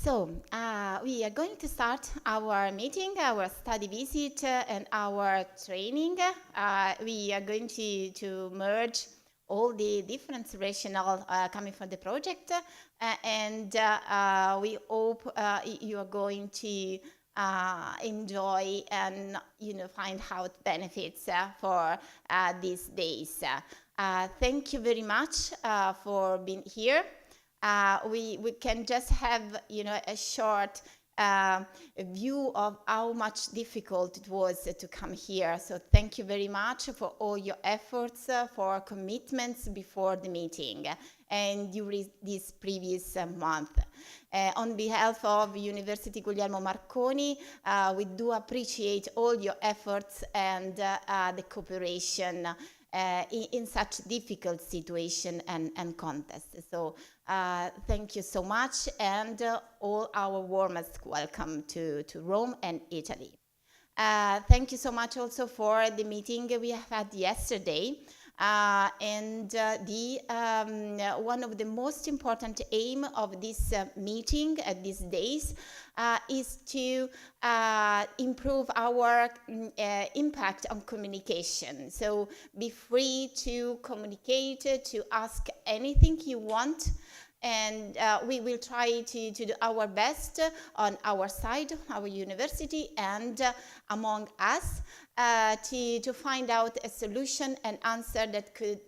We are going to start our meeting, our study visit, and our training. We are going to merge all the different rationale coming from the project, and we hope you are going to enjoy and find out benefits for these days. Thank you very much for being here. We can just have a short view of how much difficult it was to come here. So thank you very much for all your efforts, for commitments before the meeting and during this previous month. On behalf of University Guglielmo Marconi, we do appreciate all your efforts and the cooperation in such difficult situation and contest. So thank you so much, and all our warmest welcome to Rome and Italy. Thank you so much also for the meeting we had yesterday. And one of the most important aim of this meeting at these days is to improve our impact on communication. So be free to communicate, to ask anything you want, and we will try to do our best on our side, our university, and among us to find out a solution and answer that could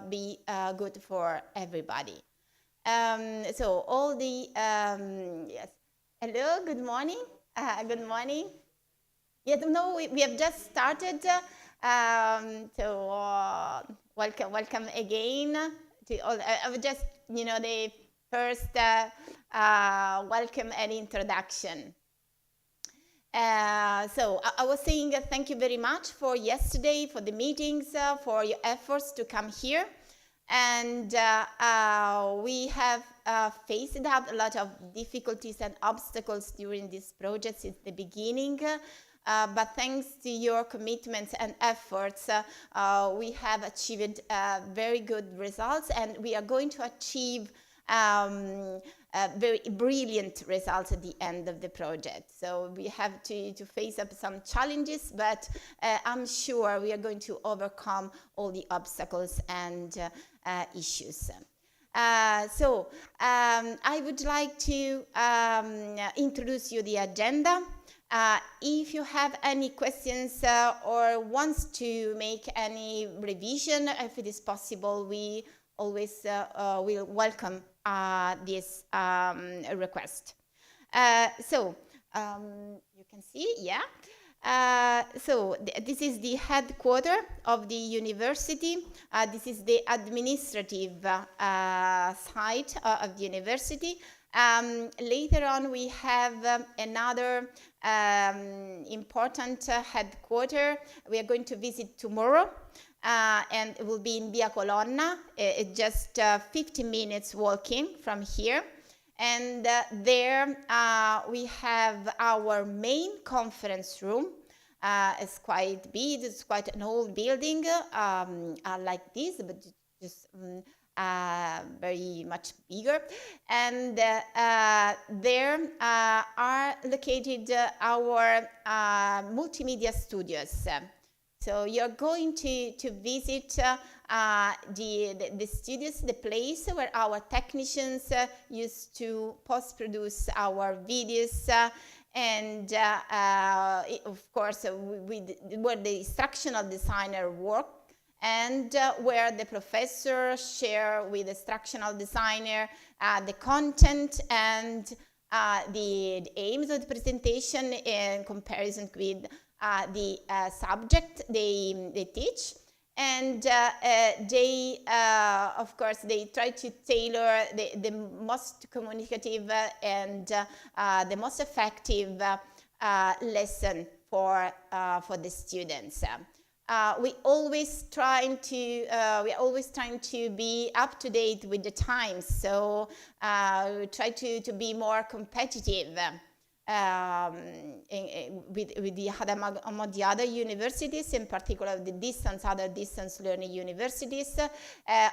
be good for everybody. So all the, yes. Hello, good morning. Good morning. Yeah, no, we have just started. Welcome again to all. I was just, the first welcome and introduction. So I was saying thank you very much for yesterday, for the meetings, for your efforts to come here. And we have faced up a lot of difficulties and obstacles during this project since the beginning. But thanks to your commitments and efforts, we have achieved very good results, and we are going to achieve very brilliant results at the end of the project. So we have to face up some challenges, but I'm sure we are going to overcome all the obstacles and issues. So I would like to introduce you the agenda. If you have any questions or wants to make any revision, if it is possible, we always will welcome this request. So you can see, yeah. So this is the headquarters of the university. This is the administrative site of the university. Later on, we have another important headquarters. We are going to visit tomorrow, and it will be in Via Colonna. It's just 15 minutes walking from here. And there we have our main conference room. It's quite big. It's quite an old building like this, but just very much bigger. And there are located our multimedia studios. So you're going to visit the studios, the place where our technicians used to post-produce our videos, and of course where the instructional designer work, and where the professor share with the instructional designer the content and the aims of the presentation in comparison with the subject they teach. And they, of course, they try to tailor the most communicative and the most effective lesson for the students. We always trying to be up to date with the times, so we try to be more competitive. with among the other universities, in particular the other distance learning universities.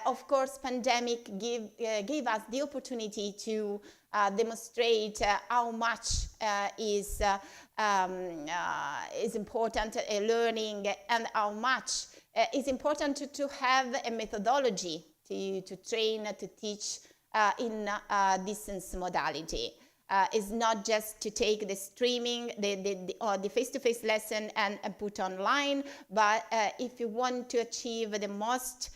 Of course, pandemic gave us the opportunity to demonstrate how much is important learning, and how much is important to have a methodology to train, to teach in distance modality. Is not just to take the streaming, the face-to-face lesson and put online, but if you want to achieve the most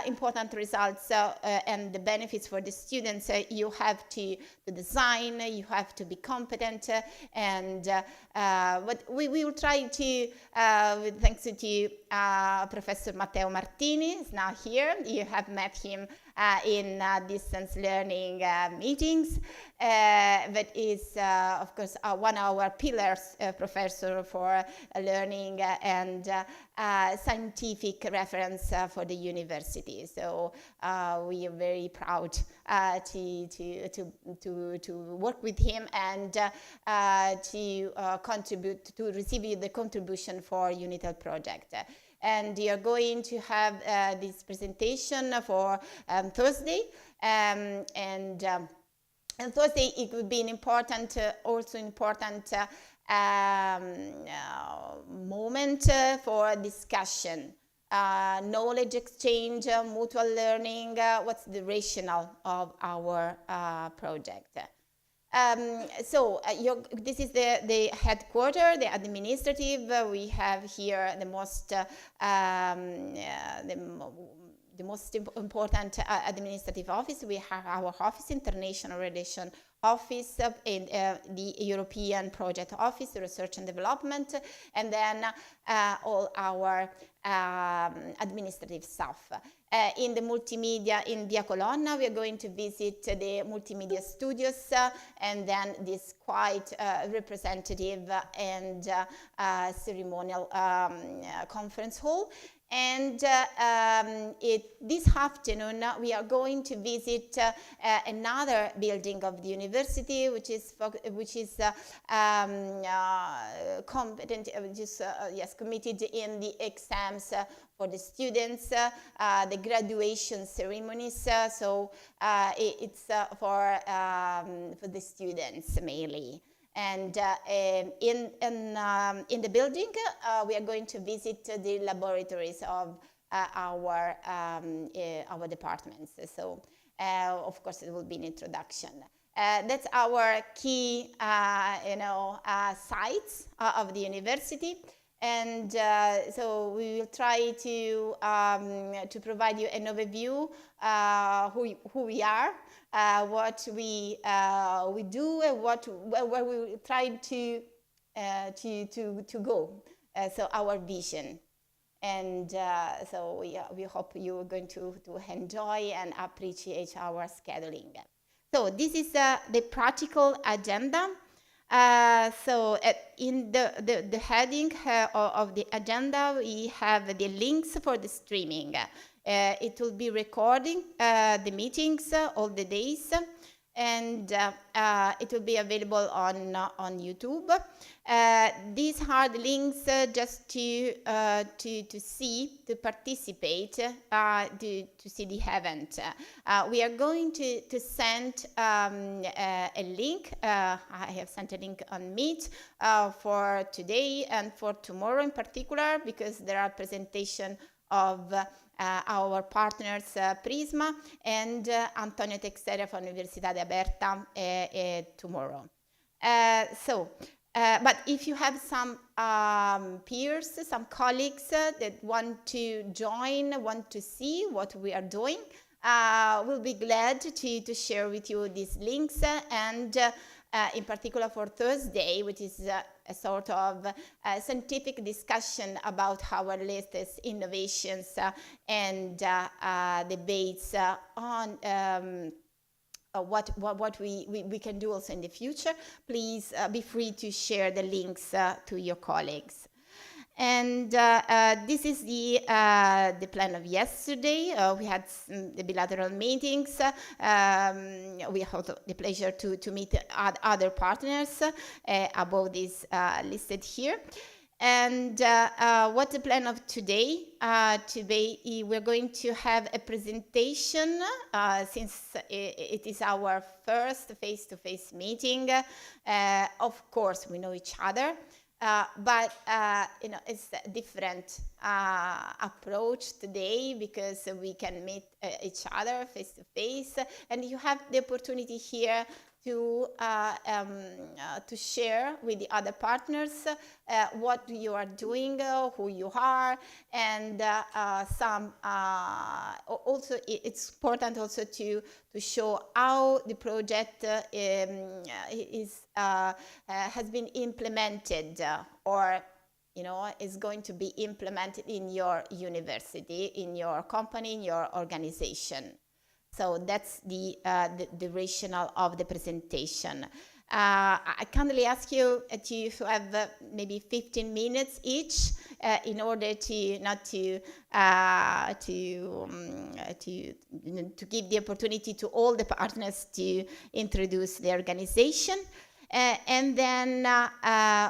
important results and the benefits for the students, you have to design, you have to be competent, and but we will try to, thanks to Professor Matteo Martini, is now here. You have met him in distance learning meetings, but is of course one of our pillars, professor for learning and scientific reference for the university. So we are very proud to work with him and to contribute, to receive the contribution for UNITEL project. And you're going to have this presentation for Thursday, and Thursday it would be an important, also important moment for discussion, knowledge exchange, mutual learning. What's the rationale of our project? This is the headquarters, the administrative. We have here the most important administrative office. We have our office, International Relation Office, in the European Project Office, Research and Development, and then all our administrative staff. In the multimedia in Via Colonna, we are going to visit the multimedia studios, and then this quite representative and ceremonial conference hall. And this afternoon, we are going to visit another building of the university, which is committed in the exams for the students, the graduation ceremonies. It's for the students mainly. And in the building, we are going to visit the laboratories of our departments. So, of course, it will be an introduction. That's our key, sites of the university. And so we will try to provide you an overview who we are, what we do, and where we try to go. So our vision, and so we hope you are going to enjoy and appreciate our scheduling. So this is the practical agenda. In the heading of the agenda, we have the links for the streaming. It will be recording the meetings all the days, and it will be available on YouTube. These are the links just to participate, to see the event. We are going to send a link. I have sent a link on Meet for today and for tomorrow in particular, because there are presentations of our partners Prisma and Antonio Teixeira from Universidade Aberta tomorrow. But if you have some peers, some colleagues that want to join, want to see what we are doing, we'll be glad to share with you these links, and in particular for Thursday, which is a sort of scientific discussion about our latest innovations and debates on what we can do also in the future. Please be free to share the links to your colleagues. And this is the plan of yesterday. We had the bilateral meetings. We had the pleasure to meet other partners above this listed here. And what's the plan of today? Today we're going to have a presentation since it is our first face-to-face meeting. Of course, we know each other. But it's a different approach today because we can meet each other face to face, and you have the opportunity here to share with the other partners what you are doing, who you are, and also it's important also to show how the project has been implemented or is going to be implemented in your university, in your company, in your organization. So that's the rationale of the presentation. I kindly ask you to have maybe 15 minutes each in order to give the opportunity to all the partners to introduce the organization. And then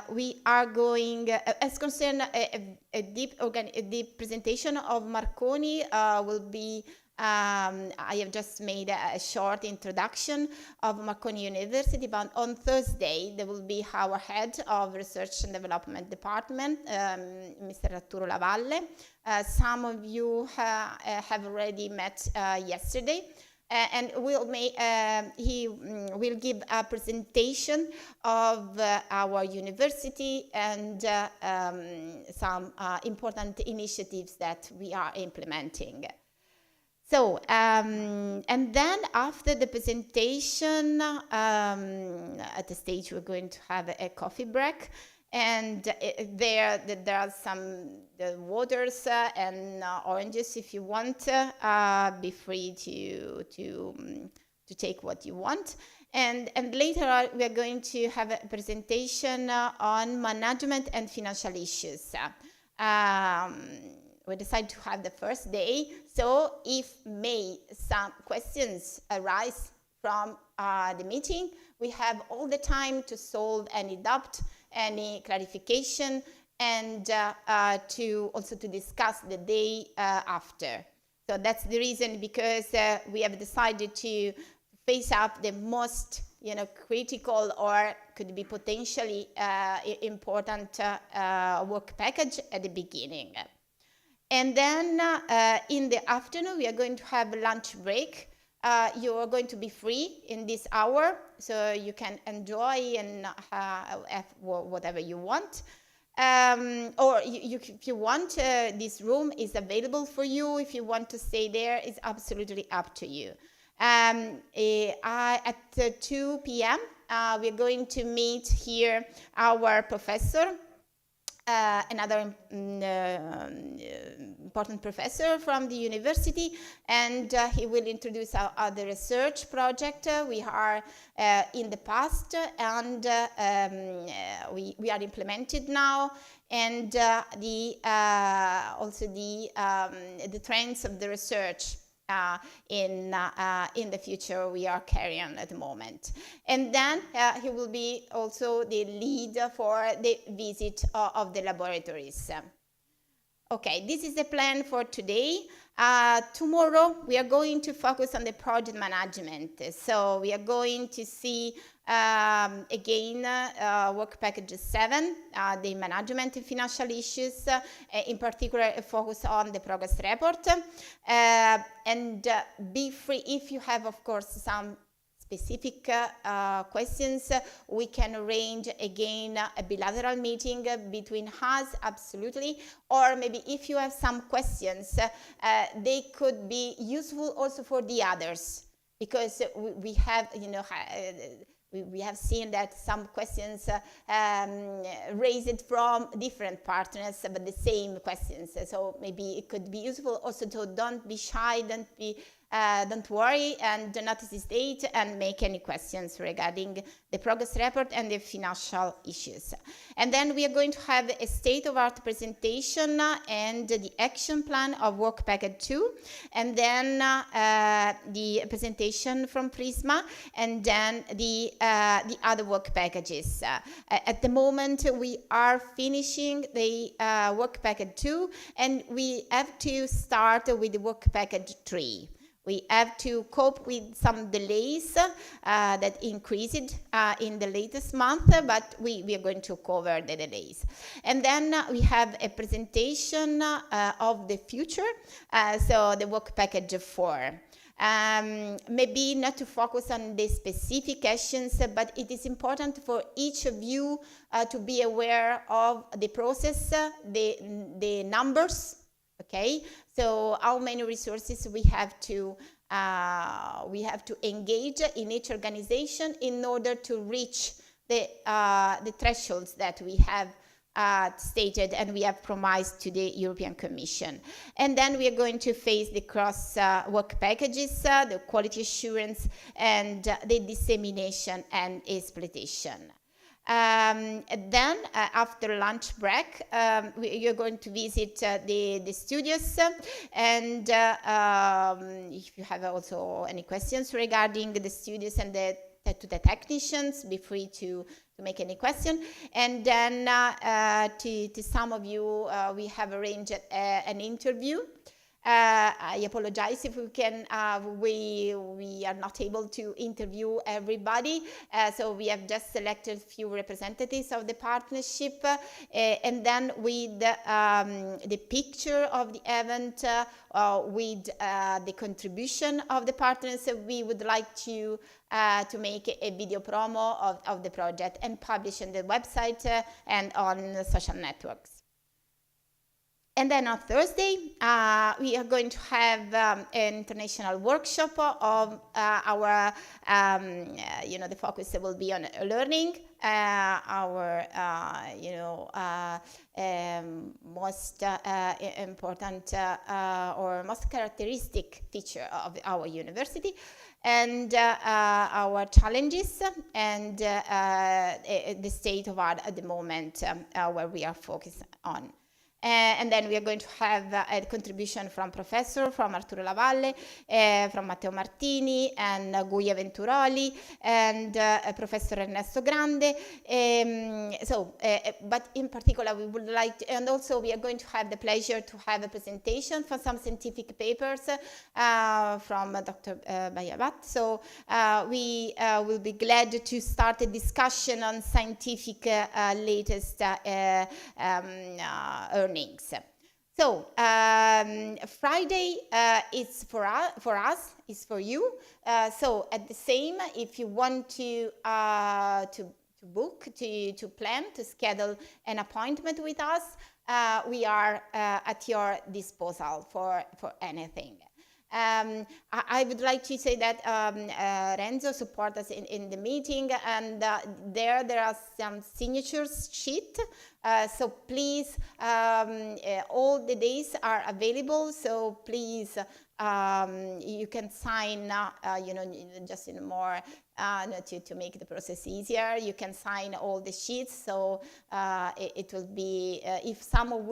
we are going, as concerned a deep presentation of Marconi will be, I have just made a short introduction of Marconi University, but on Thursday there will be our head of Research and Development Department, Mr. Arturo Lavalle. Some of you have already met yesterday. And he will give a presentation of our university and some important initiatives that we are implementing. So, and then after the presentation, at the stage we're going to have a coffee break. And there are some waters and oranges if you want. Be free to take what you want. And later on, we are going to have a presentation on management and financial issues. We decided to have the first day. So if some questions arise from the meeting, we have all the time to solve any doubt, any clarification, and to discuss the day after. So that's the reason, because we have decided to face up the most critical or could be potentially important work package at the beginning. And then in the afternoon, we are going to have a lunch break. You are going to be free in this hour, so you can enjoy and have whatever you want. Or if you want, this room is available for you. If you want to stay there, it's absolutely up to you. At 2 p.m., we're going to meet here our professor, another important professor from the university, and he will introduce the research project we are in the past, and we are implemented now, and also the trends of the research in the future we are carrying at the moment. And then he will be also the lead for the visit of the laboratories. Okay, this is the plan for today. Tomorrow we are going to focus on the project management. So we are going to see again work package 7, the management and financial issues, in particular a focus on the progress report. And be free if you have, of course, some specific questions. We can arrange again a bilateral meeting between us, absolutely. Or maybe if you have some questions, they could be useful also for the others, because we have, we have seen that some questions raised from different partners, but the same questions. So maybe it could be useful also to don't be shy, don't be don't worry and do not hesitate and make any questions regarding the progress report and the financial issues. And then we are going to have a state-of-art presentation and the action plan of work package 2, and then the presentation from Prisma, and then the other work packages. At the moment, we are finishing the work package 2, and we have to start with the work package 3. We have to cope with some delays that increased in the latest month, but we are going to cover the delays. And then we have a presentation of the future, so the work package 4. Maybe not to focus on the specific actions, but it is important for each of you to be aware of the process, the numbers, okay? So how many resources we have to engage in each organization in order to reach the thresholds that we have stated and we have promised to the European Commission. And then we are going to face the cross work packages, the quality assurance, and the dissemination and exploitation. Then after lunch break, you're going to visit the studios, and if you have also any questions regarding the studios and to the technicians, be free to make any question. And then to some of you, we have arranged an interview. I apologize if we are not able to interview everybody. So we have just selected few representatives of the partnership, and then with the picture of the event, with the contribution of the partners, we would like to make a video promo of the project and publish on the website and on social networks. And then on Thursday, we are going to have an international workshop of our, the focus will be on learning, our, most important or most characteristic feature of our university, and our challenges, and the state of art at the moment where we are focused on. And then we are going to have a contribution from Arturo Lavalle, from Matteo Martini, and Guia Venturoli, and Professor Ernesto Grande. But in particular, we would like to, and also we are going to have the pleasure to have a presentation for some scientific papers from Dr. Bayabat. So we will be glad to start a discussion on scientific latest earnings. So Friday is for us, is for you. So at the same, if you want to book, to plan, to schedule an appointment with us, we are at your disposal for anything. I would like to say that Renzo supports us in the meeting, and there are some signatures sheet. So please, all the days are available. So please, you can sign, just in more to make the process easier. You can sign all the sheets. So it will be, if some of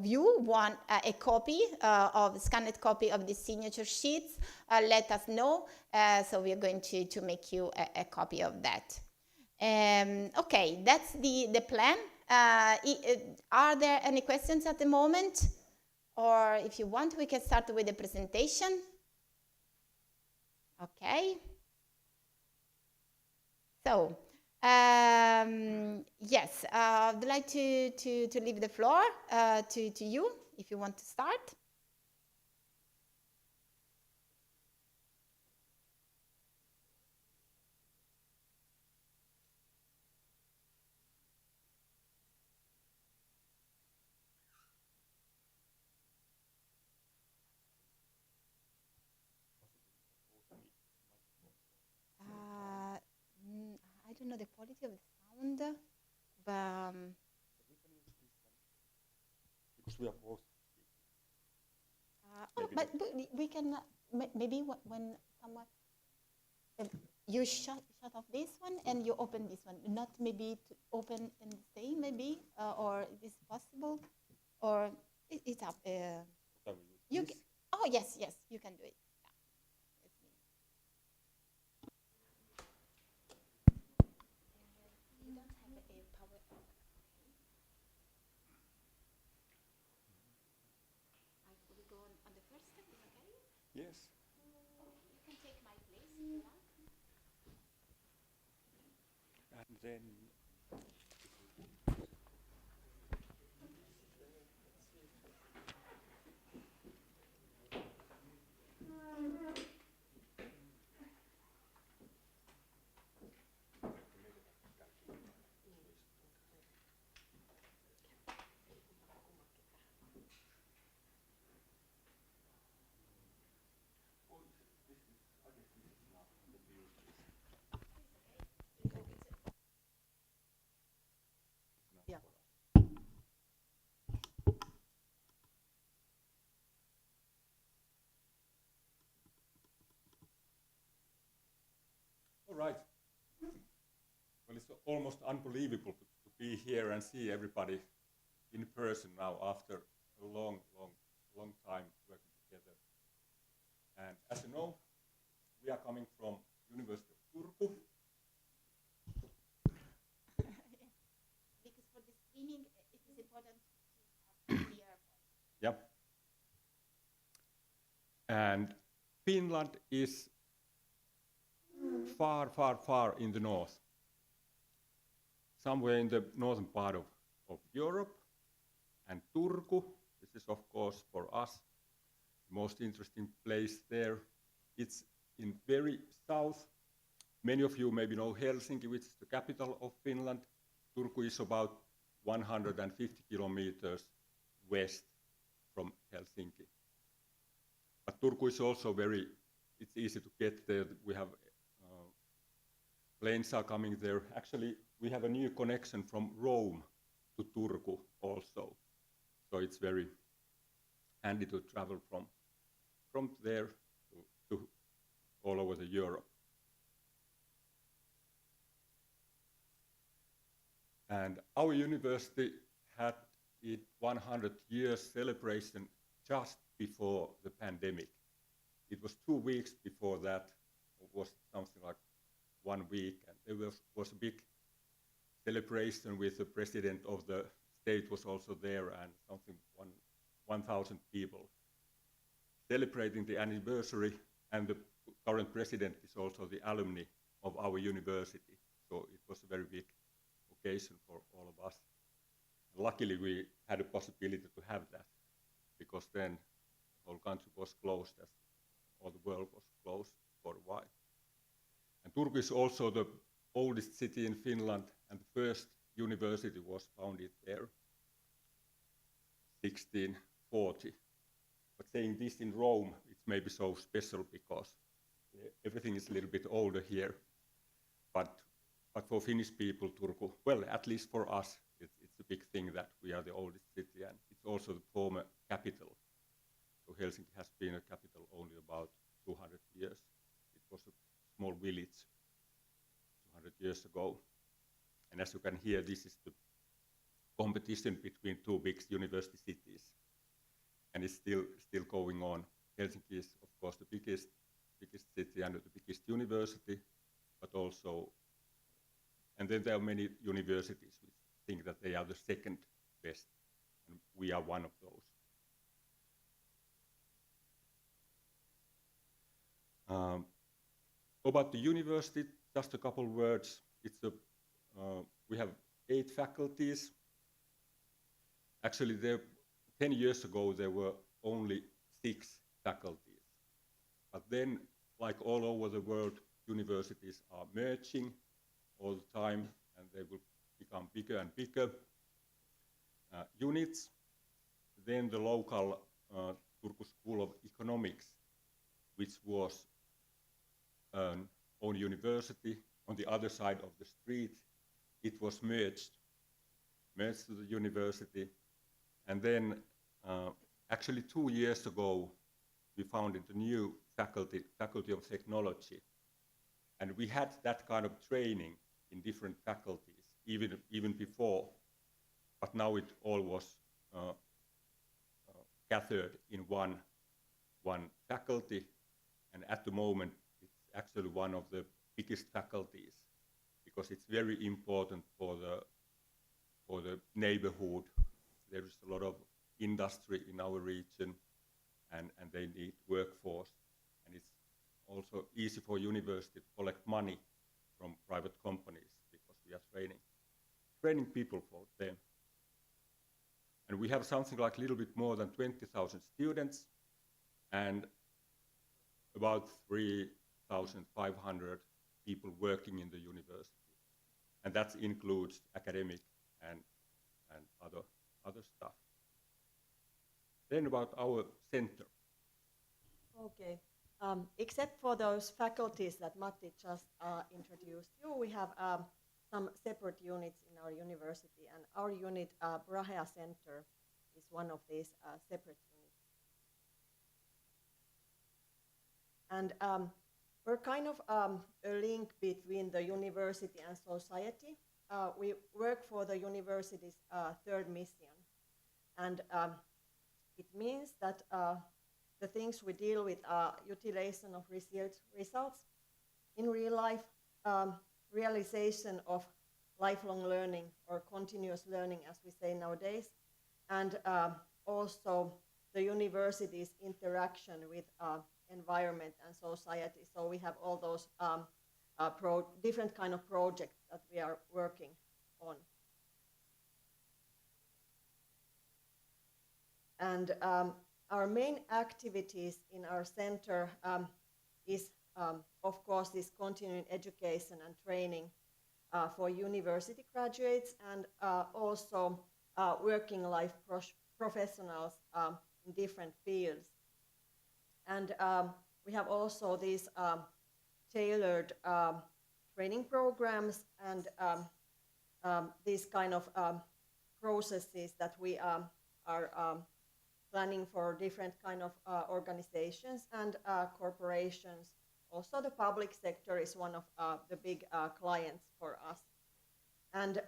you want a copy of scanned copy of the signature sheets, let us know. So we are going to make you a copy of that. Okay, that's the plan. Are there any questions at the moment? Or if you want, we can start with the presentation. Okay. So, yes, I'd like to leave the floor to you, if you want to start. I don't know the quality of the sound, but because we are both. but we can maybe when someone you shut off this one and you open this one, not maybe to open and stay maybe, or it is possible, or it's up. You can, oh yes, you can do it. You don't have a power. We go on the first step, is okay? Yes. You can take my place if you want. And then Yeah. all right. Well, it's almost unbelievable to be here and see everybody in person now after a long time working together. And as you know, we are coming from University of Turku. Because for the screening, it is important to have clear. Yep. And Finland is far in the north, somewhere in the northern part of Europe. And Turku, this is of course for us the most interesting place there. It's in very south. Many of you maybe know Helsinki, which is the capital of Finland. Turku is about 150 kilometers west from Helsinki. But Turku is also it's easy to get there. We have planes are coming there. Actually, we have a new connection from Rome to Turku also. So it's very handy to travel from there to all over the Europe. And our university had its 100 years celebration just before the pandemic. It was 2 weeks before that, it was something like 1 week, and there was a big celebration with the president of the state was also there, and something 1,000 people celebrating the anniversary, and the current president is also the alumni of our university, so it was a very big occasion for all of us. Luckily, we had a possibility to have that, because then the whole country was closed, as all the world was closed for a while. And Turku is also the oldest city in Finland, and the first university was founded there, 1640. But saying this in Rome, it's maybe so special because everything is a little bit older here. But for Finnish people, Turku, well, at least for us, it's a big thing that we are the oldest city, and it's also the former capital. So Helsinki has been a capital only about 200 years. It was a small village 200 years ago. And as you can hear, this is the competition between two big university cities. And it's still going on. Helsinki is, of course, the biggest city and the biggest university, but also, and then there are many universities which think that they are the second best, and we are one of those. About the university, just a couple words. We have 8 faculties. Actually, 10 years ago, there were only 6 faculties. But then, like all over the world, universities are merging all the time, and they will become bigger and bigger units. Then the local Turku School of Economics, which was an own university on the other side of the street, it was merged to the university. And then actually 2 years ago, we founded a new faculty of technology. And we had that kind of training in different faculties, even before, but now it all was gathered in one faculty, and at the moment it's actually one of the biggest faculties, because it's very important for the neighborhood. There is a lot of industry in our region, and they need workforce, and it's also easy for university to collect money from private companies, because we are training people for them. And we have something like a little bit more than 20,000 students and about 3,500 people working in the university. And that includes academic and other stuff. Then about our center. Okay. Except for those faculties that Matti just introduced you, we have some separate units in our university, and our unit, Brahea Center, is one of these separate units. And we're kind of a link between the university and society. We work for the university's third mission, and it means that the things we deal with are utilization of research results in real life, realization of lifelong learning or continuous learning, as we say nowadays, and also the university's interaction with environment and society. So we have all those different kind of projects that we are working on. And our main activities in our center is, of course, this continuing education and training for university graduates, and also working life professionals in different fields. And we have also these tailored training programs and these kind of processes that we are planning for different kind of organizations and corporations. Also, the public sector is one of the big clients for us. And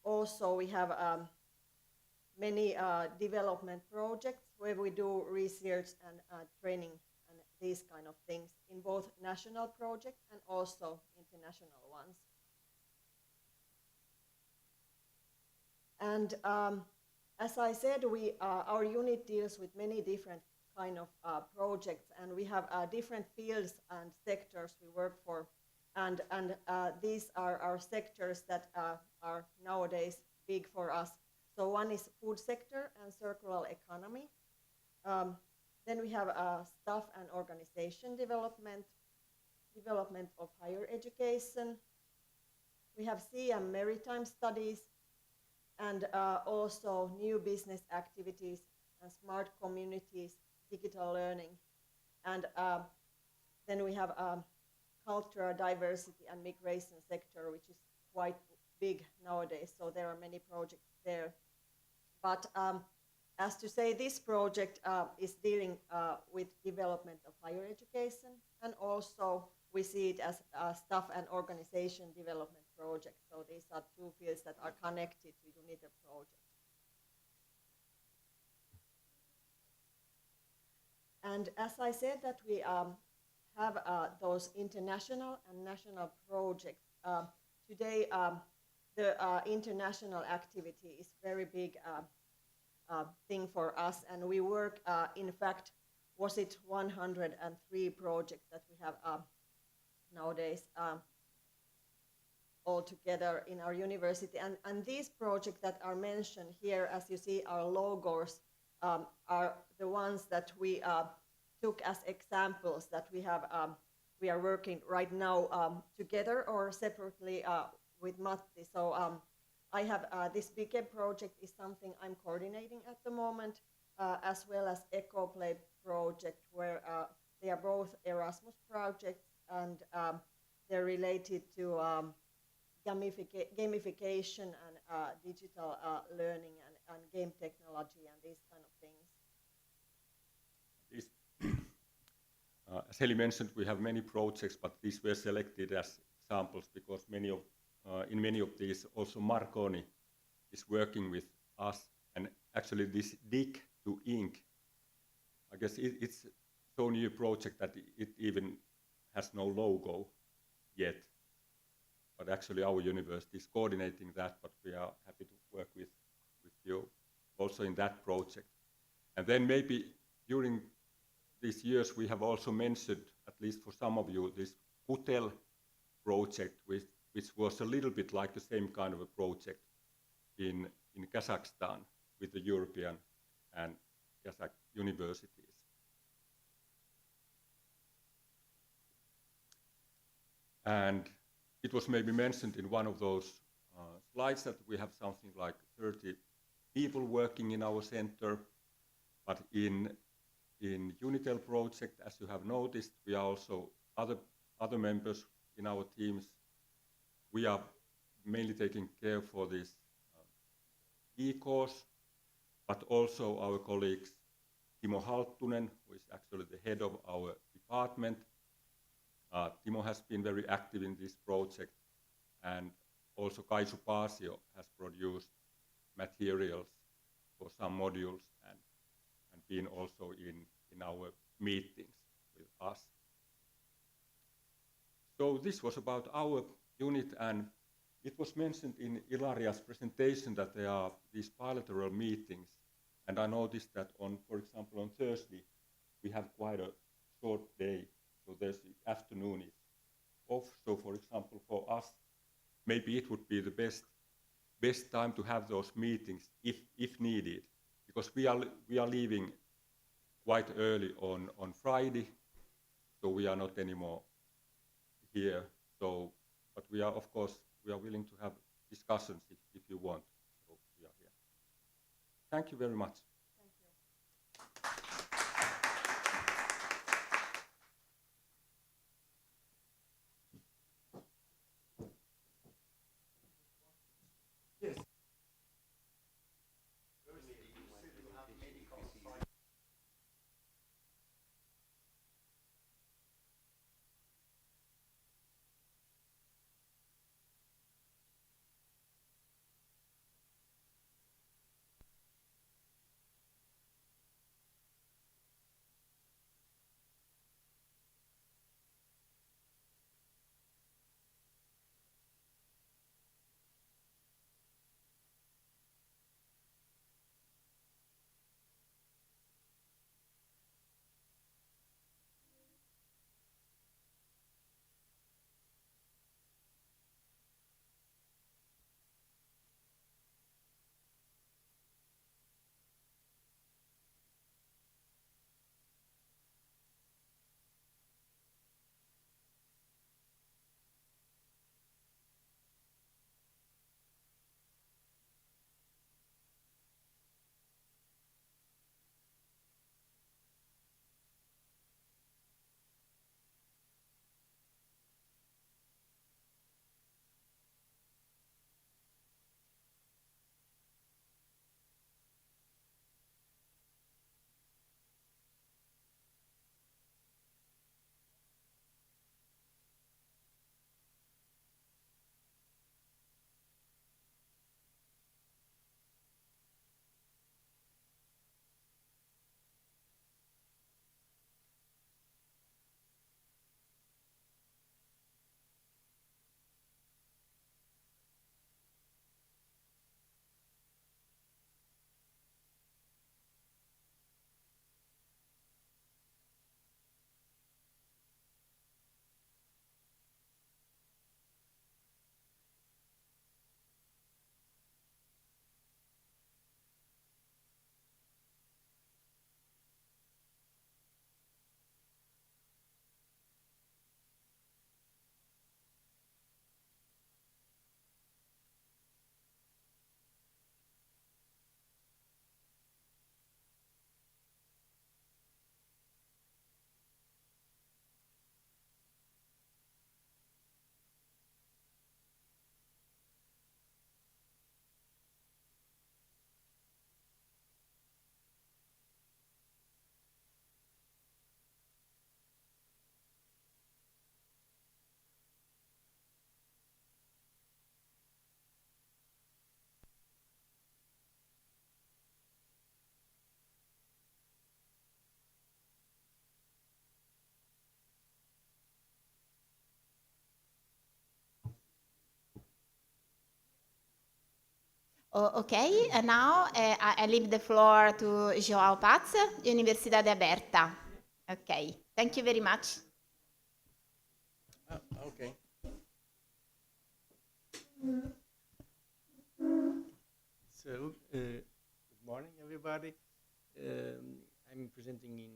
also we have many development projects where we do research and training and these kind of things in both national projects and also international ones. And as I said, our unit deals with many different kind of projects, and we have different fields and sectors we work for, and these are our sectors that are nowadays big for us. So one is food sector and circular economy. Then we have staff and organization development of higher education. We have sea and maritime studies, and also new business activities and smart communities, digital learning. And then we have cultural diversity and migration sector, which is quite big nowadays, so there are many projects there. But as to say, this project is dealing with development of higher education, and also we see it as a staff and organization development project. So these are two fields that are connected to UNITEL project. And as I said that we have those international and national projects, today the international activity is very big thing for us, and we work, in fact, was it 103 projects that we have nowadays all together in our university. And these projects that are mentioned here, as you see, our logos, are the ones that we took as examples that we have. We are working right now together or separately with Matti. So I have this bigger project is something I'm coordinating at the moment, as well as EcoPlay project, where they are both Erasmus projects, and they're related to gamification and digital learning and game technology and these kind of things. As Heli mentioned, we have many projects, but these were selected as examples because in many of these also Marconi is working with us. And actually this dig to ink, I guess it's so new project that it even has no logo yet. But actually our university is coordinating that, but we are happy to work with you also in that project. And then maybe during these years we have also mentioned, at least for some of you, this UNITEL project, which was a little bit like the same kind of a project in Kazakhstan with the European and Kazakh universities. And it was maybe mentioned in one of those slides that we have something like 30 people working in our center, but in UNITEL project, as you have noticed, we are also other members in our teams. We are mainly taking care for this e-course, but also our colleagues Timo Halttunen, who is actually the head of our department. Timo has been very active in this project, and also Kaisu Paasio has produced materials for some modules and been also in our meetings with us. So this was about our unit, and it was mentioned in Ilaria's presentation that there are these bilateral meetings, and I noticed that for example, on Thursday, we have quite a short day, so there's the afternoon is off. So for example, for us, maybe it would be the best time to have those meetings if needed, because we are leaving quite early on Friday, so we are not anymore here. So, but we are, of course, we are willing to have discussions if you want. So we are here. Thank you very much. Okay, and now I leave the floor to João Paz, Universidade Aberta. Okay, thank you very much. Okay. So, good morning, everybody. I'm presenting in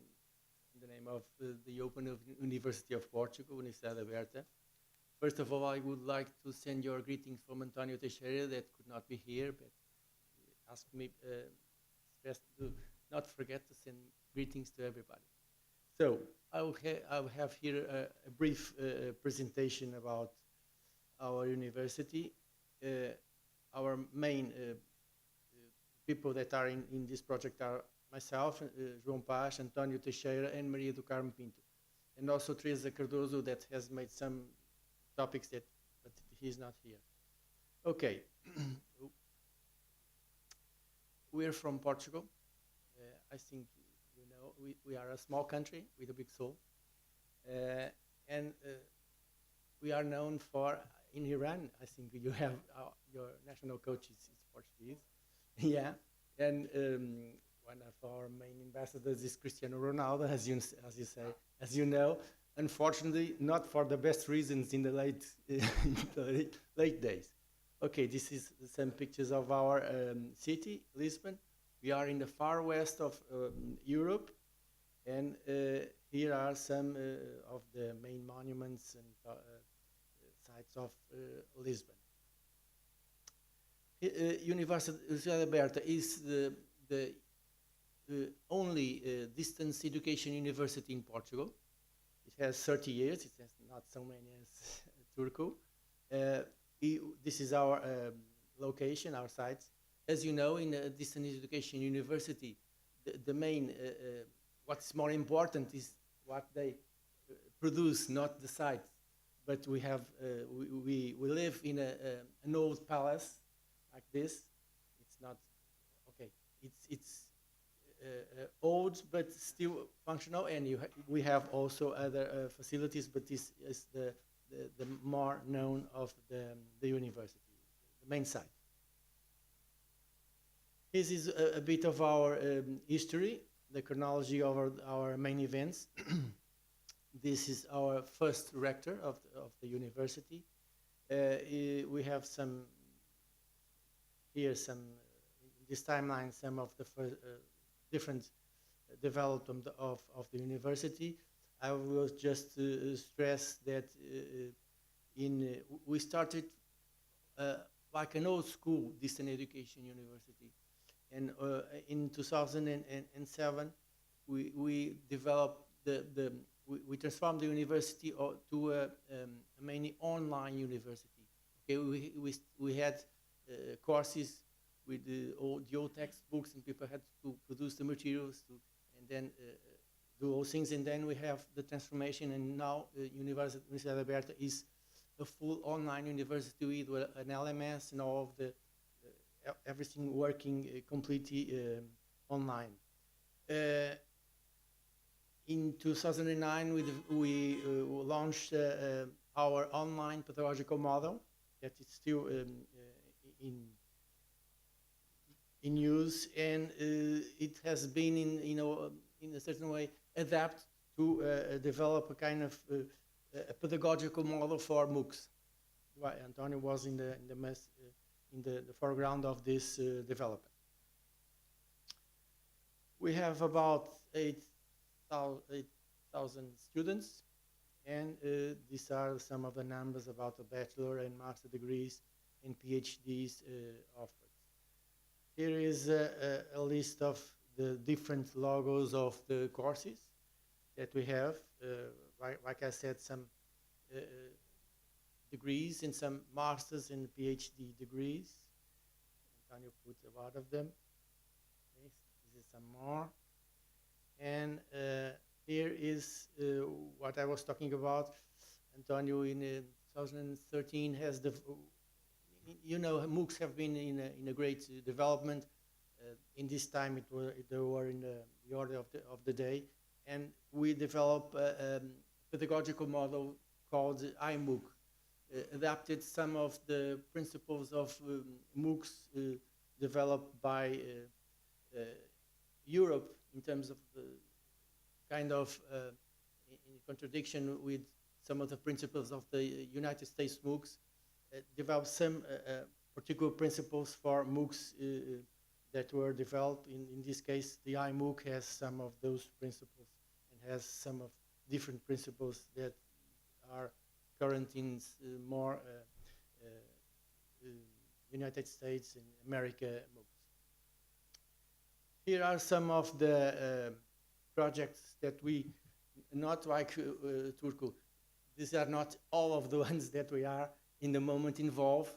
the name of the Open University of Portugal, Universidade Aberta. First of all, I would like to send your greetings from Antonio Teixeira, that could not be here, but asked me best to not forget to send greetings to everybody. So, I'll have here a brief presentation about our university. Our main people that are in this project are myself, João Paz, António Teixeira, and Maria do Carmo Pinto. And also Teresa Cardoso, that has made some topics that, but he's not here. Okay. We're from Portugal. I think you know we are a small country with a big soul. And we are known for, in Iran, I think you have your national coach is Portuguese. Yeah, and one of our main ambassadors is Cristiano Ronaldo, as you know. Unfortunately, not for the best reasons in the late days. Okay, this is some pictures of our city, Lisbon. We are in the far west of Europe, and here are some of the main monuments and sites of Lisbon. Universidade Aberta is the only distance education university in Portugal. It has 30 years. It has not so many as Turku. This is our location, our sites. As you know, in a distance education university, the main, what's more important is what they produce, not the sites. But we have, we live in an old palace like this. It's not, okay, it's old but still functional, and we have also other facilities, but this is the more known of the university, the main site. This is a bit of our history, the chronology of our main events. This is our first rector of the university. We have some, here some, in this timeline, some of the first, different development of the university. I will just stress that we started like an old school distance education university. And in 2007, we developed we transformed the university to a mainly online university. Okay, we had courses with all the old textbooks, and people had to produce the materials and then do all things. And then we have the transformation, and now Universidade Aberta is a full online university with an LMS and all of the everything working completely online. In 2009, we launched our online pedagogical model that is still in use, and it has been in a certain way adapted to develop a kind of a pedagogical model for MOOCs. Right, Antonio was in the foreground of this development. We have about 8,000 students, and these are some of the numbers about the bachelor and master degrees and PhDs offered. Here is a list of the different logos of the courses that we have. Like I said, some degrees and some masters and PhD degrees. Antonio put a lot of them. Okay, this is some more. And here is what I was talking about. Antonio in 2013 has MOOCs have been in a great development. In this time, they were in the order of the day, and we developed a pedagogical model called iMOOC, adapted some of the principles of MOOCs developed by Europe in terms of the kind of in contradiction with some of the principles of the United States MOOCs, developed some particular principles for MOOCs that were developed. In this case, the iMOOC has some of those principles and has some of different principles that are current in more United States and America MOOCs. Here are some of the projects that we, not like Turku, these are not all of the ones that we are in the moment involved.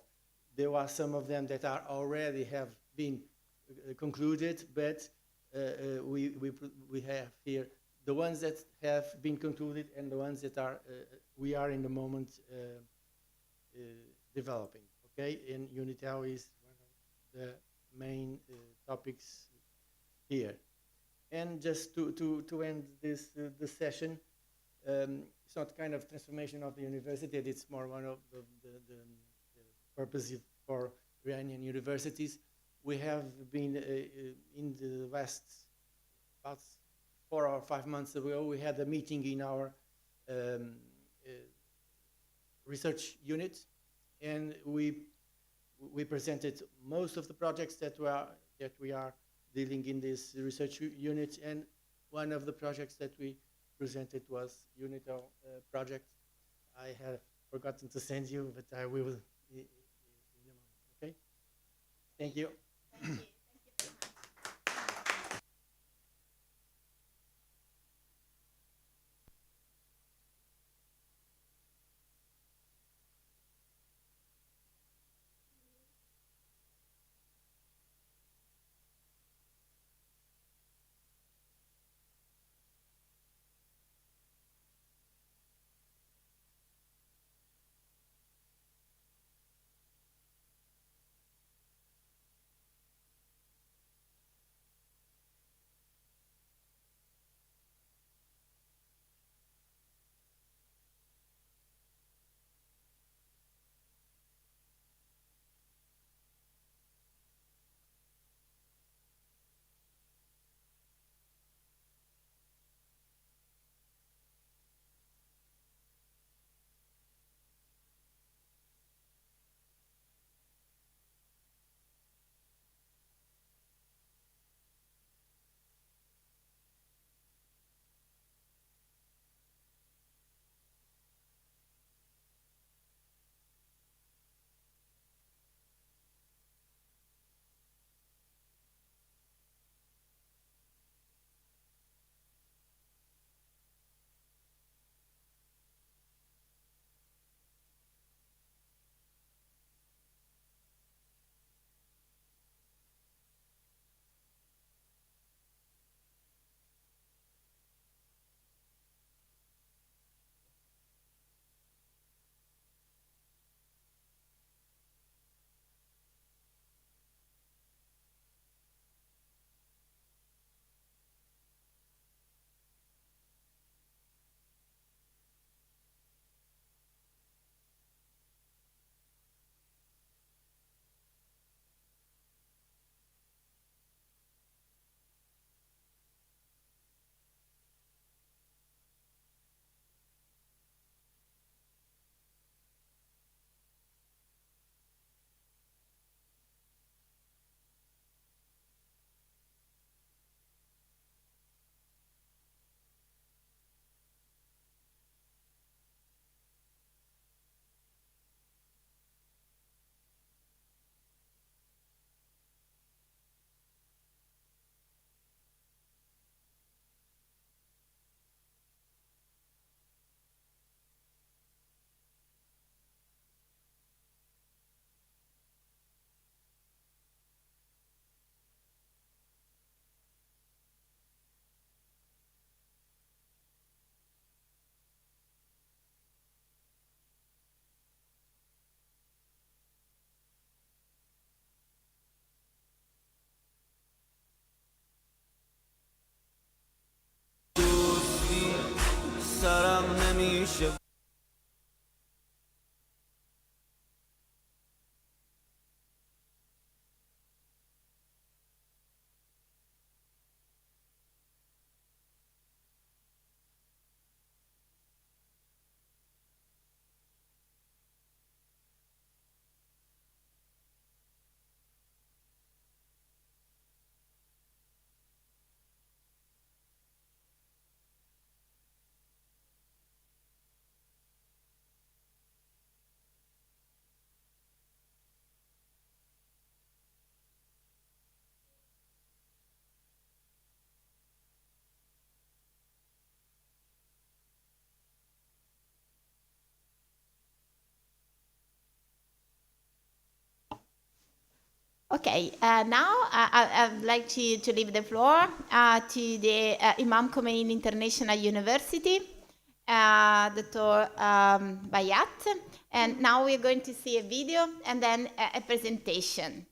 There are some of them that are already have been concluded, but we have here the ones that have been concluded and the ones that are we are in the moment developing. Okay, and UNITEL is one of the main topics here. And just to end this session, it's not kind of transformation of the university, it's more one of the purposes for Iranian universities. We have been in the last, about 4 or 5 months ago, we had a meeting in our research unit, and we presented most of the projects that we are dealing in this research unit, and one of the projects that we presented was UNITEL project. I have forgotten to send you, but I will in a moment. Okay? Thank you. Thank you. Thank you very much. سرم نمیشه Okay, now I'd like to leave the floor to the Imam Khomeini International University, Dr. Bayat. And now we're going to see a video and then a presentation.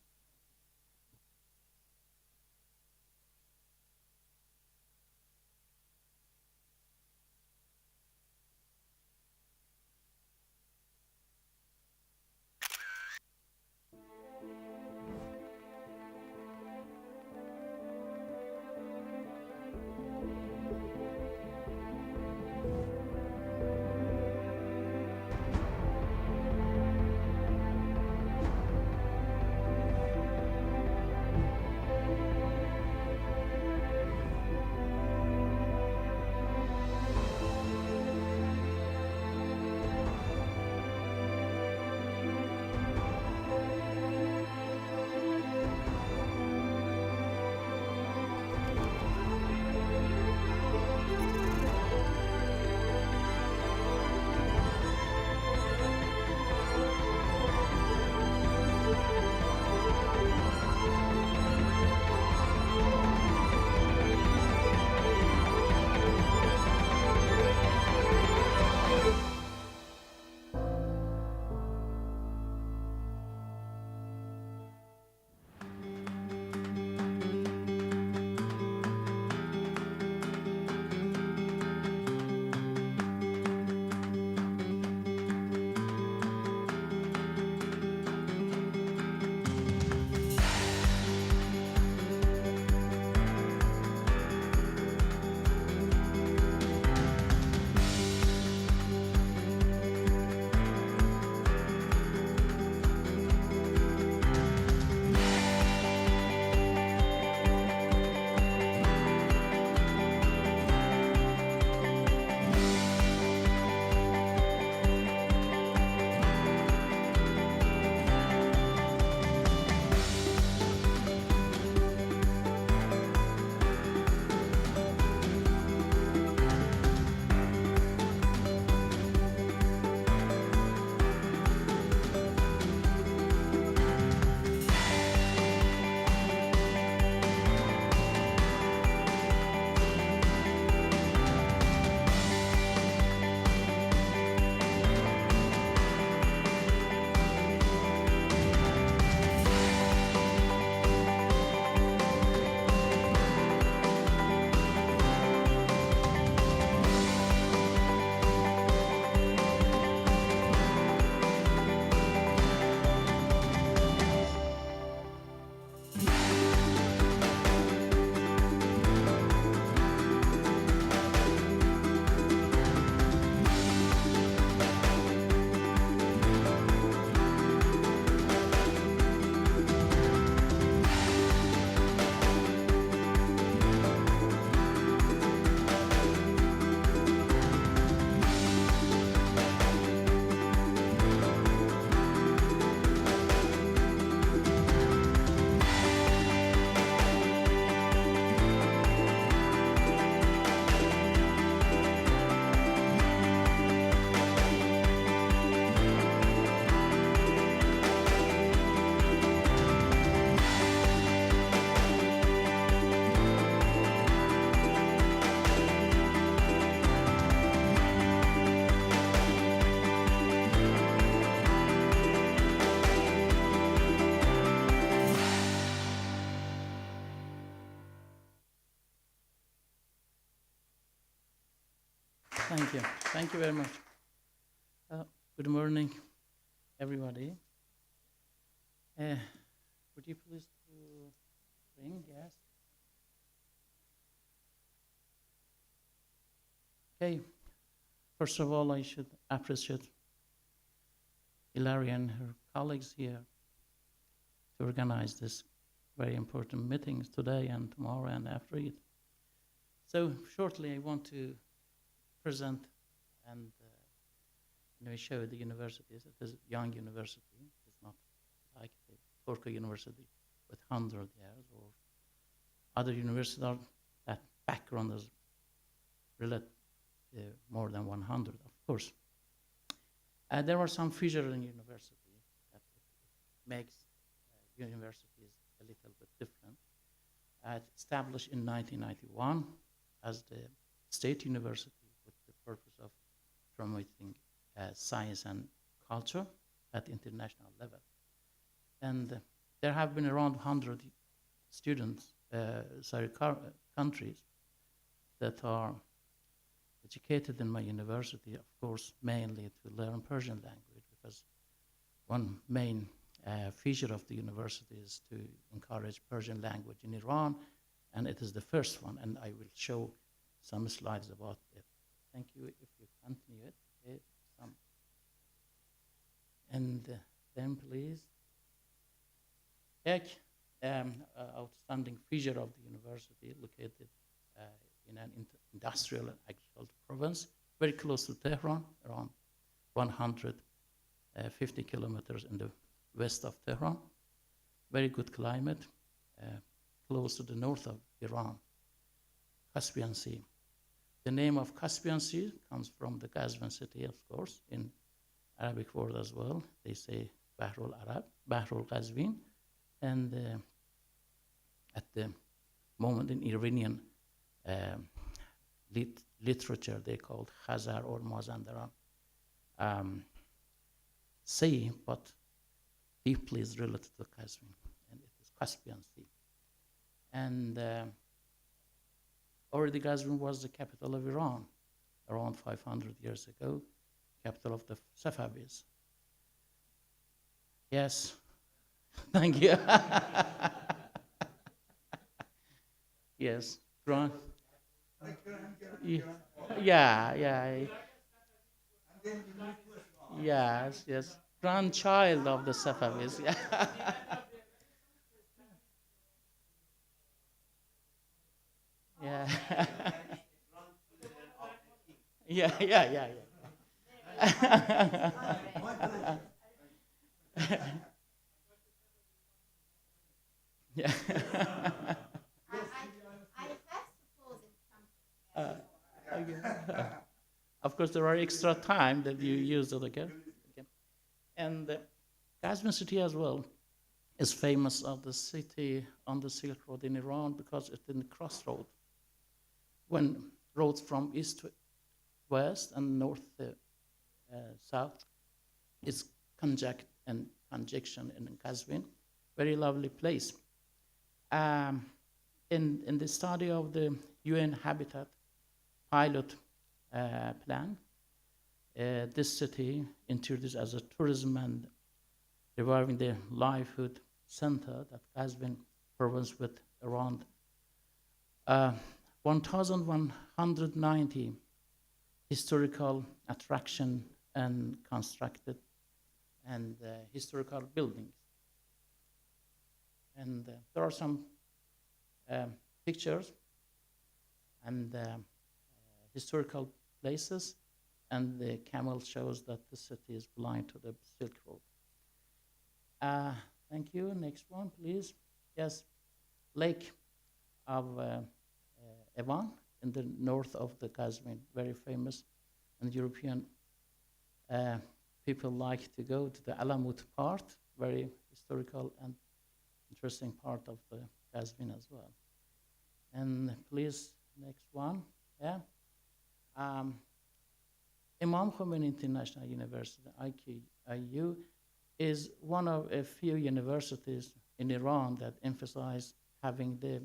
Thank you. Thank you very much. Good morning, everybody. Would you please bring, yes? Okay. First of all, I should appreciate Ilaria and her colleagues here to organize this very important meetings today and tomorrow and after it. So shortly, I want to present and show the universities. It is a young university. It's not like the Turku University with 100 years or other universities that background is related more than 100, of course. There are some features in university that makes universities a little bit different. Established in 1991 as the state university with the purpose of promoting science and culture at international level. And there have been around 100 students, countries that are educated in my university, of course, mainly to learn Persian language, because one main feature of the university is to encourage Persian language in Iran, and it is the first one, and I will show some slides about it. Thank you. If you continue it. And then please. Outstanding feature of the university, located in an industrial and agricultural province, very close to Tehran, around 150 kilometers in the west of Tehran. Very good climate, close to the north of Iran, Caspian Sea. The name of Caspian Sea comes from the Qazvin city, of course, in Arabic word as well. They say Bahrul Arab, Bahrul Qazvin, and at the moment in Iranian literature, they called Khazar or Mazandaran Sea, but deeply is related to Qazvin, and it is Caspian Sea. And already Qazvin was the capital of Iran around 500 years ago, capital of the Safavids. Yes, thank you. Yes, Grand. Yeah. Yes. Grandchild of the Safavids. Yeah. Yeah. Yeah. Okay. Of course, there are extra time that you use it again. Okay. And Qazvin city as well is famous of the city on the Silk Road in Iran because it's in the crossroad. When roads from east to west and north to south, it's conjunction in Qazvin. Very lovely place. In the study of the UN Habitat pilot plan, this city introduced as a tourism and reviving the livelihood center that has been province with around 1,190 historical attraction and constructed and historical buildings. And there are some pictures and historical places, and the camel shows that the city is blind to the Silk Road. Thank you. Next one, please. Yes, Lake of Evan in the north of the Qazvin, very famous, and European people like to go to the Alamut part, very historical and interesting part of the Qazvin as well. And please, next one. Yeah. Imam Khomeini International University, IQ, is one of a few universities in Iran that emphasize having the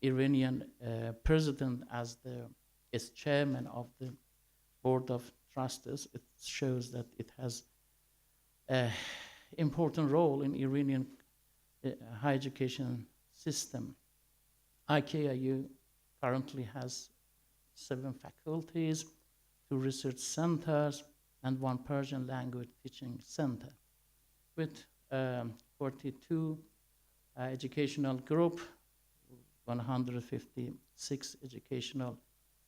Iranian president as its chairman of the board of trustees. It shows that it has an important role in Iranian higher education system. IKIU currently has 7 faculties, 2 research centers, and 1 Persian language teaching center, with 42 educational group, 156 educational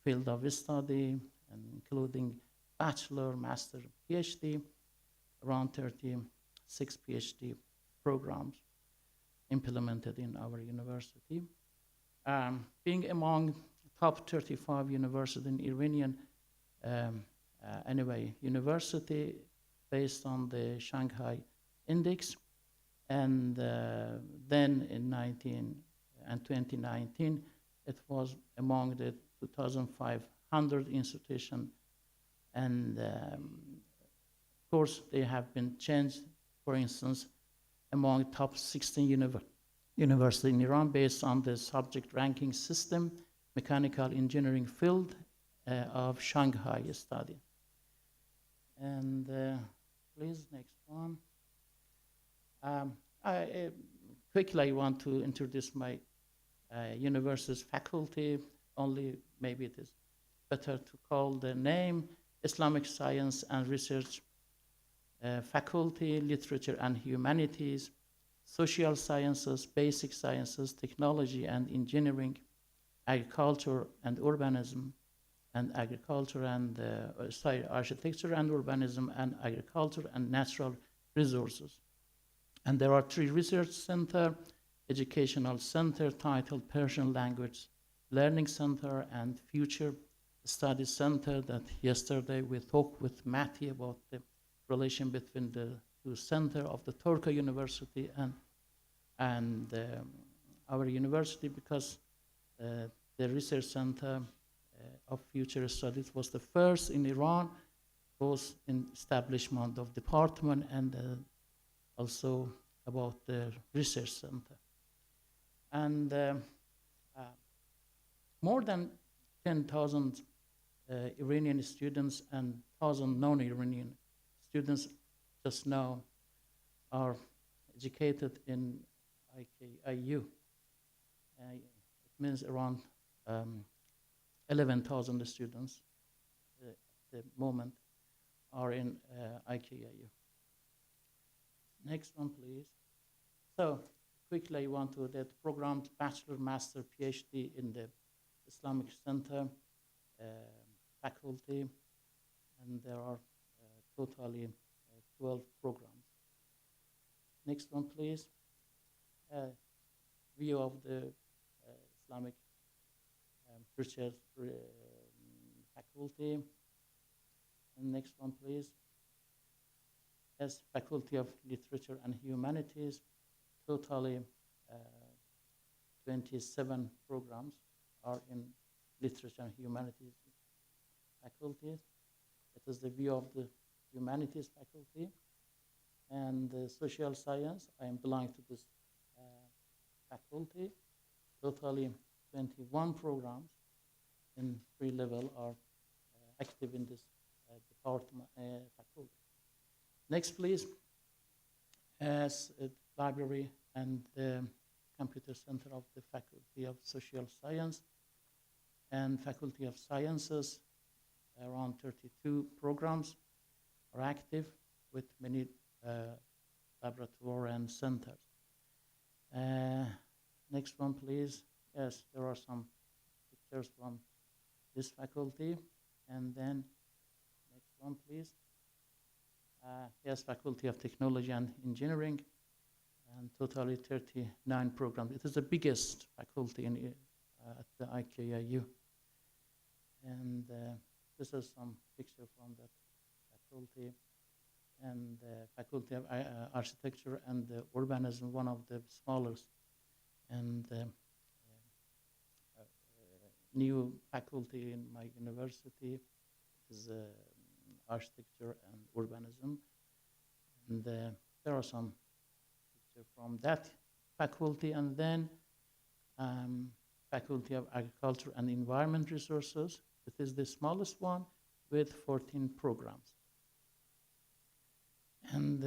field of study, and including bachelor, master, PhD, around 36 PhD programs implemented in our university. Being among top 35 universities in Iranian university based on the Shanghai Index, And then in 2019, it was among the 2,500 institutions. And of course, they have been changed, for instance, among top 16 universities in Iran based on the subject ranking system, mechanical engineering field of Shanghai study. And please, next one. Quickly, I want to introduce my university's faculty. Only maybe it is better to call the name Islamic Science and Research Faculty, Literature and Humanities, Social Sciences, Basic Sciences, Technology and Engineering, Agriculture and Urbanism, and Agriculture and Architecture and Urbanism, and Agriculture and Natural Resources. And there are 3 research centers: Educational Center titled Persian Language Learning Center, and Future Studies Center that yesterday we talked with Matti about the relation between the 2 centers of the Turku University and our university, because the research center of future studies was the first in Iran, both in establishment of department and also about the research center. And more than 10,000 Iranian students and 1,000 non-Iranian students just now are educated in IKIU. It means around 11,000 students at the moment are in IKIU. Next one, please. So quickly, I want to that programmed bachelor, master, PhD in the Islamic Center faculty, and there are totally 12 programs. Next one, please. View of the Islamic research faculty. And next one, please. As Faculty of Literature and Humanities, totally 27 programs are in Literature and Humanities faculties. It is the view of the Humanities faculty. And Social Science, I belong to this faculty. Totally 21 programs in 3 level are active in this department faculty. Next, please. As a library and the computer center of the Faculty of Social Science and Faculty of Sciences, around 32 programs are active with many laboratories and centers. Next one, please. Yes, there are some pictures from this faculty. And then next one, please. Yes, Faculty of Technology and Engineering, and totally 39 programs. It is the biggest faculty in, at the IKIU. And this is some picture from that faculty. And Faculty of Architecture and Urbanism, one of the smallest. And new faculty in my university is Architecture and Urbanism. And there are some pictures from that faculty. And then Faculty of Agriculture and Environment Resources. It is the smallest one with 14 programs. And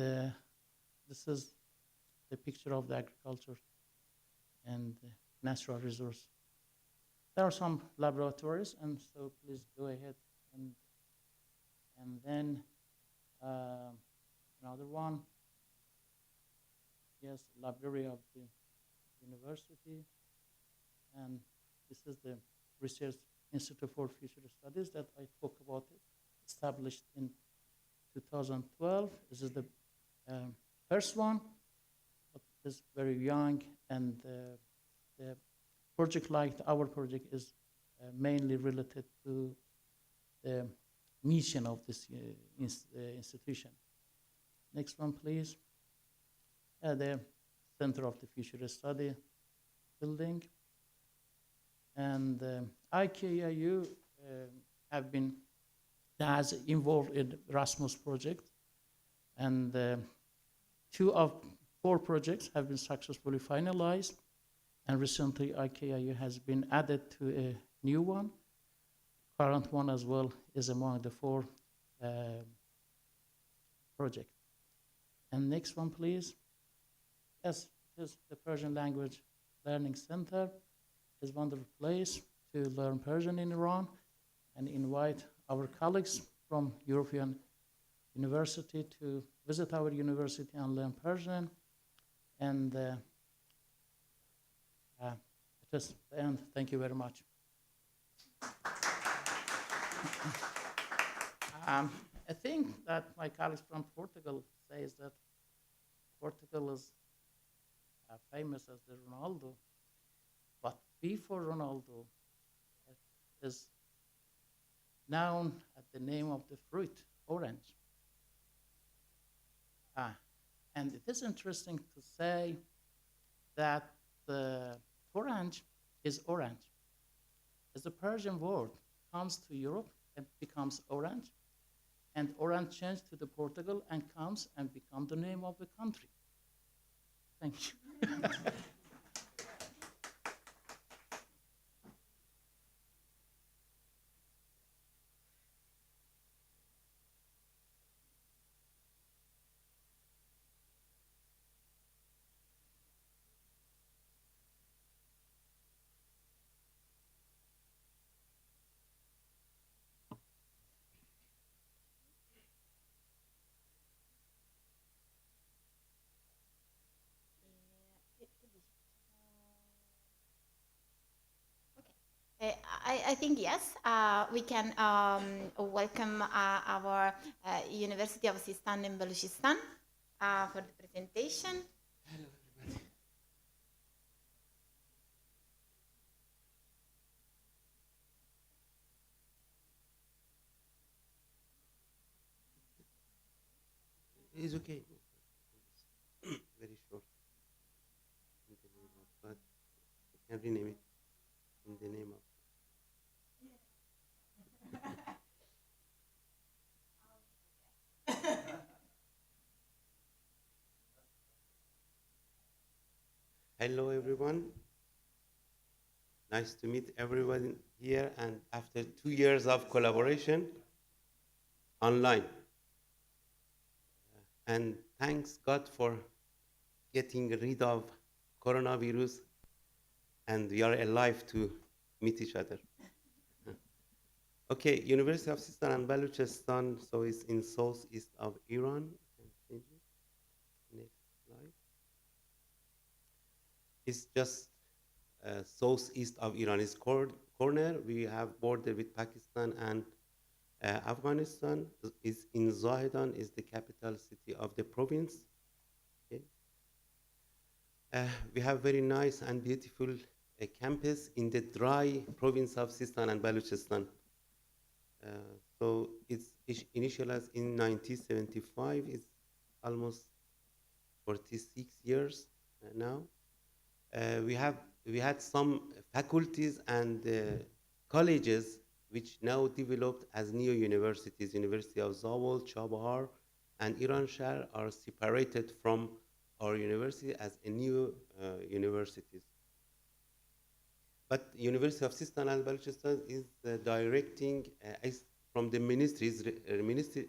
this is the picture of the agriculture and natural resource. There are some laboratories, and so please go ahead. And then another one. Yes, library of the university. And this is the Research Institute for Future Studies that I talk about it, established in 2012. This is the first one, but it's very young, and the project like our project is mainly related to the mission of this institution. Next one, please. the Center of the Future Study building. And IKIU have been has involved in Erasmus project, and 2 of 4 projects have been successfully finalized. And recently, IKIU has been added to a new one. Current one as well is among the 4 projects. And next one, please. Yes, it is the Persian Language Learning Center. It's a wonderful place to learn Persian in Iran, and invite our colleagues from European University to visit our university and learn Persian. And it is the end. Thank you very much. I think that my colleagues from Portugal says that Portugal is famous as the Ronaldo, but before Ronaldo, it is known at the name of the fruit, orange. And it is interesting to say that the orange is orange. As the Persian word comes to Europe and becomes orange, and orange changed to the Portugal and comes and becomes the name of the country. Thank you. I think yes, we can welcome our University of Sistan and Baluchistan for the presentation. Hello, everybody. It's okay. Very short. In the name of God, I can rename it in the name of. Hello, everyone. Nice to meet everyone here, and after 2 years of collaboration online. And thanks God for getting rid of coronavirus, and we are alive to meet each other. Okay, University of Sistan and Baluchistan, so it's in southeast of Iran. Next slide. It's just southeast of Iran. It's corner. We have border with Pakistan and Afghanistan. Is in Zahedan, is the capital city of the province. Okay. We have very nice and beautiful campus in the dry province of Sistan and Baluchistan. So it's initialized in 1975. It's almost 46 years now. We had some faculties and colleges which now developed as new universities. University of Zawol, Chabahar, and Iranshar are separated from our university as a new universities. But University of Sistan and Baluchistan is directing from the ministries,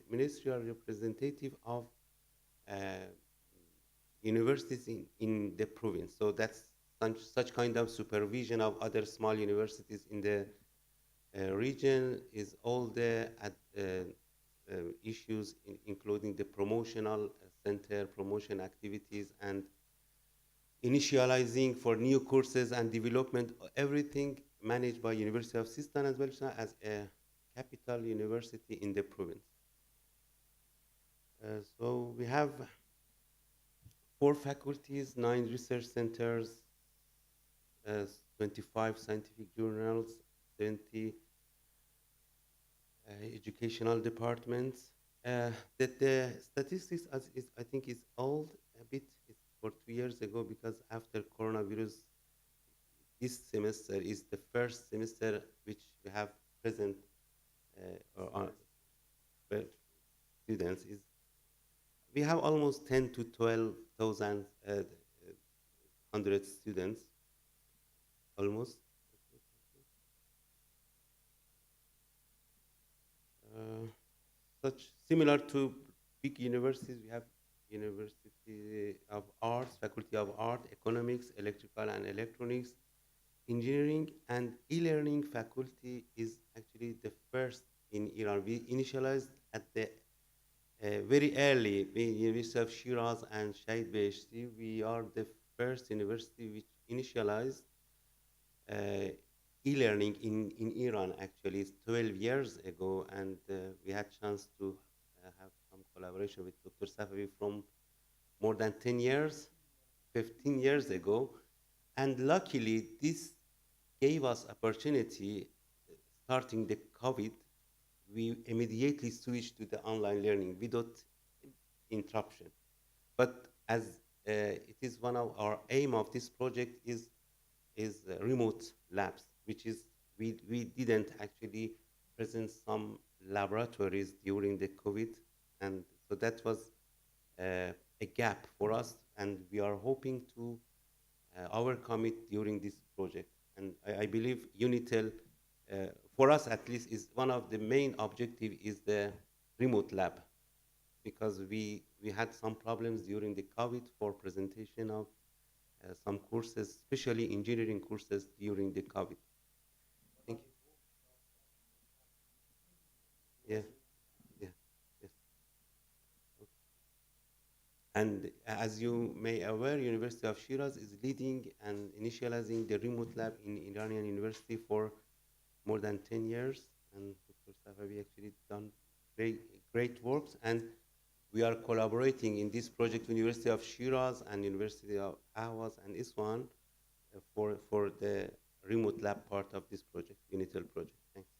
ministerial representative of universities in the province. So that's such kind of supervision of other small universities in the region is all the issues, including the promotional center, promotion activities, and initializing for new courses and development, everything managed by University of Sistan and Baluchistan as a capital university in the province. So we have 4 faculties, 9 research centers, 25 scientific journals, 20 educational departments. That the statistics, I think, is old a bit. It's for 2 years ago because after coronavirus, this semester is the first semester which we have present well, students. Is we have almost 10 to 12,000 hundred students, almost. Uh, Such similar to big universities, we have University of Arts, Faculty of Art, Economics, Electrical and Electronics, Engineering, and e-learning faculty is actually the first in Iran. We initialized at the very early, University of Shiraz and Shahid Beheshti. We are the first university which initialized uh, e-learning in Iran. Actually, it's 12 years ago, and we had chance to have some collaboration with Dr. Safavi from more than 10 years, 15 years ago. And luckily, this gave us opportunity. Starting the COVID, we immediately switched to the online learning without interruption. But as it is one of our aim of this project is remote labs, which is we didn't actually present some laboratories during the COVID, and so that was a gap for us, and we are hoping to overcome it during this project. And I believe UNITEL, for us at least, is one of the main objective is the remote lab, because we had some problems during the COVID for presentation of some courses, especially engineering courses during the COVID. Thank you. Yeah, yeah, yes. Okay. And as you may aware, University of Shiraz is leading and initializing the remote lab in Iranian University for more than 10 years. And Dr. Safavi actually done great works. And we are collaborating in this project, University of Shiraz and University of Ahvaz and Isfahan, for the remote lab part of this project, UNITEL project. Thanks.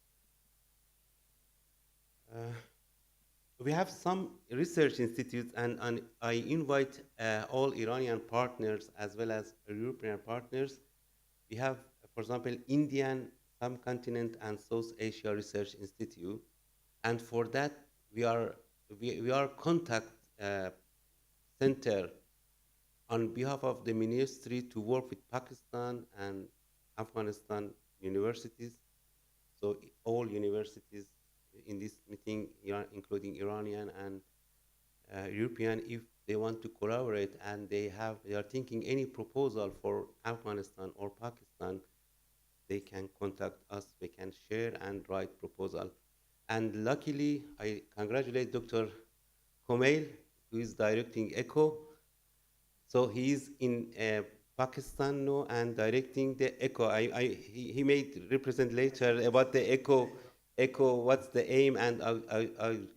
We have some research institutes, and I invite all Iranian partners as well as European partners. We have, for example, Indian Subcontinent and South Asia Research Institute, and for that we are contact center on behalf of the ministry to work with Pakistan and Afghanistan universities. So all universities in this meeting, including Iranian and European, if they want to collaborate and they are thinking any proposal for Afghanistan or Pakistan, they can contact us. We can share and write proposal. And luckily, I congratulate Dr. Komail, who is directing ECHO. So he is in Pakistan now and directing the ECHO. He may represent later about the ECHO, what's the aim and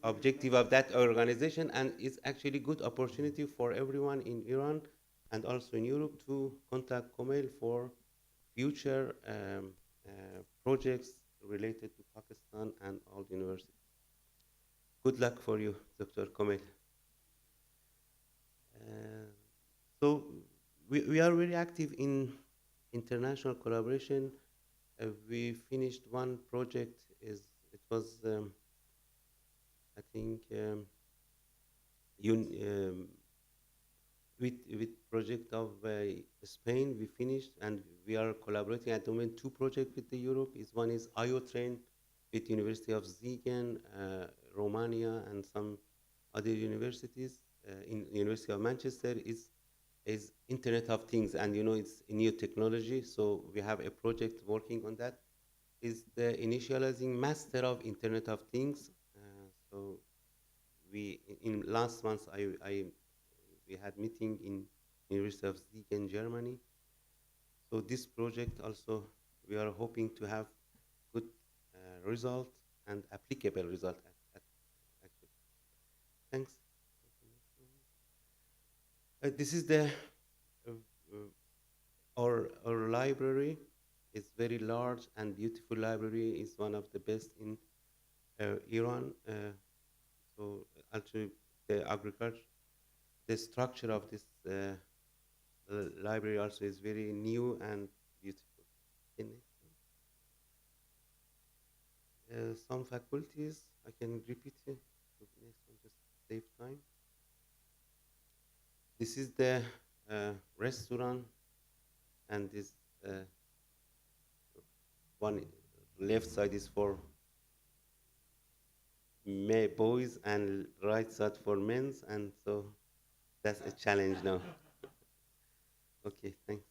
objective of that organization. And it's actually good opportunity for everyone in Iran and also in Europe to contact Komail for future projects related to Pakistan and all universities. Good luck for you, Dr. Komail. So we are very active in international collaboration. We finished one project. It was I think with project of Spain we finished, and we are collaborating at the moment 2 projects with the Europe. One is IO-Train with University of Siegen, Romania, and some other universities. In University of Manchester is Internet of Things, and it's a new technology, so we have a project working on that. Is the initializing Master of Internet of Things. So we in last month we had meeting in University of Siegen, Germany. So this project also we are hoping to have good result and applicable result. Actually, thanks. This is the our library. It's very large and beautiful library. It's one of the best in Iran. So actually, the agriculture, the structure of this library also is very new and beautiful. Okay, next one. Some faculties, I can repeat it. Next one, just save time. This is the restaurant, and this one left side is for boys and right side for men's, and so that's a challenge now. Okay, thanks.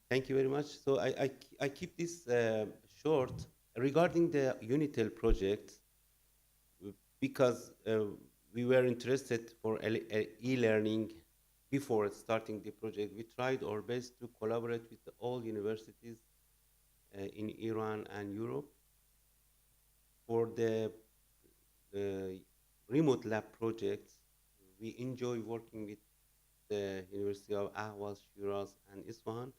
Thank you very much. So I keep this short regarding the UNITEL project because we were interested for e-learning before starting the project. We tried our best to collaborate with all universities in Iran and Europe for the remote lab projects. We enjoy working with the University of Ahvaz, Shiraz, and Isfahan.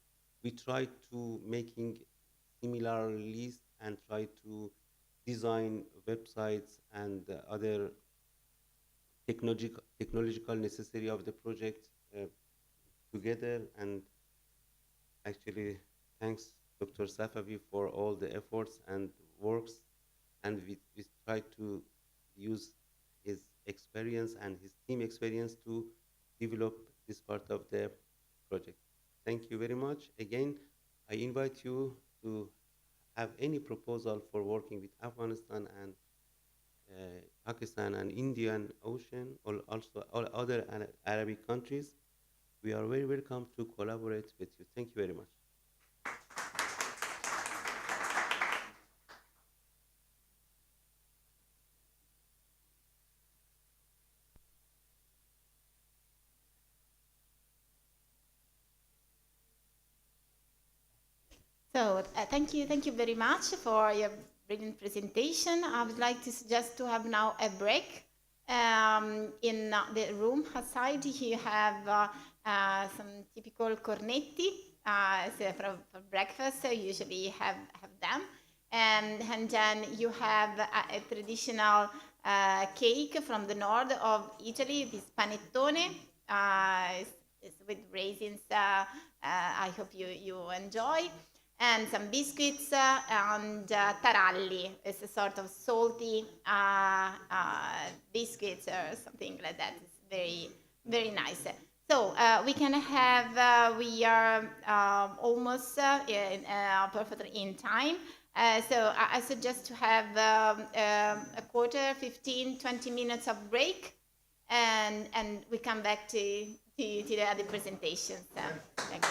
We try to making similar lists and try to design websites and other technological necessary of the project together. And actually, thanks Dr. Safavi for all the efforts and works. And we try to use his experience and his team experience to develop this part of the project. Thank you very much. Again, I invite you to have any proposal for working with Afghanistan and Pakistan and Indian Ocean, or also all other Arabic countries. We are very welcome to collaborate with you. Thank you very much. So thank you very much for your brilliant presentation. I would like to suggest to have now a break. In the room outside, you have some typical cornetti. So for breakfast, so usually have them. And then you have a traditional cake from the north of Italy, this panettone. It's with raisins. I hope you enjoy. And some biscuits and taralli. It's a sort of salty biscuits or something like that. It's very, very nice. So we are almost perfectly in time. So I suggest to have a quarter, 15, 20 minutes of break, and we come back to the other presentations. Thank you.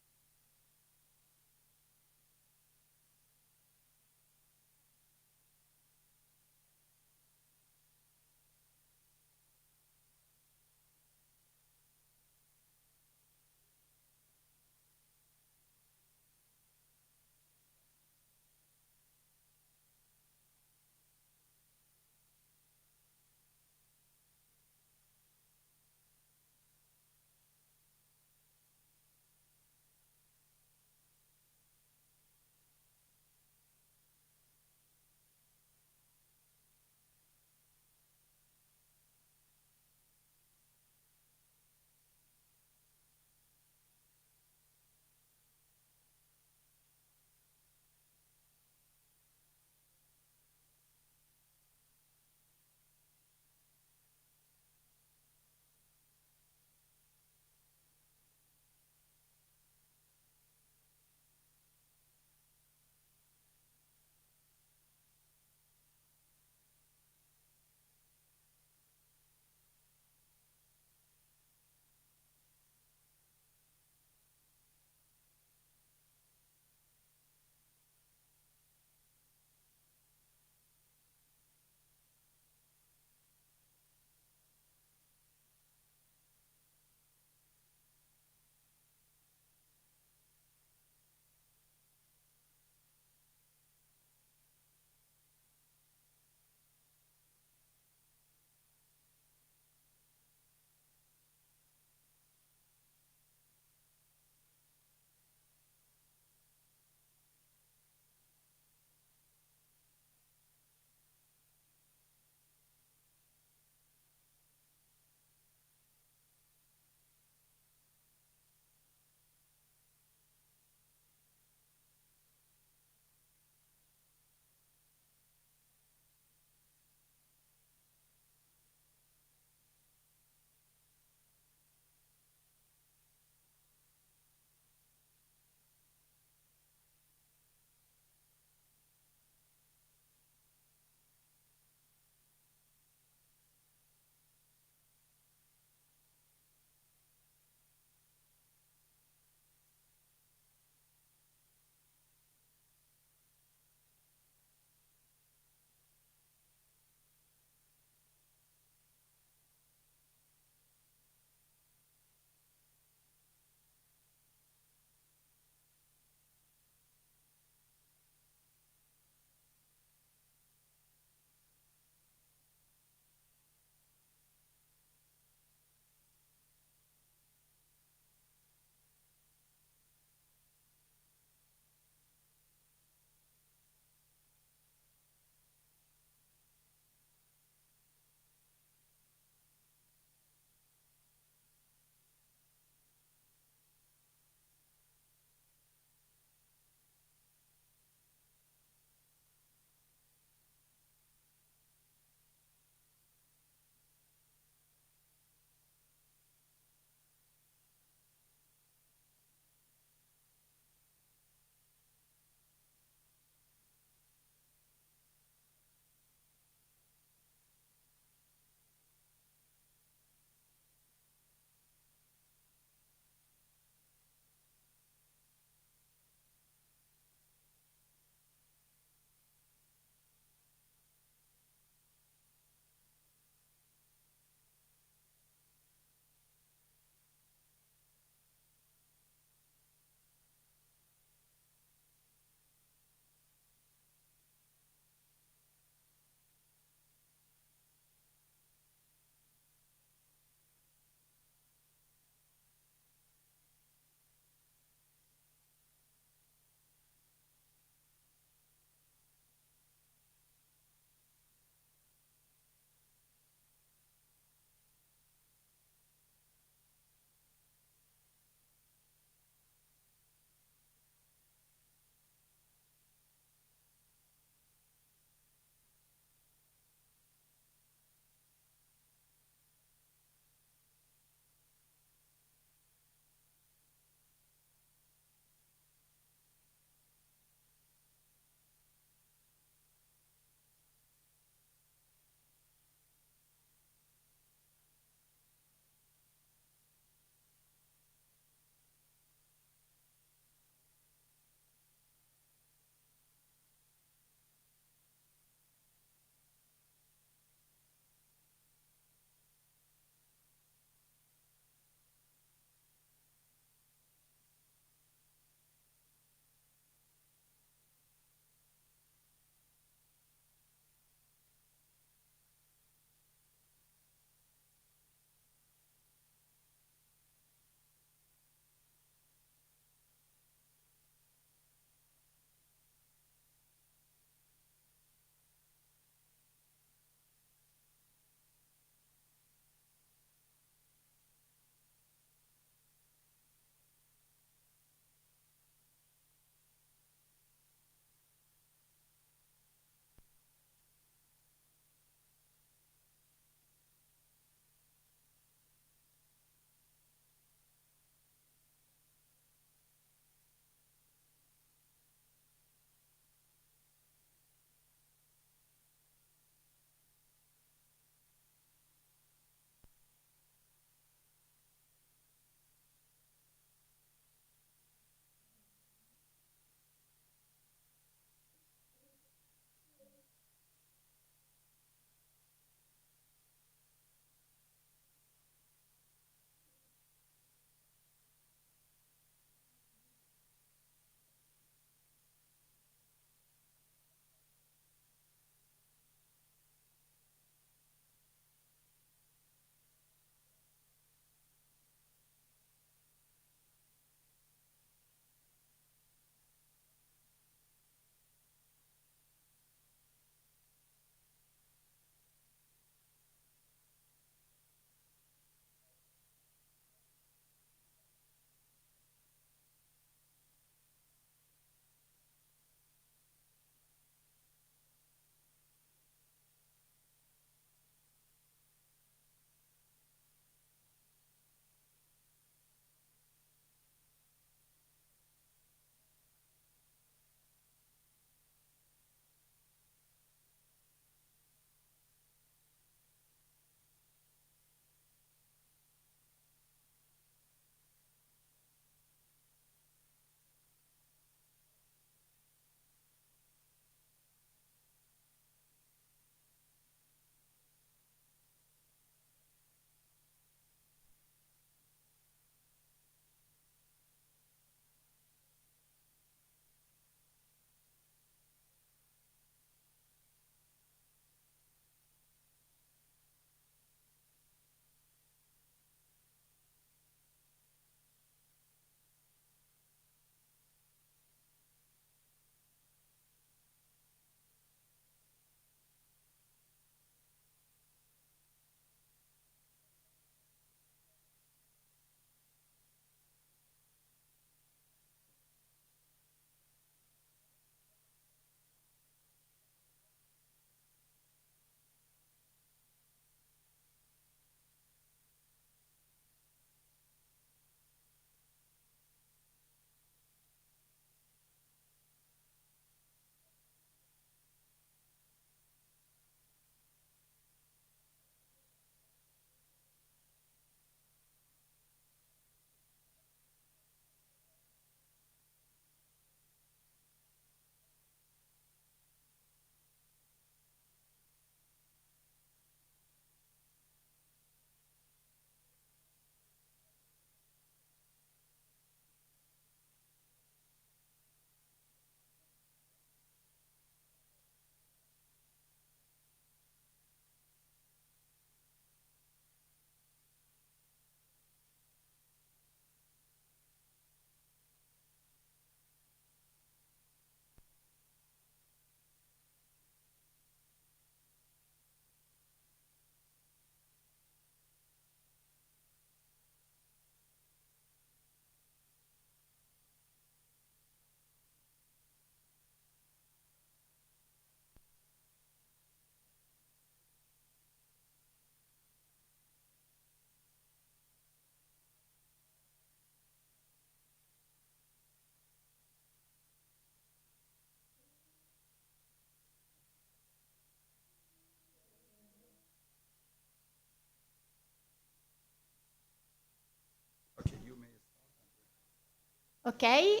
Okay,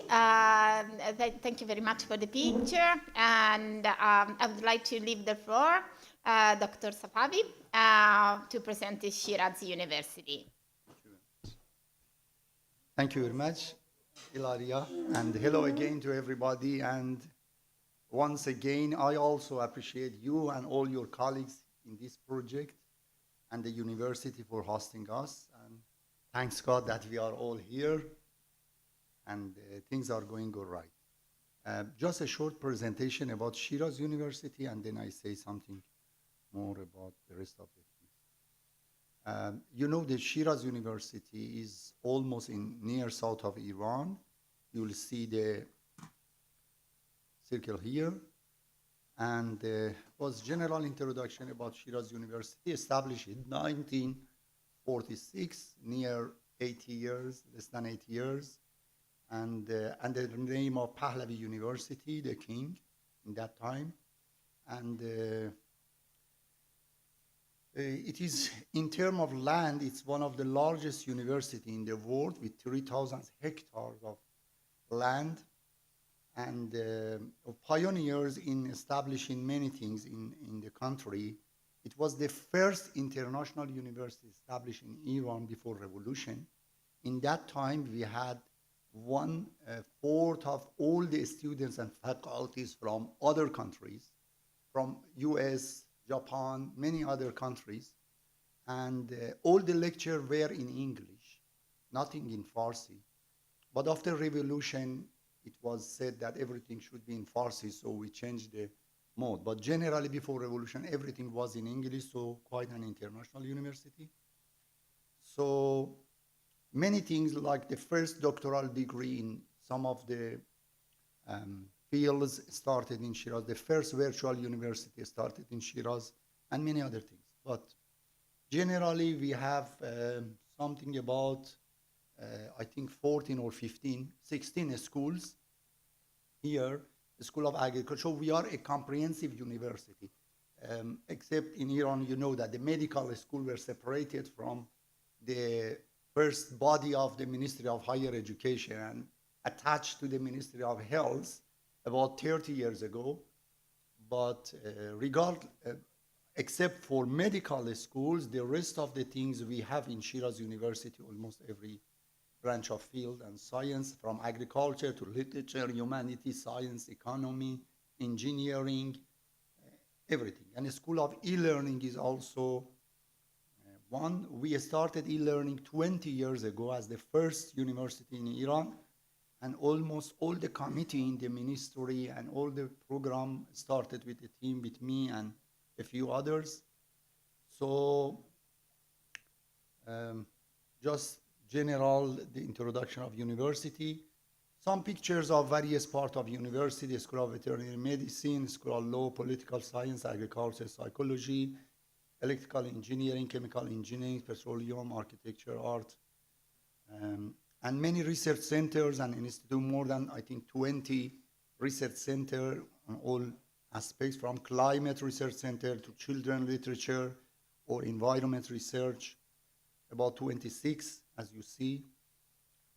thank you very much for the picture. And I would like to leave the floor Dr. Safavi to present the Shiraz University. Thank you very much, Ilaria, and hello again to everybody. And once again, I also appreciate you and all your colleagues in this project and the university for hosting us. And thanks God that we are all here and things are going all right. Just a short presentation about Shiraz University, and then I say something more about the rest of the things. You know, the Shiraz University is almost in near south of Iran. You will see the circle here. And was general introduction about Shiraz University, established in 1946, near 80 years, less than 80 years. And under the name of Pahlavi University, the king in that time. And it is, in terms of land, it's one of the largest university in the world with 3,000 hectares of land, and pioneers in establishing many things in the country. It was the first international university established in Iran before revolution. In that time, we had 1/4 of all the students and faculties from other countries, from US, Japan, many other countries, and all the lectures were in English, nothing in Farsi. But after revolution, it was said that everything should be in Farsi, so we changed the mode. But generally, before revolution, everything was in English, so quite an international university. So many things like the first doctoral degree in some of the fields started in Shiraz. The first virtual university started in Shiraz, and many other things. But generally, we have something about, I think 14 or 15, 16 schools here, the School of Agriculture. We are a comprehensive university, except in Iran, you know that the medical school were separated from the first body of the Ministry of Higher Education and attached to the Ministry of Health about 30 years ago. But except for medical schools, the rest of the things we have in Shiraz University, almost every branch of field and science, from agriculture to literature, humanities, science, economy, engineering, everything. And the School of E-Learning is also one. We started e-learning 20 years ago as the first university in Iran, and almost all the committee in the ministry and all the program started with the team, with me and a few others. So just general, the introduction of university. Some pictures of various parts of university: School of Veterinary Medicine, School of Law, Political Science, Agriculture, Psychology, Electrical Engineering, Chemical Engineering, Petroleum, Architecture, Art, and many research centers and institute, more than, I think, 20 research centers on all aspects, from climate research center to children literature or environment research, about 26, as you see,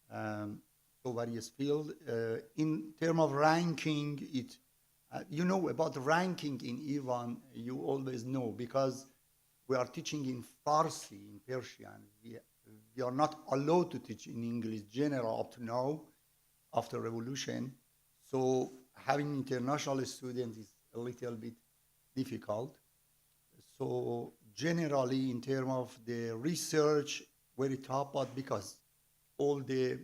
so various fields. In terms of ranking, you know about ranking in Iran, you always know, because we are teaching in Farsi, in Persian. We are not allowed to teach in English general up to now, after revolution. So having international students is a little bit difficult. So generally, in terms of the research, very top, but because all the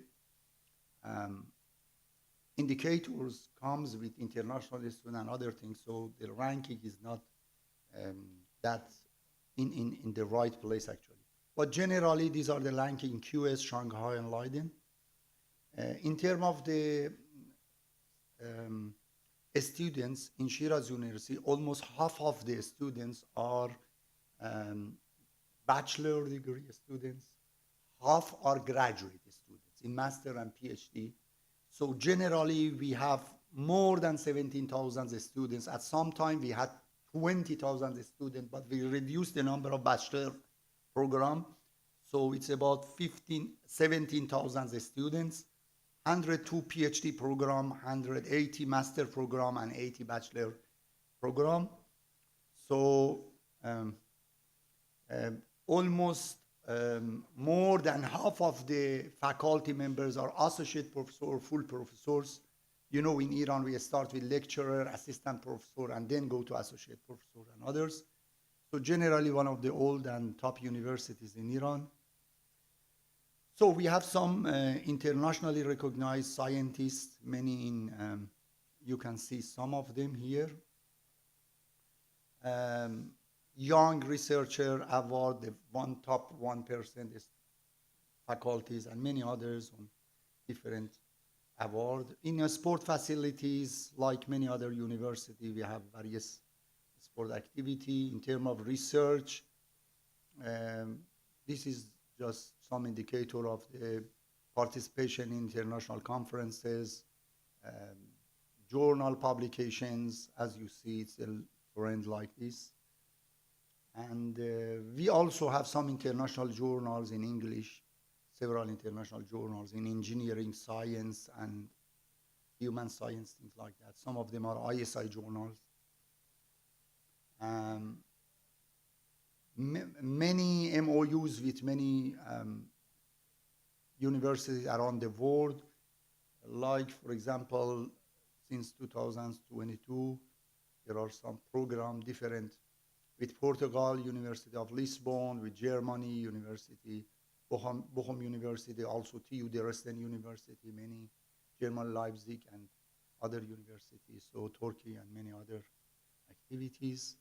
indicators comes with international students and other things, so the ranking is not that in the right place, actually. But generally, these are the ranking: QS, Shanghai, and Leiden. In terms of the students in Shiraz University, almost half of the students are bachelor degree students, half are graduate students in master and PhD. So generally, we have more than 17,000 students. At some time, we had 20,000 students, but we reduced the number of bachelor program. So it's about 17,000 students. 102 PhD program, 180 master program, and 80 bachelor program. So almost more than half of the faculty members are associate professor or full professors. You know, in Iran, we start with lecturer, assistant professor, and then go to associate professor and others. So generally one of the old and top universities in Iran. So we have some internationally recognized scientists, many in, you can see some of them here. Young Researcher Award, the top 1% is faculties, and many others on different awards. In sport facilities, like many other universities, we have various sport activity. In terms of research, this is just some indicator of the participation in international conferences, journal publications. As you see, it's a trend like this. And we also have some international journals in English, several international journals in engineering, science, and human science, things like that. Some of them are ISI journals. Many MOUs with many universities around the world, like, for example, since 2022, there are some programs different with Portugal, University of Lisbon, with Germany, University, Bochum University, also TU Dresden University, many German Leipzig and other universities, so Turkey and many other activities.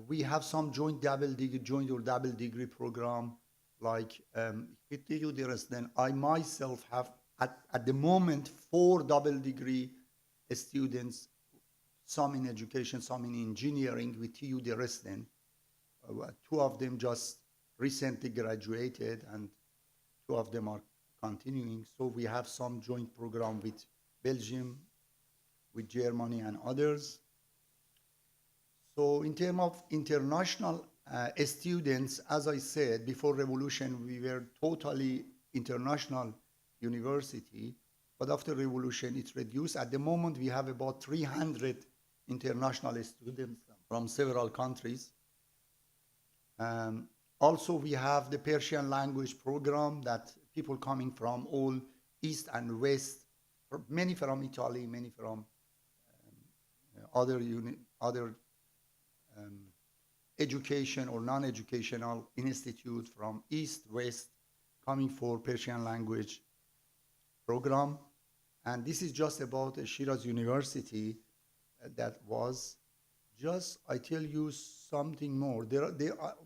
We have some joint or double degree program, like with TU Dresden. I myself have, at the moment, 4 double degree students, some in education, some in engineering with TU Dresden. 2 of them just recently graduated, and 2 of them are continuing. So we have some joint program with Belgium, with Germany and others. So in terms of international students, as I said, before revolution, we were totally international university, but after revolution, it's reduced. At the moment, we have about 300 international students from several countries. Also, we have the Persian language program that people coming from all East and West, many from Italy, many from other education or non-educational institute from East, West, coming for Persian language program. And this is just about Shiraz University that was just, I tell you something more.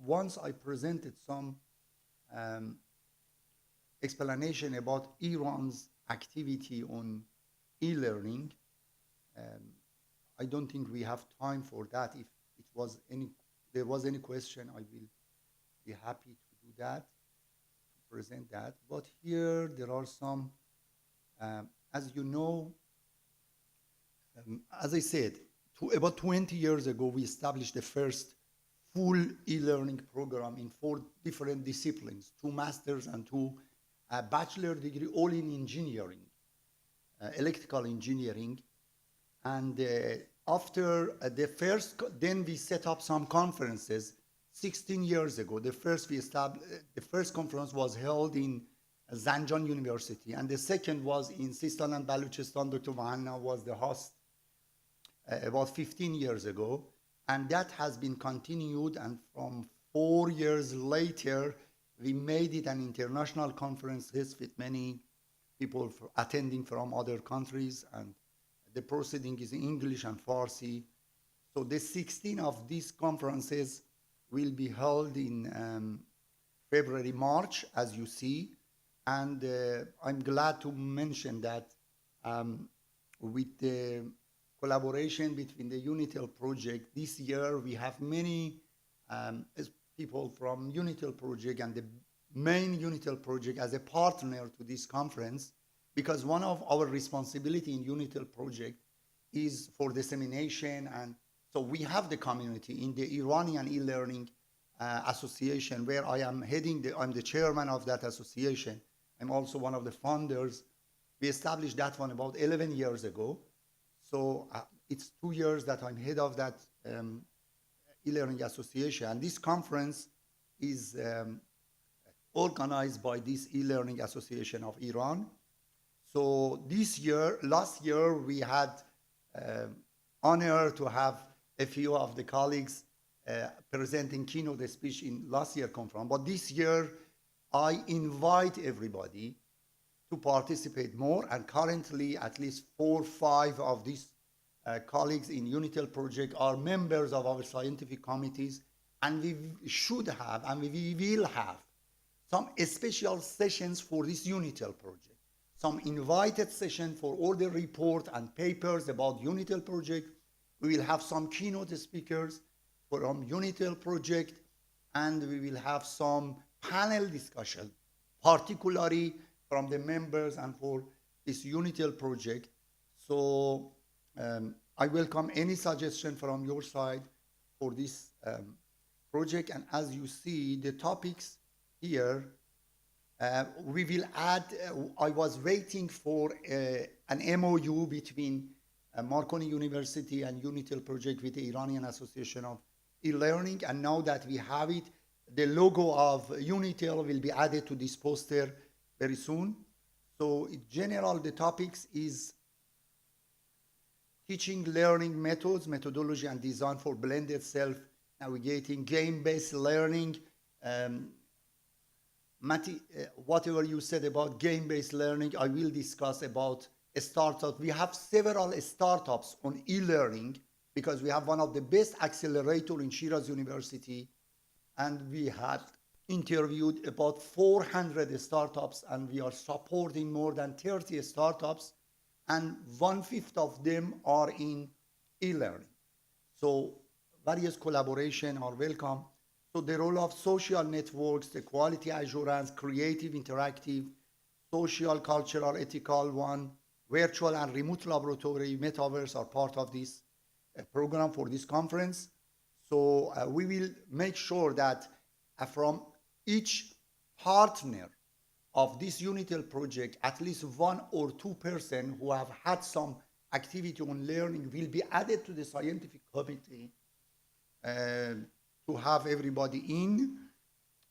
Once I presented some explanation about Iran's activity on e-learning. I don't think we have time for that. If there was any question, I will be happy to do that, to present that. But here there are some, as you know, as I said, about 20 years ago, we established the first full e-learning program in 4 different disciplines, 2 masters and 2 bachelor degree, all in engineering, electrical engineering. And after the first, then we set up some conferences 16 years ago. The first conference was held in Zanjan University, and the second was in Sistan and Baluchistan. Dr. Vahanna was the host about 15 years ago, and that has been continued, and from 4 years later, we made it an international conference with many people attending from other countries, and the proceeding is in English and Farsi. So the 16 of these conferences will be held in February, March, as you see. And I'm glad to mention that with the collaboration between the UNITEL project, this year we have many people from UNITEL project and the main UNITEL project as a partner to this conference, because one of our responsibility in UNITEL project is for dissemination. And so we have the community in the Iranian e-learning association, where I am heading, I'm the chairman of that association. I'm also one of the founders. We established that one about 11 years ago. So it's 2 years that I'm head of that e-learning association. And this conference is organized by this e-learning association of Iran. So last year, we had honor to have a few of the colleagues presenting keynote speech in last year conference. But this year, I invite everybody to participate more. And currently, at least 4 or 5 of these colleagues in UNITEL project are members of our scientific committees. And we should have, and we will have, some special sessions for this UNITEL project. Some invited session for all the report and papers about UNITEL project. We will have some keynote speakers from UNITEL project, and we will have some panel discussion, particularly from the members and for this UNITEL project. So I welcome any suggestion from your side for this project. And as you see, the topics here, we will add, I was waiting for an MOU between Marconi University and UNITEL project with the Iranian Association of E-Learning. And now that we have it, the logo of UNITEL will be added to this poster very soon. So in general, the topics is teaching learning methods, methodology and design for blended self-navigating, game-based learning. Matti, whatever you said about game-based learning, I will discuss about a startup. We have several startups on e-learning because we have one of the best accelerator in Shiraz University, and we had interviewed about 400 startups, and we are supporting more than 30 startups, and 1/5 of them are in e-learning. So various collaboration are welcome. So the role of social networks, the quality assurance, creative, interactive, social, cultural, ethical one, virtual and remote laboratory, metaverse are part of this program for this conference. So we will make sure that from each partner of this UNITEL project, at least 1 or 2 persons who have had some activity on learning will be added to the scientific committee to have everybody in.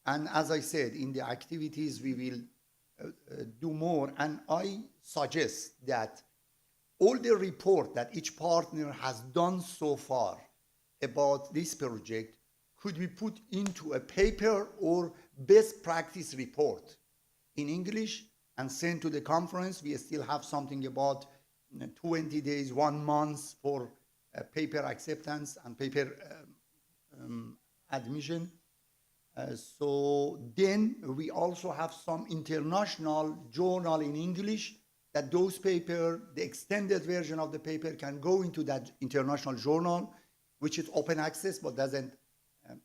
And as I said, in the activities, we will do more. And I suggest that all the report that each partner has done so far about this project could be put into a paper or best practice report in English and sent to the conference. We still have something about 20 days, 1 month for paper acceptance and paper admission. So then we also have some international journal in English that those paper, the extended version of the paper can go into that international journal, which is open access but doesn't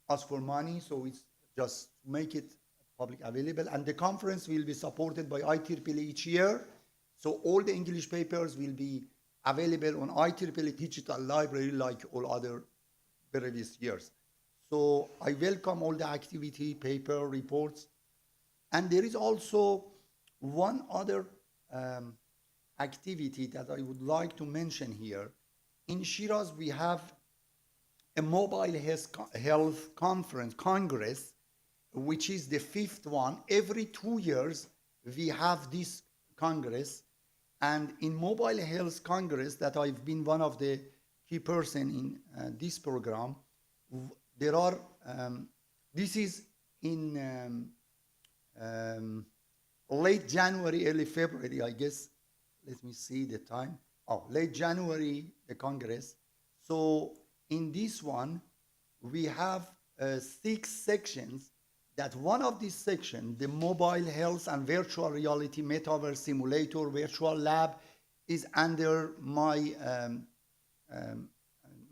ask for money. So it's just make it public available. And the conference will be supported by IEEE each year. So all the English papers will be available on IEEE digital library like all other previous years. So I welcome all the activity, paper, reports. And there is also one other activity that I would like to mention here. In Shiraz, we have a mobile health congress, which is the 5th one. Every 2 years, we have this congress. And in Mobile Health Congress, that I've been one of the key person in this program, there are, this is in late January, early February, I guess. Let me see the time. Oh, late January, the Congress. So in this one, we have 6 sections. That one of these sections, the mobile health and virtual reality metaverse simulator virtual lab, is under my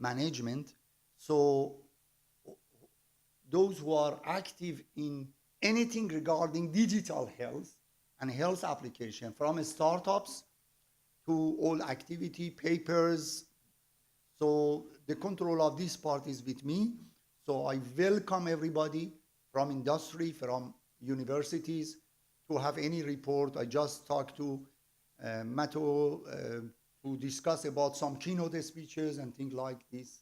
management. So those who are active in anything regarding digital health and health application, from startups to all activity, papers. So the control of this part is with me. So I welcome everybody from industry, from universities, to have any report. I just talked to Mato to discuss about some keynote speeches and things like this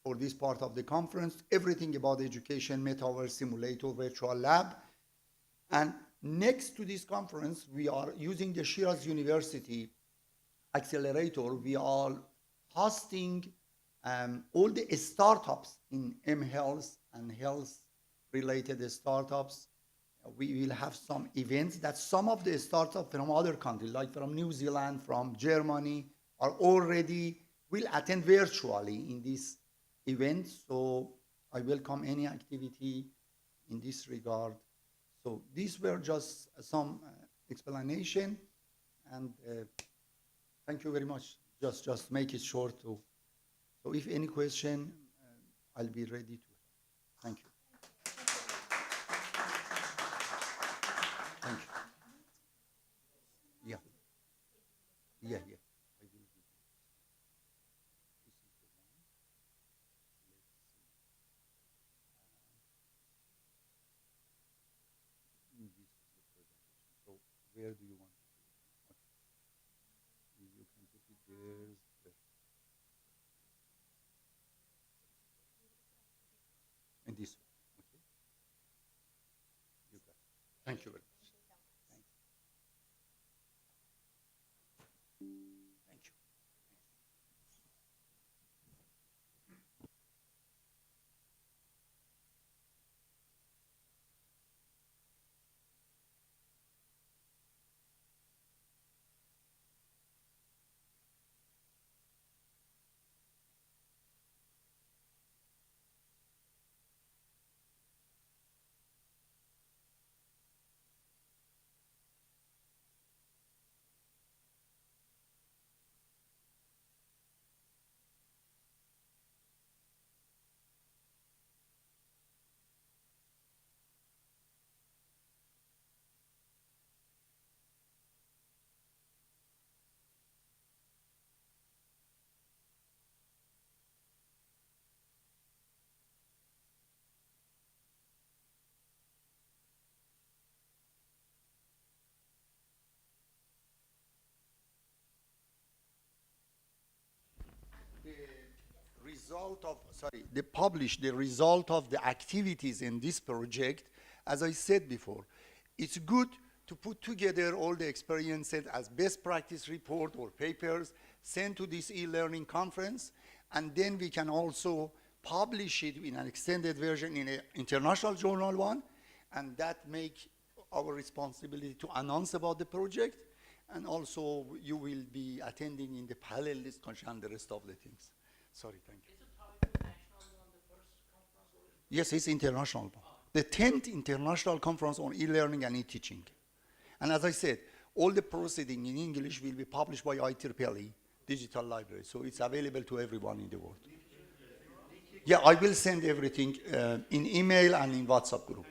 for this part of the conference. Everything about education, metaverse, simulator, virtual lab. And next to this conference, we are using the Shiraz University Accelerator. We are hosting all the startups in mHealth and health-related startups. We will have some events that some of the startups from other countries, like from New Zealand, from Germany, are already will attend virtually in this event. So I welcome any activity in this regard. So these were just some explanation, and thank you very much. Just make it short. So if any question, I'll be ready to. Thank you. Thank you. Yeah. Yeah. I will do this. This is the one. Let's see. This is the presentation. So where do you want to put it? Okay. You can put it there. And this one. Okay. You got it. Thank you very much. Thanks. Thank you. They publish the result of the activities in this project. As I said before, it's good to put together all the experiences as best practice report or papers, sent to this e-learning conference, and then we can also publish it in an extended version in an international journal one, and that make our responsibility to announce about the project, and also you will be attending in the panel discussion and the rest of the things. Sorry, thank you. Is it how international one, the first conference? Yes, it's international. The 10th International Conference on E-Learning and E-Teaching. And as I said, all the proceeding in English will be published by IEEE Digital Library, so it's available to everyone in the world. Yeah, I will send everything in email and in WhatsApp group.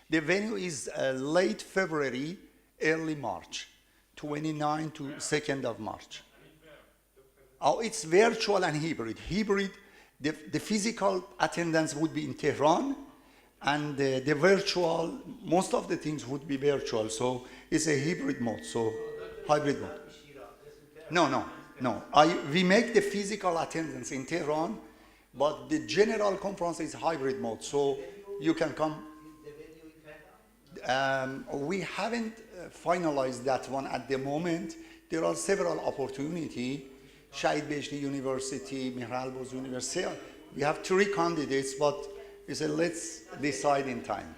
The venue is late February, early March, 29 to 2nd of March. Oh, it's virtual and hybrid. Hybrid, the physical attendance would be in Tehran, and the virtual, most of the things would be virtual. So it's a hybrid mode, so hybrid mode. No. We make the physical attendance in Tehran, but the general conference is hybrid mode, so you can come. We haven't finalized that one at the moment. There are several opportunities. Shahid Beheshti University, Mihralboz University. We have 3 candidates, but we said let's decide in time.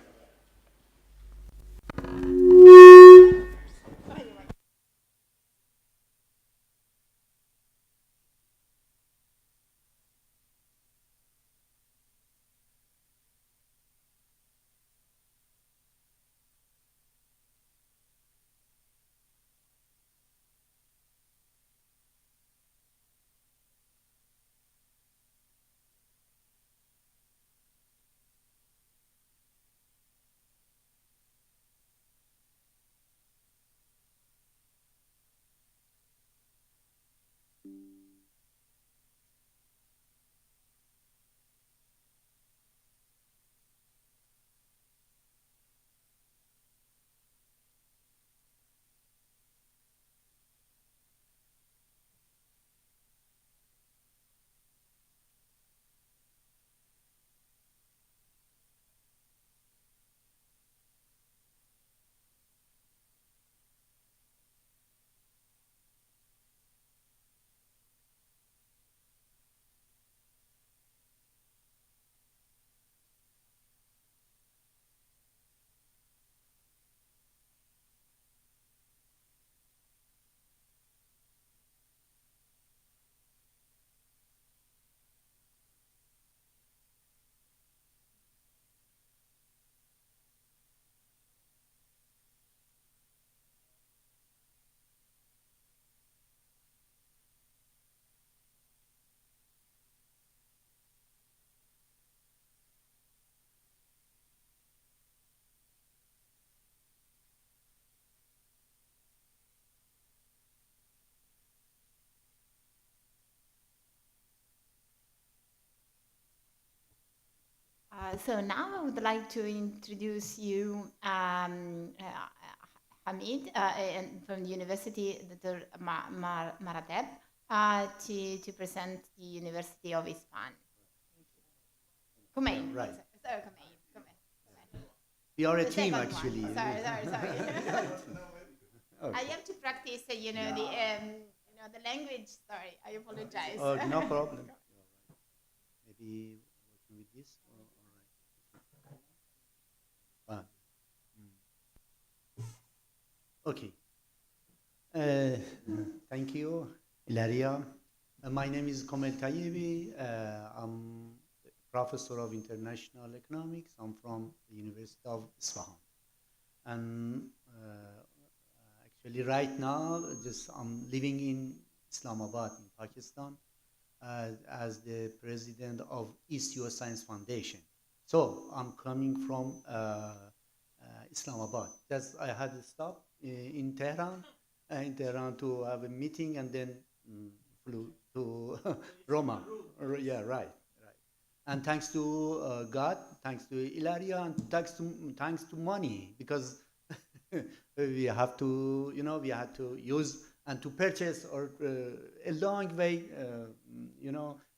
So now I would like to introduce you Hamid from the University, Dr. Marateb, to present the University of Isfahan. Kumail. Right. Sorry, Kumail. We are a The team, second one. actually. Sorry. Okay. I have to practice, the the language. Sorry, I apologize. Oh, no problem. Maybe working with this. All right. Okay. Thank you, Ilaria. My name is Komel Tayyibi. I'm professor of international economics. I'm from the University of Isfahan. And actually right now, I'm living in Islamabad in Pakistan as the president of East US Science Foundation. So I'm coming from Islamabad. I had to stop in Tehran to have a meeting and then flew to Roma. Yeah, right. And thanks to God, thanks to Ilaria, and thanks to money, because we have to, we had to use and to purchase or a long way,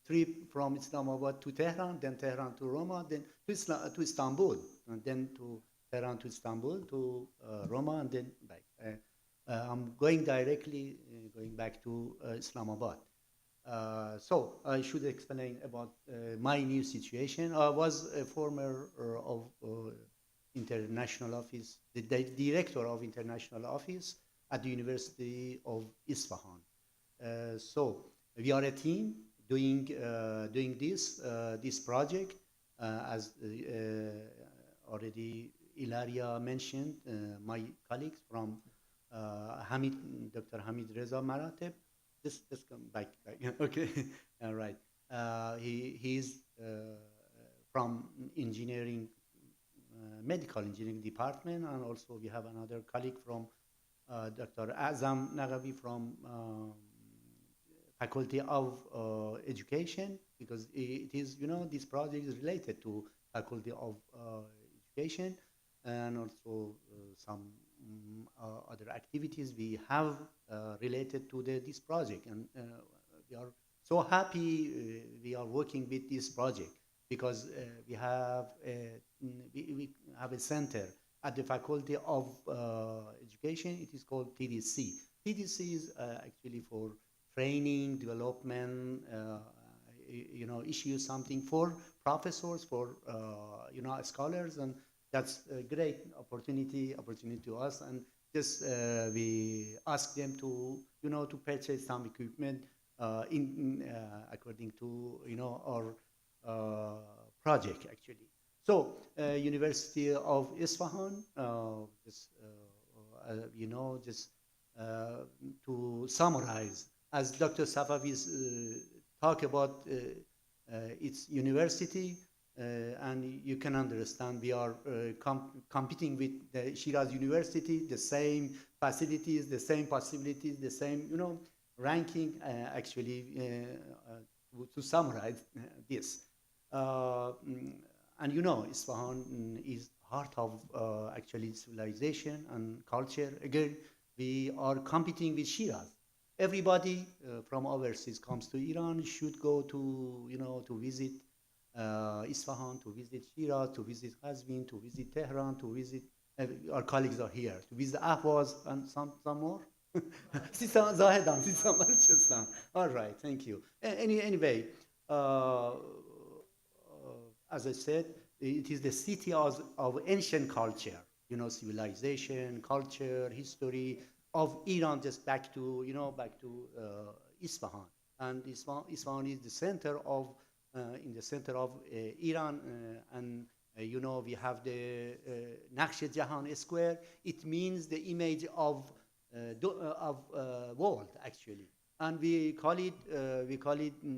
trip from Islamabad to Tehran, then Tehran to Roma, then to Istanbul, and then to Tehran to Istanbul to Roma, and then back. I'm going directly, going back to Islamabad. So I should explain about my new situation. I was a former of international office, the director of international office at the University of Isfahan. So we are a team doing this project, as already Ilaria mentioned. My colleagues from Dr. Hamid Reza Marateb. Just come back. Okay, all right. He's from engineering, medical engineering department, and also we have another colleague from Dr. Azam Nagabi from Faculty of Education, because it is, this project is related to Faculty of Education, and also some other activities we have related to this project. And we are so happy we are working with this project, because we have a center at the Faculty of Education. It is called TDC. TDC is actually for training, development, issue something for professors, for scholars, and that's a great opportunity to us. And just we ask them to to purchase some equipment according to our project actually. So University of Isfahan, to summarize, as Dr. Safavi's talk about its university, and you can understand we are competing with the Shiraz University, the same facilities, the same possibilities, the same ranking. Actually, to summarize this, and Isfahan is heart of actually civilization and culture. Again, we are competing with Shiraz. Everybody from overseas comes to Iran should go to to visit Isfahan, to visit Shiraz, to visit Qazvin, to visit Tehran, to visit. Our colleagues are here to visit Ahvaz and some more. All right, thank you. Anyway, as I said, it is the city of ancient culture, civilization, culture, history of Iran. Just back to Isfahan, and Isfahan is the center of in the center of Iran, and we have the Naqsh Jahan Square. It means the image of world actually, and we call it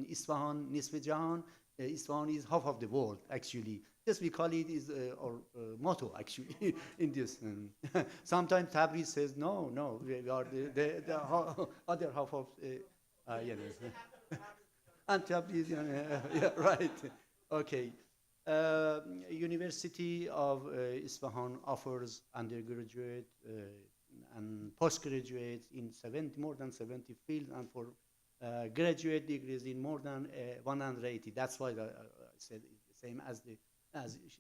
Isfahan Nisf Jahan. Isfahan is half of the world actually. Just we call it is our motto actually in this. Sometimes Tabriz says no, we are the other half of and Tabriz, yeah, right. Okay. University of Isfahan offers undergraduate and postgraduate in more than 70 fields, and for graduate degrees in more than 180. That's why I said it's the same as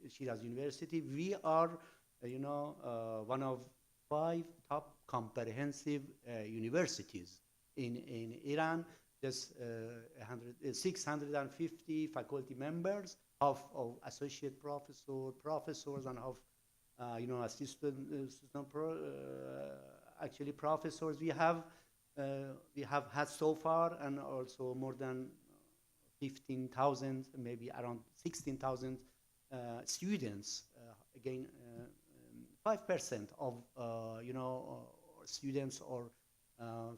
Shiraz University. We are, one of 5 top comprehensive universities in Iran. There's 650 faculty members of associate professors, and of assistant actually professors. We have had so far, and also more than 15,000, maybe around 16,000 students. Again, 5% of students or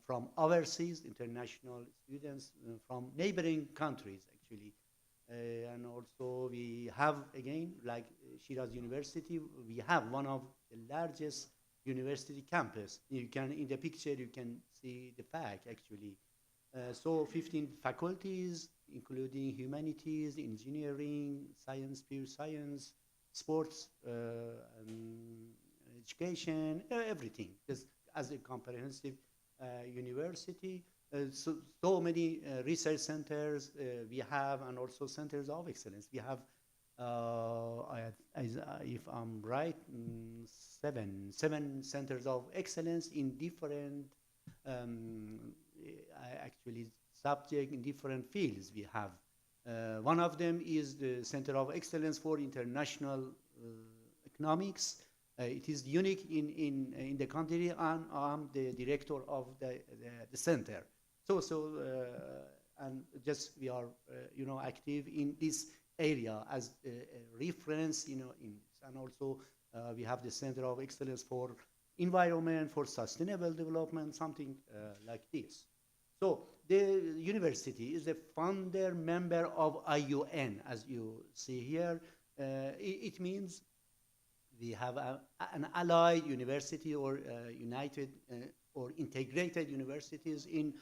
from overseas, international students from neighboring countries, actually. And also we have, again, like Shiraz University, we have one of the largest university campus. You can, in the picture, you can see the fact, actually. So 15 faculties, including humanities, engineering, science, pure science, sports, education, everything, just as a comprehensive university. So many research centers we have, and also centers of excellence. We have, if I'm right, seven centers of excellence in different, actually, subject in different fields. We have one of them is the Center of Excellence for International Economics. It is unique in the country, and I'm the director of the center. And just we are, active in this area as a reference, and also we have the Center of Excellence for Environment, for Sustainable Development, something like this. So the university is a founder member of IUN, as you see here. It means we have an allied university, or united or integrated universities in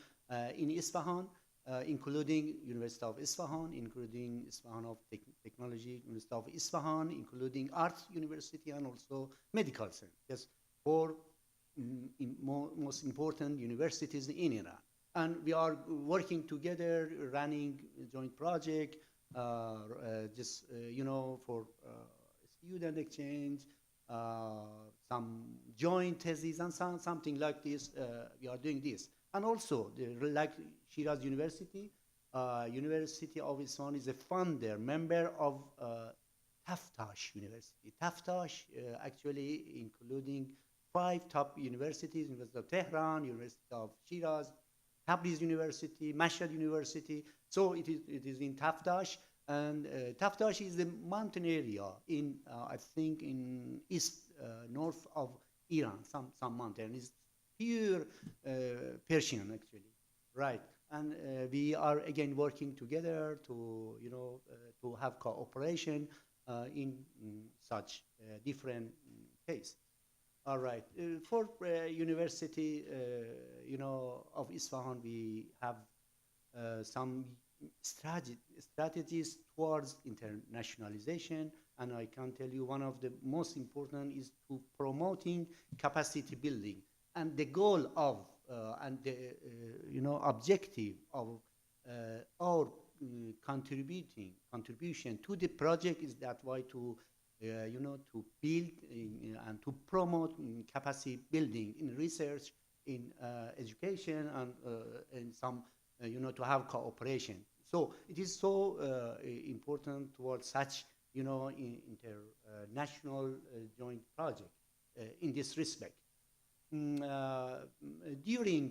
Isfahan, including University of Isfahan, including Isfahan of Technology, University of Isfahan, including Art University, and also Medical Center. Just 4 most important universities in Iran. And we are working together, running a joint project, for student exchange, some joint theses, and something like this. We are doing this. And also, like Shiraz University, University of Isfahan is a founder, member of Taftash University. Taftash, actually, including 5 top universities: University of Tehran, University of Shiraz, Tabriz University, Mashhad University. So it is in Taftash, and Taftash is the mountain area in, I think, in north of Iran, some mountain. It's pure Persian, actually, right? And we are again working together to, to have cooperation in such different cases. All right. For University, of Isfahan, we have some strategies towards internationalization, and I can tell you one of the most important is to promoting capacity building. And the goal of and the objective of our contribution to the project is that way to to build and to promote capacity building in research, in education, and in some, to have cooperation. So it is so important towards such, international joint project in this respect. During,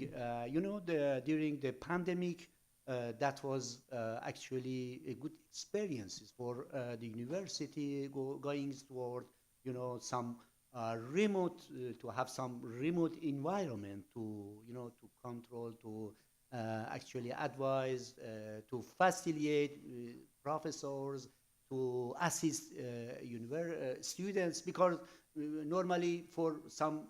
during the pandemic, that was actually a good experiences for the university going toward, some remote, to have some remote environment to, to control, to actually advise, to facilitate professors, to assist students, because normally for some,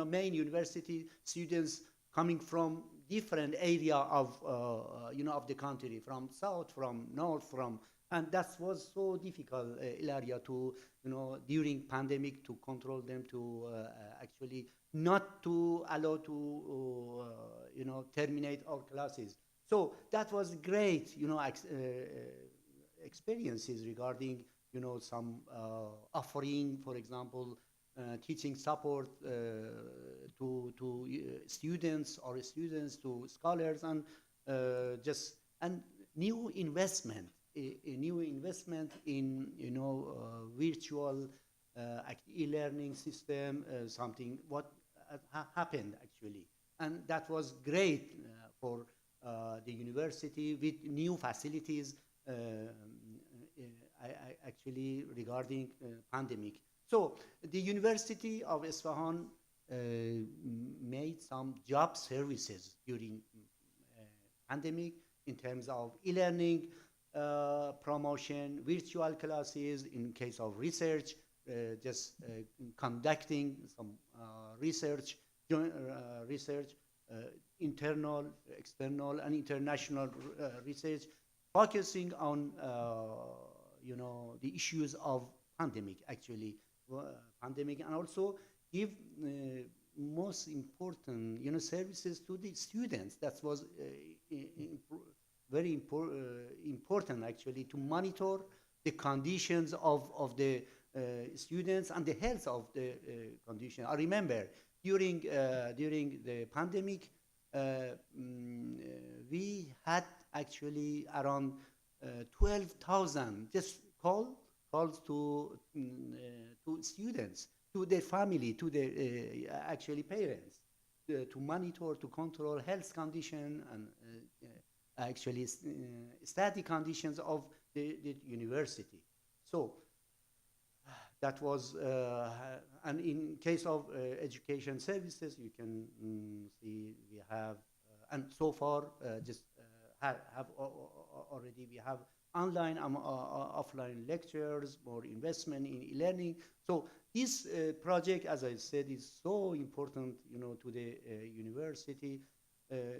main university students coming from different area of, of the country, from south, from north, from And that was so difficult, Ilaria, to, during pandemic to control them, to actually not to allow to, terminate our classes. So that was great, experiences regarding, some offering, for example, teaching support to students or students to scholars, and just and new investment, a new investment in virtual e-learning system, something what happened actually, and that was great for the university with new facilities. Actually regarding pandemic. So the University of Isfahan made some job services during pandemic in terms of e-learning promotion, virtual classes, in case of research, just conducting some research, research, internal, external, and international research, focusing on the issues of pandemic, actually, pandemic, and also give most important services to the students. That was very important actually, to monitor the conditions of the students and the health of the condition. I remember during the pandemic, we had actually around 12,000 just calls to students, to their family, to their actually parents, to monitor, to control health condition and actually study conditions of the university. So that was, and in case of education services, you can see we have, and so far just have already we have online and offline lectures, more investment in e-learning. So this project, as I said, is so important, to the university.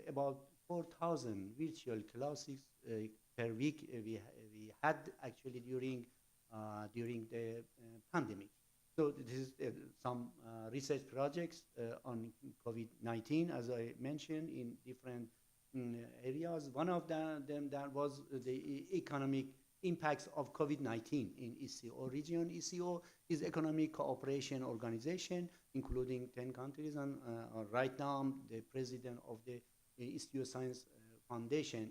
About 4,000 virtual classes per week we had actually during the pandemic. So this is some research projects on COVID-19, as I mentioned, in different areas. One of them that was the economic impacts of COVID-19 in ECO region. ECO is Economic Cooperation Organization, including 10 countries, and right now I'm the president of the Institute of Science Foundation.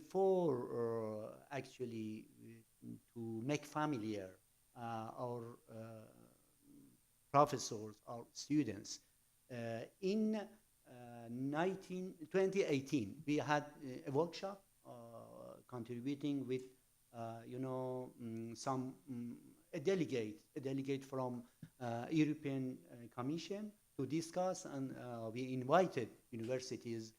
For actually to make familiar our professors, our students, in 2018, we had a workshop contributing with, some a delegate from European Commission to discuss, and we invited universities,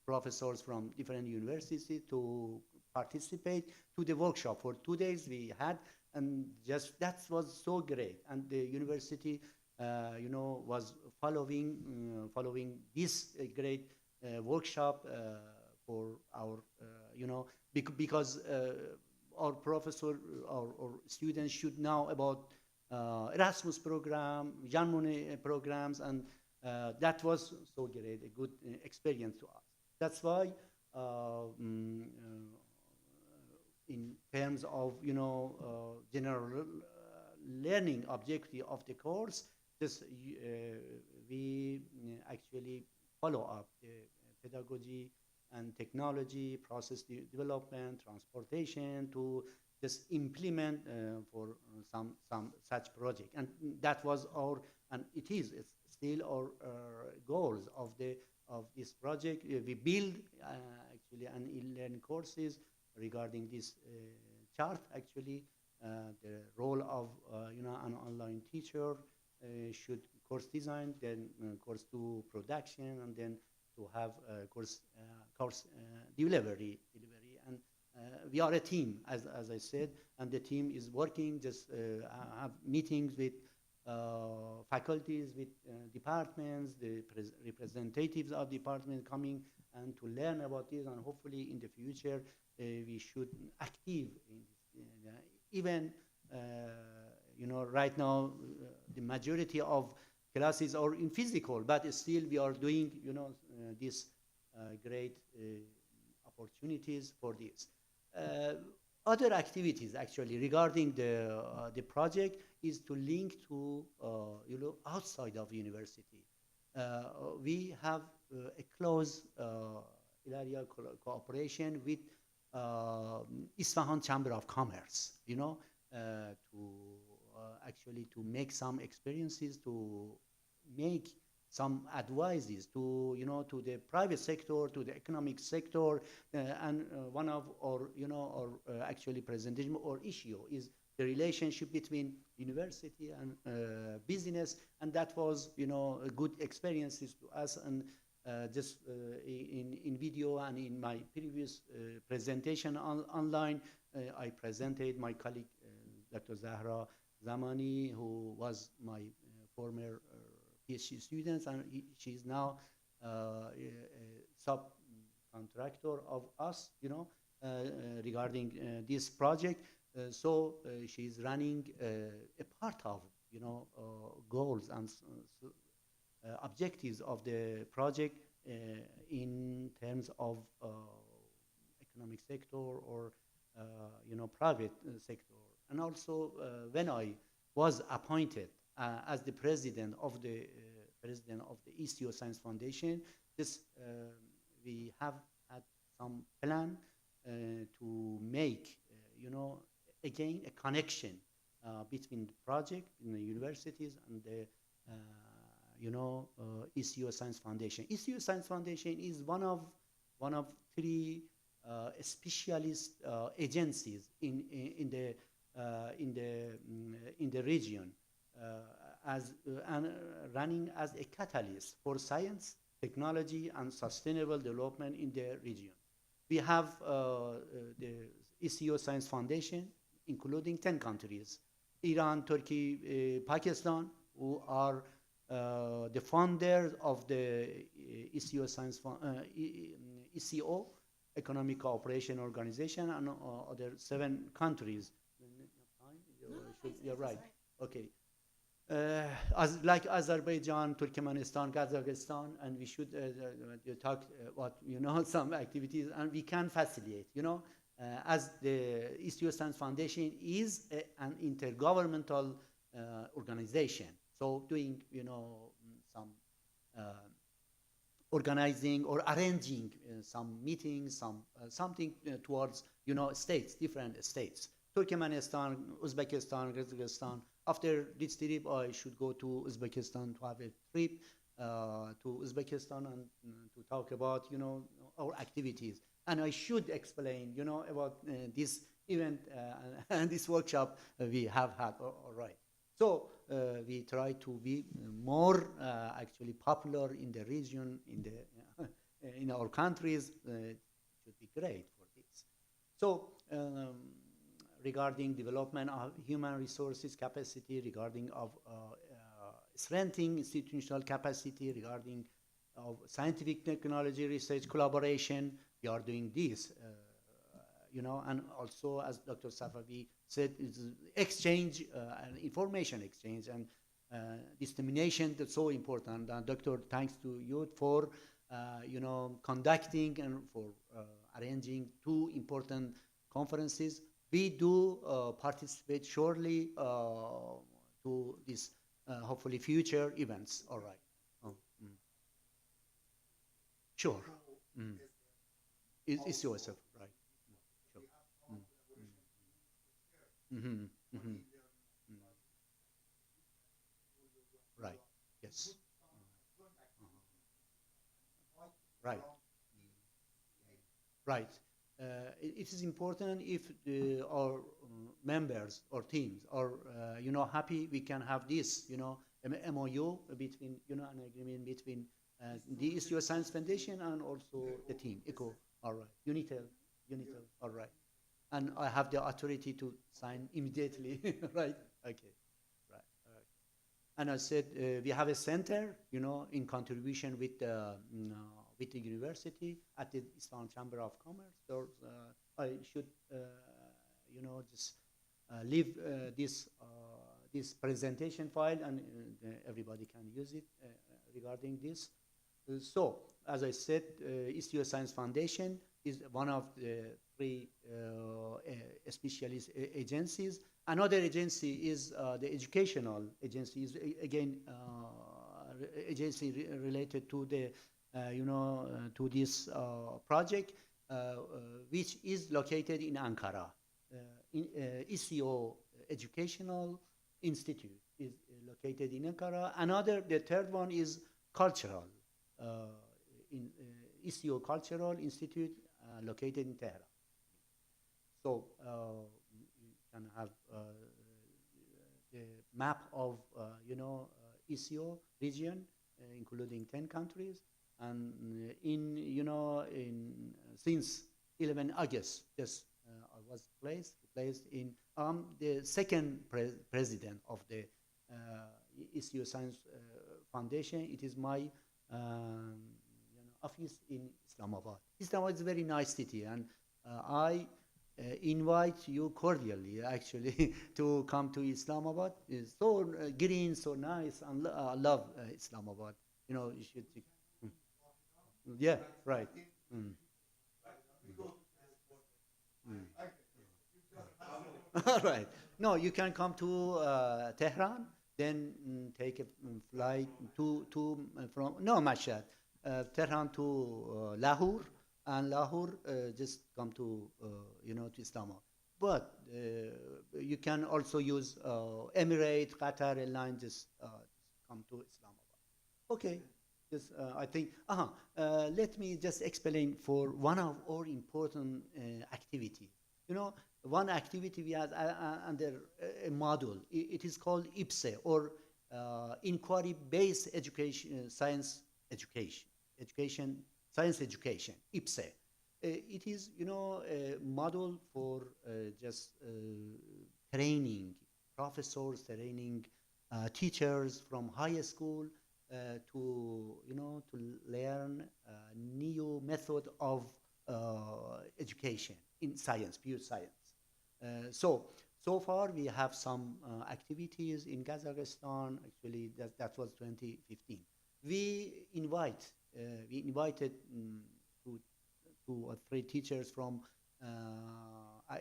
professors from different universities to participate to the workshop. For 2 days we had, and just that was so great, and the university was following this great workshop for our, because our professor or students should know about Erasmus program, Jean Monnet programs, and that was so great, a good experience to us. That's why in terms of general learning objective of the course, just we actually follow up the pedagogy and technology, process development, transportation, to just implement for some such project. And that was our, and it's still our goals of this project. We build actually an e-learning courses regarding this chart, actually, the role of an online teacher should course design, then course to production, and then to have course delivery. And we are a team, as I said, and the team is working, just have meetings with faculties, with departments, the representatives of department coming and to learn about this, and hopefully in the future we should active in this. Even right now the majority of classes are in physical, but still we are doing this great opportunities for this. Other activities actually regarding the project is to link to outside of university. We have a close area cooperation with Isfahan Chamber of Commerce, to actually to make some experiences, to make some advices to to the private sector, to the economic sector, and one of our actually presentation or issue is the relationship between university and business, and that was a good experiences to us. And just in video and in my previous presentation online, I presented my colleague Dr. Zahra Zamani, who was my former PhD student, and she is now a subcontractor of us, regarding this project. So she is running a part of goals and objectives of the project in terms of economic sector or private sector. And also when I was appointed as the president of the ECO Science Foundation, this we have had some plan to make again a connection between the project in the universities and the ECO Science Foundation. ECO Science Foundation is one of three specialist agencies in the region, and running as a catalyst for science, technology, and sustainable development in the region. We have the ECO Science Foundation, including 10 countries: Iran, Turkey, Pakistan, who are the founders of the ECO Science ECO, Economic Cooperation Organization, and other 7 countries. You're right. Okay. Like Azerbaijan, Turkmenistan, Kazakhstan, and we should talk about some activities, and we can facilitate. As the ECO Science Foundation is an intergovernmental organization, so doing some organizing or arranging some meetings, something towards states, different states. Turkmenistan, Uzbekistan, Kazakhstan. After this trip, I should go to Uzbekistan to have a trip to Uzbekistan and to talk about our activities. And I should explain about this event and this workshop we have had. All right. So we try to be more actually popular in the region, in our countries. It should be great for this. So regarding development of human resources capacity, regarding of strengthening institutional capacity, regarding of scientific technology research collaboration, we are doing this. And also, as Dr. Safavi said, it's exchange and information exchange and dissemination that's so important. And Doctor, thanks to you for conducting and for arranging 2 important conferences. We do participate surely to this hopefully future events. All right. Sure. It's yourself, right? Sure. Right. Yes. Right. Right. It is important if our members or teams are happy, we can have this MOU between an agreement between the ECO Science Foundation and also the team ECO. All right. UNITEL. All right. And I have the authority to sign immediately. Right. Okay. Right. All right. And I said we have a center in contribution with the with the university at the Islamic Chamber of Commerce. I should, just leave this presentation file, and everybody can use it regarding this. So, as I said, ISTIO Science Foundation is one of the three specialist agencies. Another agency is the educational agency, is again agency related to the to this project, which is located in Ankara. ISTIO Educational Institute is located in Ankara. The third one is cultural, in ISTIO Cultural Institute, located in Tehran. So you can have the map of ISTIO region, including 10 countries, and since 11 August, just I was placed in the second president of the ISTIO Science Foundation. It is my office in Islamabad. Islamabad is a very nice city, and I invite you cordially, actually, to come to Islamabad. It's so green, so nice, and I love Islamabad. You should. Yeah, right. Mm. All right. No, you can come to Tehran, then take a flight from Mashhad, Tehran to Lahore, and Lahore just come to to Islamabad. But you can also use Emirates, Qatar Airlines, just come to Islamabad. Okay. Just, I think, let me just explain for one of our important activity. One activity we have under a model. It is called IPSE, or Inquiry-Based Education, Science Education, Science Education, IPSE. It is, a model for just training professors, training teachers from high school, to learn a new method of education in science, pure science. So far we have some activities in Kazakhstan. Actually, that was 2015. We invited two or three teachers from,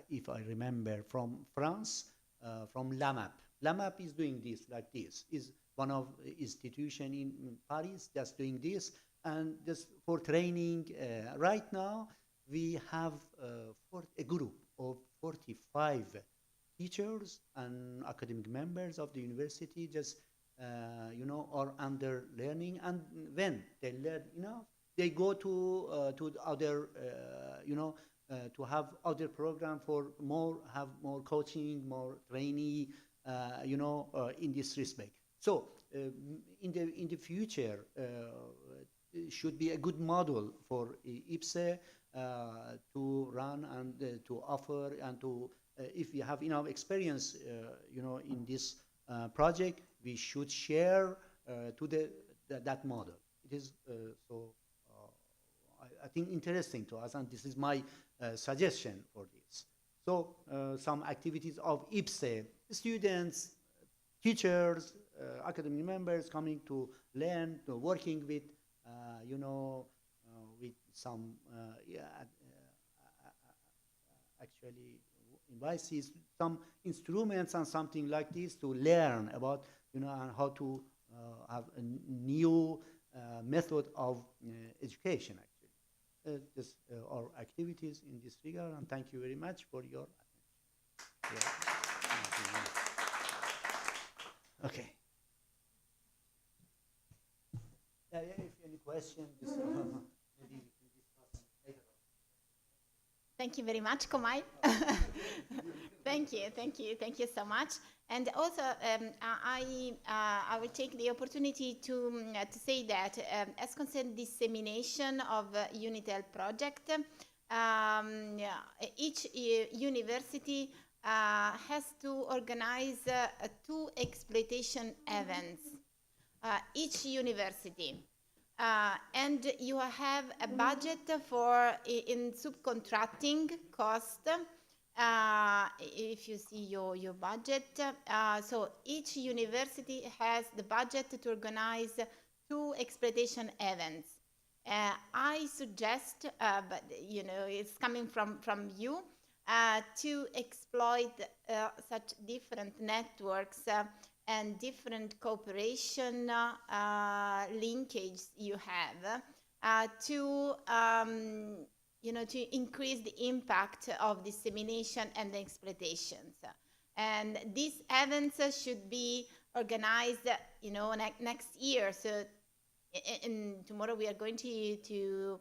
if I remember, from France, from LAMAP. LAMAP is doing this like this. Is one of the institution in Paris just doing this, and just for training. Right now, we have a group of 45 teachers and academic members of the university, just are under learning, and when they learn enough, they go to other, to have other program for have more coaching, more trainee, in this respect. So in the future, it should be a good model for IPSE to run and to offer, and to if you have enough experience, in this project, we should share to that model. It is I think interesting to us, and this is my suggestion for this. So some activities of IPSE, students, teachers, academic members coming to learn, working with, with some actually devices, some instruments and something like this, to learn about, and how to have a new method of education, actually. Just our activities in this regard, and thank you very much for your attention. Yeah. Okay. If any questions, maybe we can discuss later on. Thank you very much, Komai. Thank you so much. And also, I will take the opportunity to say that as concerned dissemination of UNITEL project, each university has to organize 2 exploitation events. Each university. And you have a budget for in subcontracting cost. If you see your budget, so each university has the budget to organize 2 exploitation events. I suggest, but you know, it's coming from you, to exploit such different networks and different cooperation linkages you have to you know, to increase the impact of dissemination and the exploitations. And these events should be organized, you know, next year. So and tomorrow we are going to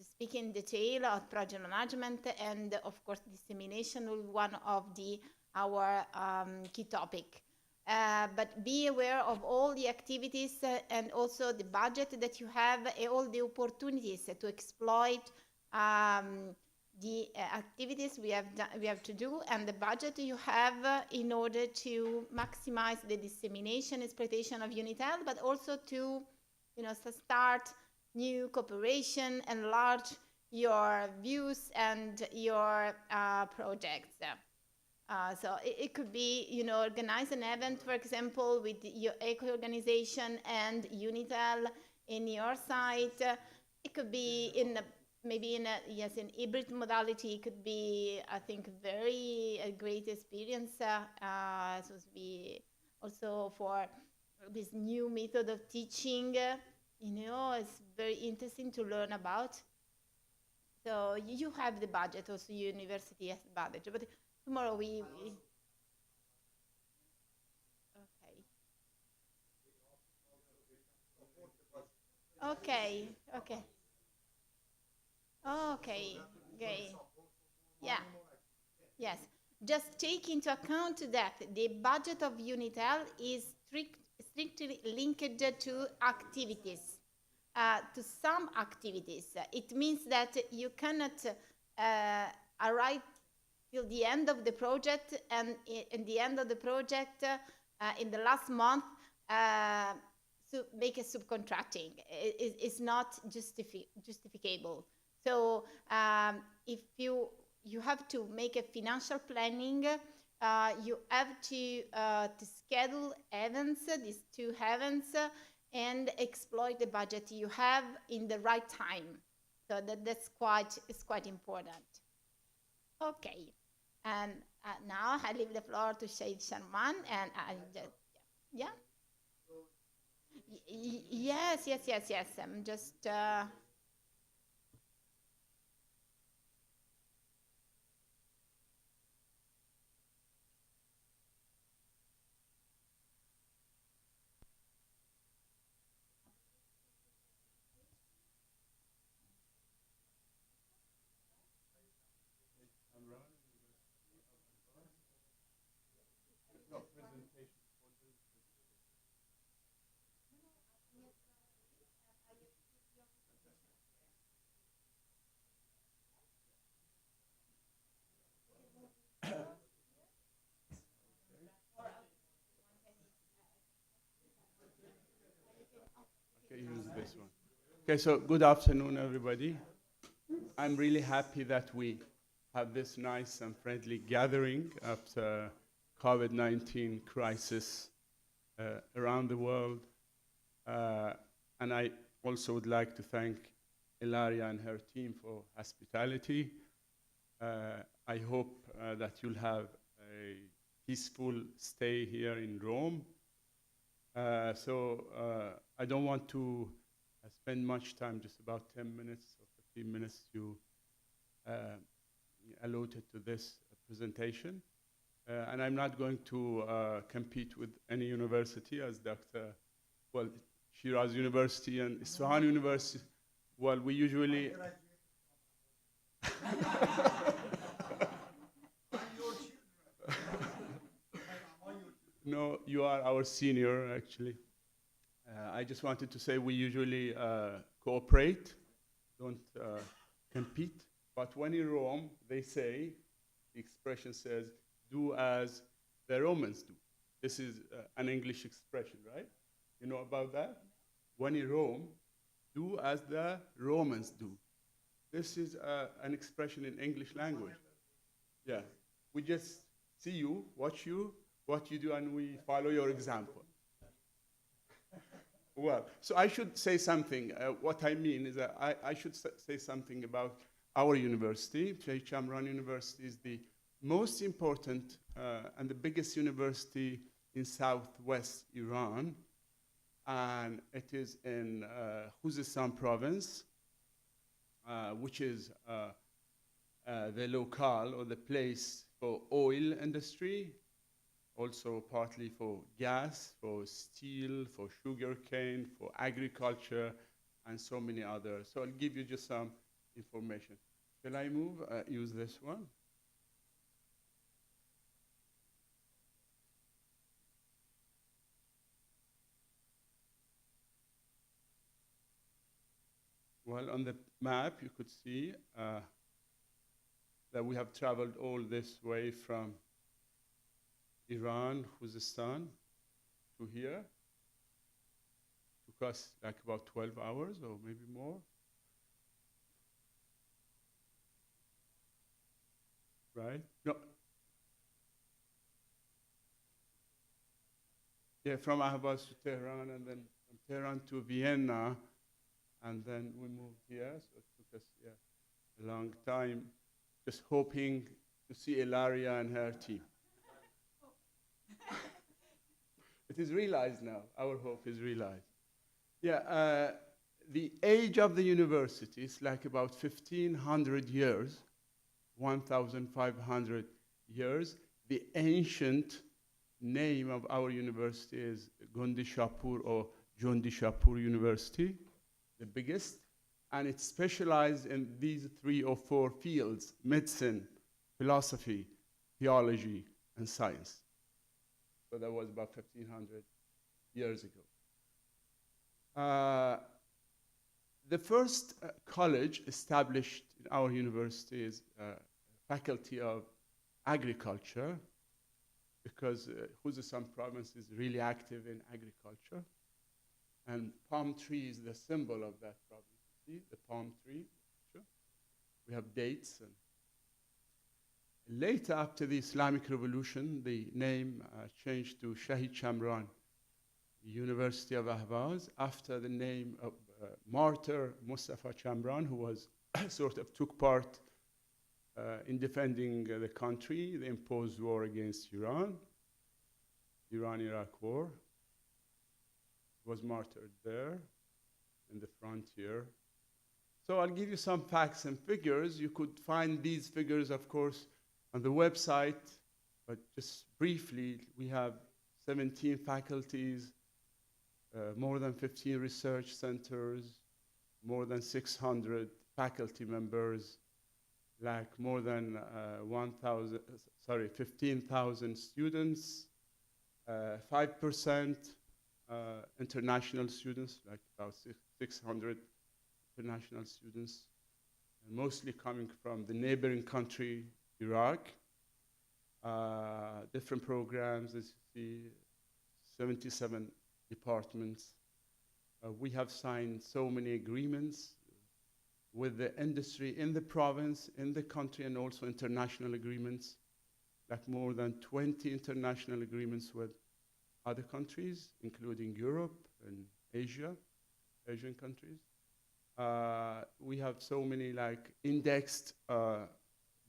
speak in detail of project management, and of course dissemination will be one of our key topic. But be aware of all the activities and also the budget that you have, all the opportunities to exploit the activities we have to do, and the budget you have in order to maximize the dissemination, exploitation of UNITEL, but also to, you know, start new cooperation, enlarge your views and your projects. So it could be, you know, organize an event, for example, with your eco-organization and UNITEL in your site. It could be in a, maybe in a, yes, in hybrid modality. It could be, I think, a great experience. So to be also for this new method of teaching, you know, it's very interesting to learn about. So you have the budget, also university has the budget, but tomorrow we okay, okay, okay, okay, yeah, yes. Just take into account that the budget of UNITEL is strictly linked to activities, to some activities. It means that you cannot arrive till the end of the project, and in the end of the project, in the last month, to make a subcontracting. It's not justificable. So if you have to make a financial planning, you have to schedule events, these 2 events, and exploit the budget you have in the right time. So that's quite important. Okay, and now I leave the floor to Sheikh Sharman, and I just, yeah. Yes. I'm just. Okay, use this one. Okay, so good afternoon, everybody. I'm really happy that we have this nice and friendly gathering after COVID-19 crisis around the world. And I also would like to thank Ilaria and her team for hospitality. I hope that you'll have a peaceful stay here in Rome. So I don't want to spend much time, just about 10 minutes or 15 minutes you allotted to this presentation. And I'm not going to compete with any university as Shiraz University and Isfahan University. Well, we usually... No, you are our senior, actually. I just wanted to say we usually cooperate, don't compete. But when in Rome, they say, the expression says, do as the Romans do. This is an English expression, right? You know about that? when in Rome, do as the Romans do. This is an expression in English language. Yeah, we just see you, watch you, what you do, and we follow your example. Well, so I should say something. What I mean is that I should say something about our university. Sheikh Shamran University is the most important and the biggest university in southwest Iran. And it is in Khuzestan province, which is the locale or the place for oil industry, also partly for gas, for steel, for sugar cane, for agriculture, and so many others. So I'll give you just some information. Shall I move? Use this one. Well, on the map, you could see that we have traveled all this way from Iran, Khuzestan, to here. Took us like about 12 hours or maybe more. Right? No. Yeah, from Ahvaz to Tehran, and then from Tehran to Vienna, and then we moved here. So it took us a long time, just hoping to see Ilaria and her team. It is realized now. Our hope is realized. Yeah, the age of the university is like about 1,500 years, 1,500 years. The ancient name of our university is Gundi Shapur or Jundi Shapur University, the biggest, and it's specialized in these 3 or 4 fields: medicine, philosophy, theology, and science. So that was about 1,500 years ago. The first college established in our university is Faculty of Agriculture, because Khuzestan province is really active in agriculture. And palm tree is the symbol of that province. See the palm tree? Sure. We have dates. And later, after the Islamic Revolution, the name changed to Shahid Shamran University of Ahvaz, after the name of martyr Mustafa Shamran, who was sort of took part in defending the country, the imposed war against Iran, Iran-Iraq war. Was martyred there in the frontier. So I'll give you some facts and figures. You could find these figures, of course, on the website, but just briefly, we have 17 faculties, more than 15 research centers, more than 600 faculty members, like more than 15,000 students, 5% international students, like about 600 international students, and mostly coming from the neighboring country, Iraq. Different programs, as you see, 77 departments. We have signed so many agreements with the industry in the province, in the country, and also international agreements, like more than 20 international agreements with other countries, including Europe and Asia, Asian countries. We have so many like indexed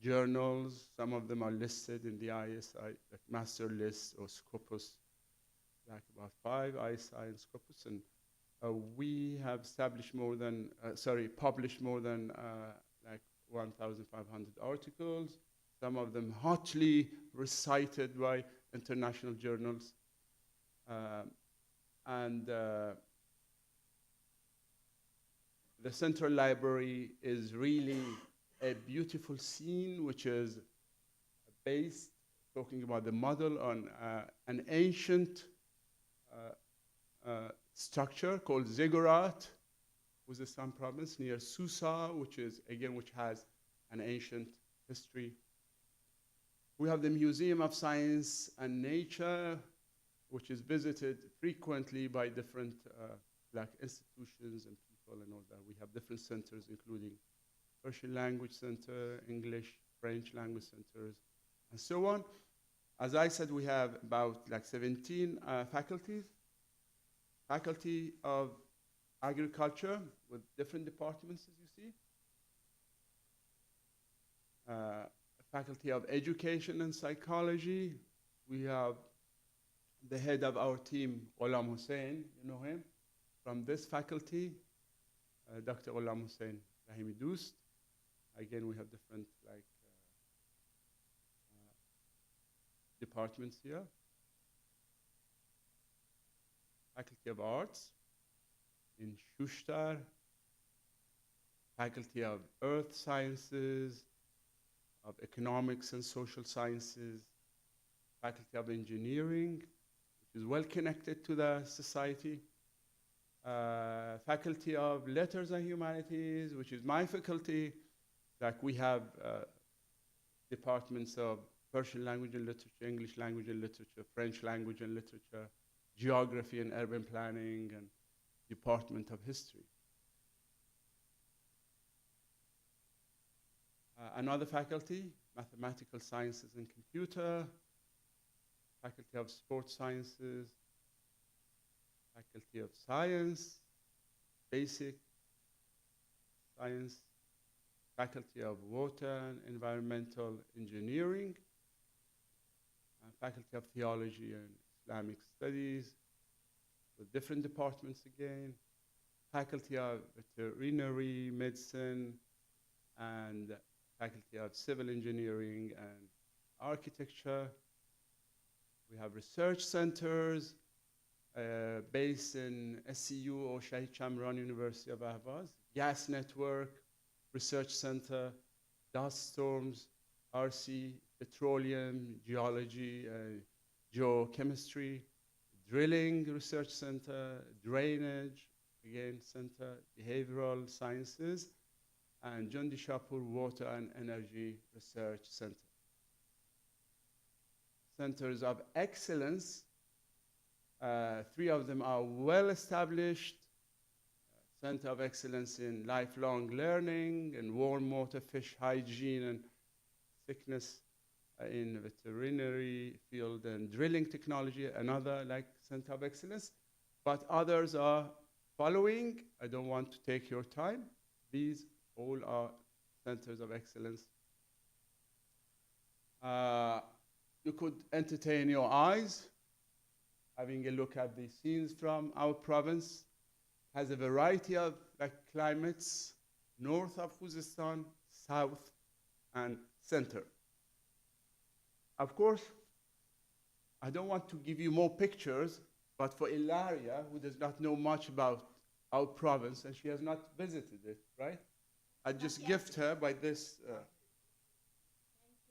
journals. Some of them are listed in the ISI, like master list or Scopus, like about 5 ISI and Scopus. And we have established more than, published more than like 1,500 articles, some of them hotly recited by international journals. The Central Library is really a beautiful scene, which is based, talking about the model, on an ancient structure called Ziggurat, Khuzestan province, near Susa, which has an ancient history. We have the Museum of Science and Nature, which is visited frequently by different like institutions and people and all that. We have different centers, including Persian language center, English, French language centers, and so on. As I said, we have about like 17 faculties. Faculty of agriculture with different departments, as you see. Faculty of education and psychology. We have the head of our team, Ghulam Hussein, you know him, from this faculty, Dr. Ghulam Hussein Rahimi Dost. Again, we have different departments here. Faculty of Arts in Shushtar, Faculty of Earth Sciences, of Economics and Social Sciences, Faculty of Engineering, which is well connected to the society, Faculty of Letters and Humanities, which is my faculty. Like we have departments of Persian language and literature, English language and literature, French language and literature, Geography and Urban Planning, and Department of History. Another faculty, Mathematical Sciences and Computer, Faculty of Sports Sciences, Faculty of Science, Basic Science, Faculty of Water and Environmental Engineering, Faculty of Theology and Islamic Studies, with different departments again, Faculty of Veterinary Medicine, and Faculty of Civil Engineering and Architecture. We have research centers based in SCU or Shahid Chamran University of Ahvaz, Gas Network, Research Center, Dust Storms, RC, Petroleum, Geology, Geochemistry, Drilling Research Center, Drainage, again, Center, Behavioral Sciences, and John D. Shapur Water and Energy Research Center. Centers of excellence, 3 of them are well established. Center of Excellence in Lifelong Learning and Warm Water Fish Hygiene and Sickness in veterinary field and drilling technology, another like Center of Excellence. But others are following. I don't want to take your time. These all are centers of excellence. You could entertain your eyes, having a look at the scenes from our province. Has a variety of climates, north of Khuzestan, south, and center. Of course, I don't want to give you more pictures, but for Ilaria, who does not know much about our province, and she has not visited it, right? I just gift her by this. Thank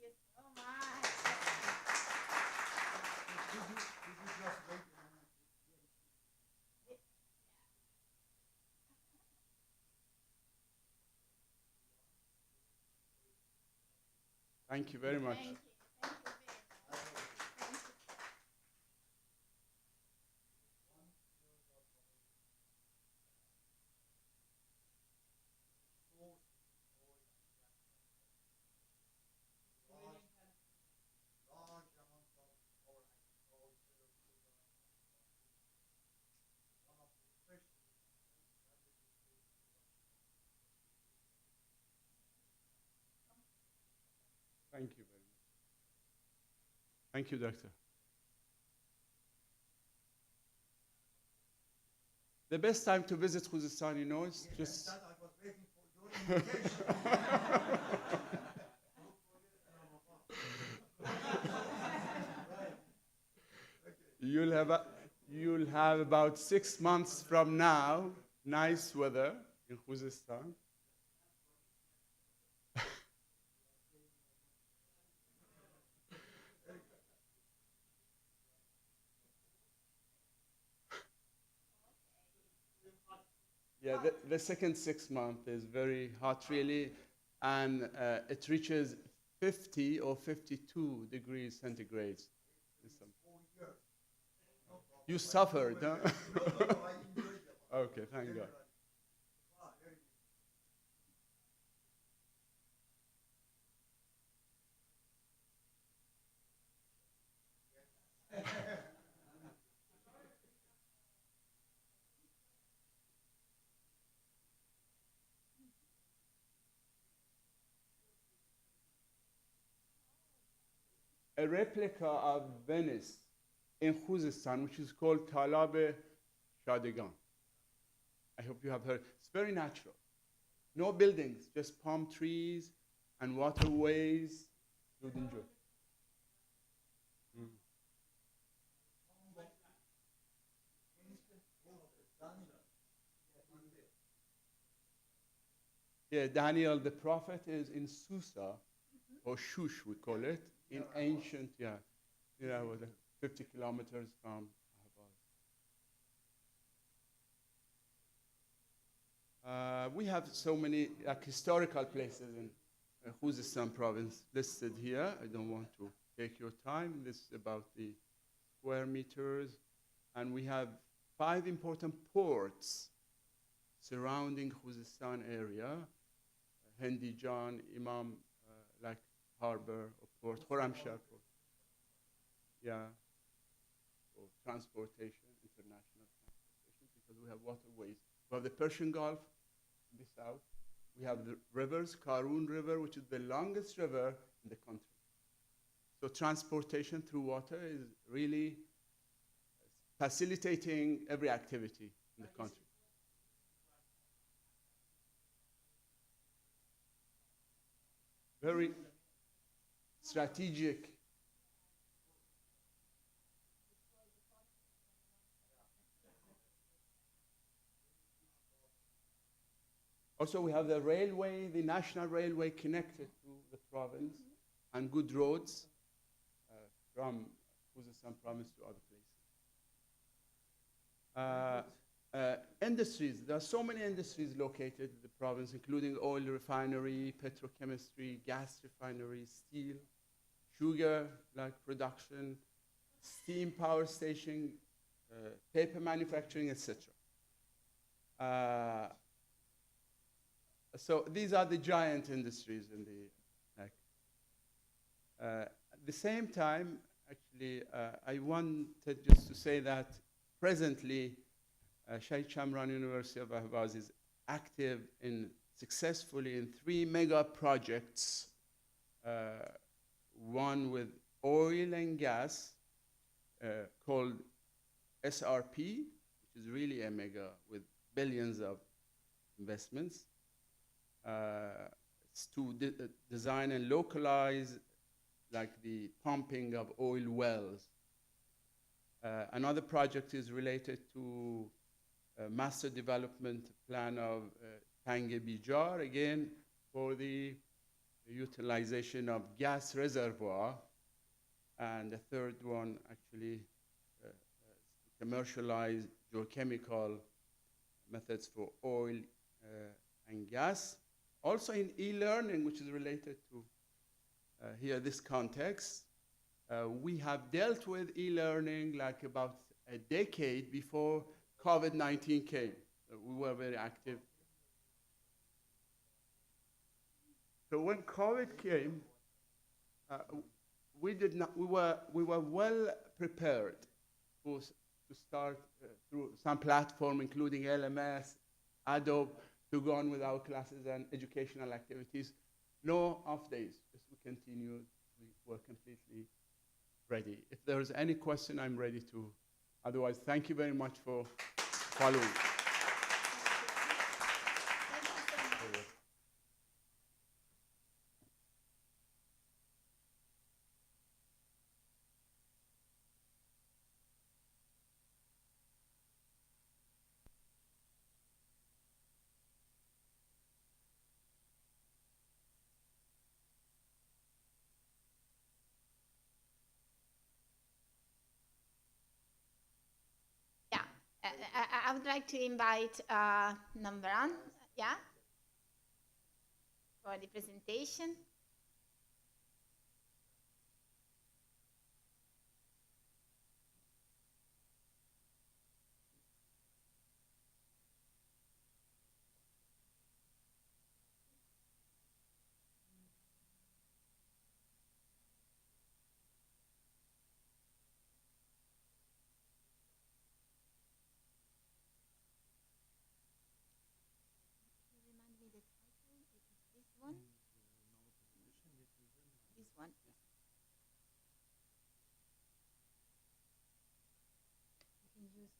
you so much. Thank you very much. Thank you. Thank you very much. Thank you. Thank you very much. Thank you, Doctor. The best time to visit Khuzestan, you know, is just... I was waiting for your invitation. You'll have about 6 months from now, nice weather in Khuzestan. Yeah, the second 6 months is very hot, really, and it reaches 50 or 52 degrees centigrade. You suffered, huh? Okay, thank God. A replica of Venice in Khuzestan, which is called Talab Shadegan. I hope you have heard. It's very natural. No buildings, just palm trees and waterways. You would enjoy. Yeah, Daniel the prophet is in Susa, or Shush we call it, in ancient, with 50 kilometers from Ahvaz. We have so many historical places in Khuzestan province listed here. I don't want to take your time. This is about the square meters. And we have 5 important ports surrounding Khuzestan area. Hendijan, Imam, like harbor or port, Khorramshahr port. Yeah, for transportation, international transportation, because we have waterways. We have the Persian Gulf in the south. We have the rivers, Karun River, which is the longest river in the country. So transportation through water is really facilitating every activity in the country. Very strategic. Also, we have the railway, the national railway connected to the province, and good roads from Khuzestan province to other places. Industries, there are so many industries located in the province, including oil refinery, petrochemistry, gas refinery, steel, sugar like production, steam power station, paper manufacturing, etc. So these are the giant industries in the at the same time, actually, I wanted just to say that presently, Sheikh Shamran University of Ahvaz is active successfully in 3 mega projects, one with oil and gas called SRP, which is really a mega with billions of investments. It's to design and localize like the pumping of oil wells. Another project is related to master development plan of Tang Bijar, again, for the utilization of gas reservoir. And the third one, actually, commercialize geochemical methods for oil and gas. Also in e-learning, which is related to here this context, we have dealt with e-learning like about a decade before COVID-19 came. We were very active. So when COVID came, we were well prepared to start through some platform, including LMS, Adobe, to go on with our classes and educational activities. No off days, just we continued. We were completely ready. If there's any question, I'm ready to. Otherwise, thank you very much for following. I would like to invite Namran, yeah, for the presentation.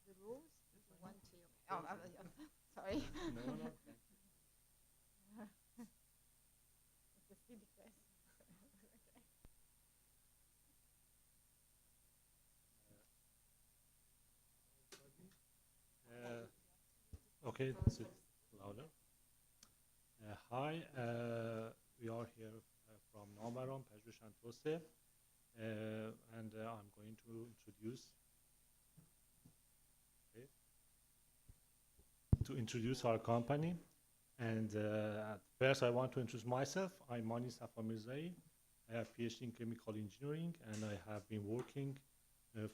the rules if you want to. Oh, sorry. No, no, thank you. It's a silly question. Okay, is it louder? Hi, we are here from Navaron, Pejrush and Tose, and I'm going to introduce our company. And at first, I want to introduce myself. I'm Mani Safa Mirzai. I have PhD in chemical engineering, and I have been working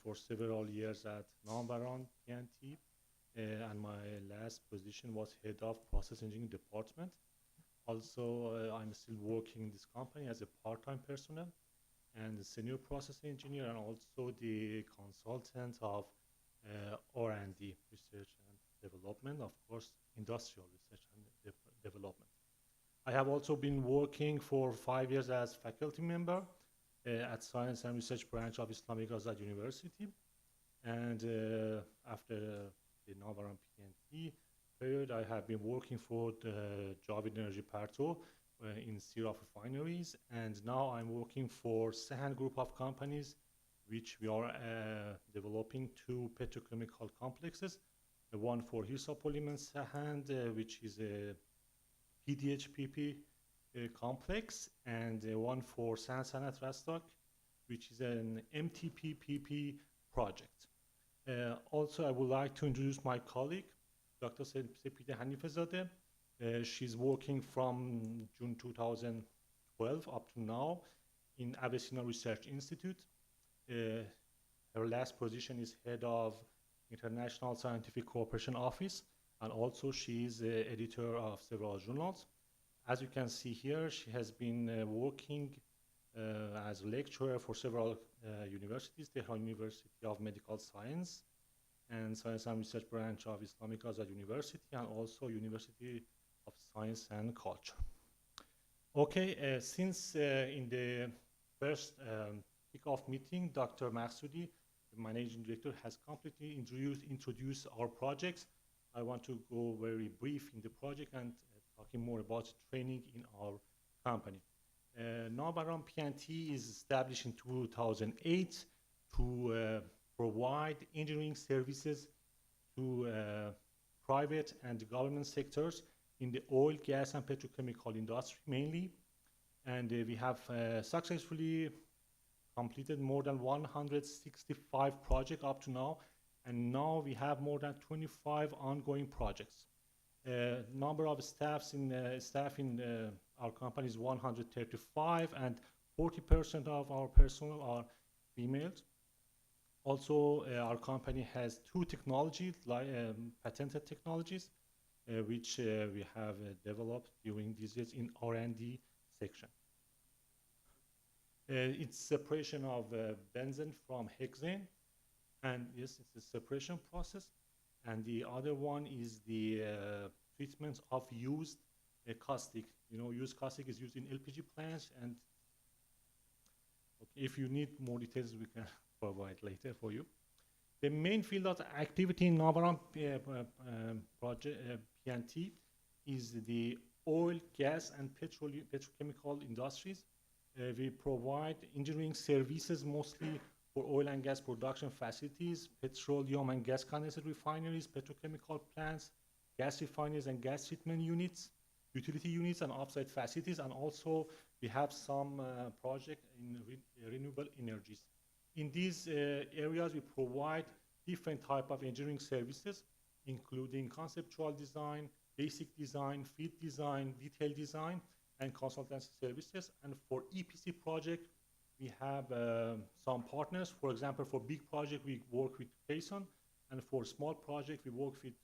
for several years at Navaron PNT. And my last position was head of process engineering department. Also, I'm still working in this company as a part-time personnel and a senior process engineer, and also the consultant of R&D, research and development, of course, industrial research and development. I have also been working for 5 years as faculty member at Science and Research Branch of Islamic Azad University. And after the Navaron PNT period, I have been working for the Javid Energy Parto in Syrup refineries, and now I'm working for Sahand group of companies, which we are developing 2 petrochemical complexes. One for Hirsapolymer Sahand, which is a PDH-PP complex, and one for Sahand Sanat Rastak, which is an MTP-PP project. Also, I would like to introduce my colleague, Dr. Sepide Hanifezadeh. She's working from June 2012 up to now in Abyssinia Research Institute. Her last position is head of International Scientific Cooperation Office, and also she is editor of several journals. As you can see here, she has been working as a lecturer for several universities, Tehran University of Medical Science and Science and Research Branch of Islamic Azad University, and also University of Science and Culture. Okay, since in the first kickoff meeting, Dr. Mahsoudi, the managing director, has completely introduced our projects, I want to go very brief in the project and talking more about training in our company. Navaron PNT is established in 2008 to provide engineering services to private and government sectors in the oil, gas, and petrochemical industry mainly. And we have successfully completed more than 165 projects up to now, and now we have more than 25 ongoing projects. Number of staff in our company is 135, and 40% of our personnel are females. Also, our company has 2 technologies, patented technologies, which we have developed during these years in R&D section. It's separation of benzene from hexane, and yes, it's a separation process. And the other one is the treatment of used caustic. You know, used caustic is used in LPG plants, and okay, if you need more details, we can provide later for you. The main field of activity in Navaron project PNT is the oil, gas, and petrochemical industries. We provide engineering services mostly for oil and gas production facilities, petroleum and gas condensate refineries, petrochemical plants, gas refineries and gas treatment units, utility units and offsite facilities, and also we have some project in renewable energies. In these areas, we provide different type of engineering services, including conceptual design, basic design, field design, detailed design, and consultancy services. And for EPC project, we have some partners. For example, for big project, we work with Payson, and for small project, we work with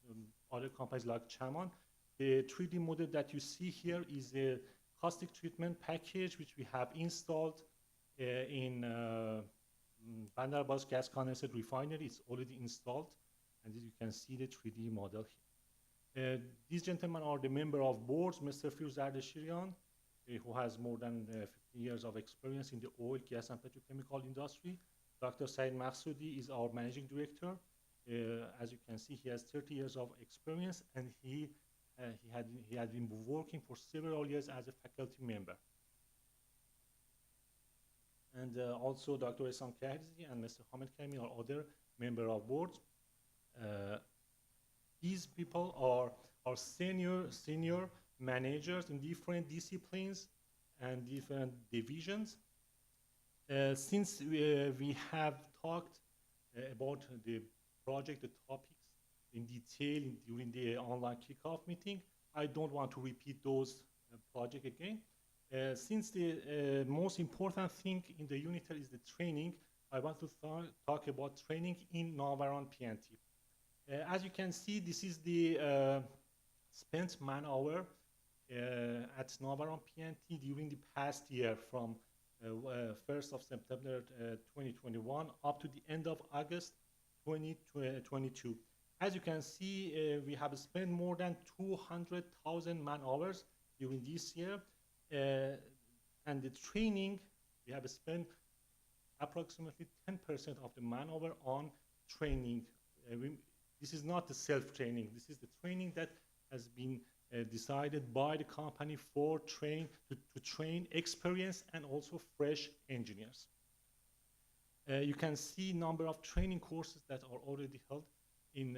other companies like Chaman. The 3D model that you see here is a caustic treatment package, which we have installed in Bandar Abbas gas condensate refinery. It's already installed, and you can see the 3D model here. These gentlemen are the member of boards, Mr. Firuz Ardeshirian, who has more than 50 years of experience in the oil, gas, and petrochemical industry. Dr. Said Mahsoudi is our managing director. As you can see, he has 30 years of experience, and he had been working for several years as a faculty member. And also Dr. Esam Kahrizi and Mr. Hamid Kami are other member of boards. These people are senior managers in different disciplines and different divisions. Since we have talked about the project, the topics in detail during the online kickoff meeting, I don't want to repeat those projects again. Since the most important thing in the UNITEL is the training, I want to talk about training in Navaran PNT. As you can see, this is the spent man-hour at Navaran PNT during the past year from 1st of September 2021 up to the end of August 2022. As you can see, we have spent more than 200,000 man-hours during this year. And the training, we have spent approximately 10% of the man-hour on training. This is not the self-training. This is the training that has been decided by the company for to train experienced and also fresh engineers. You can see number of training courses that are already held in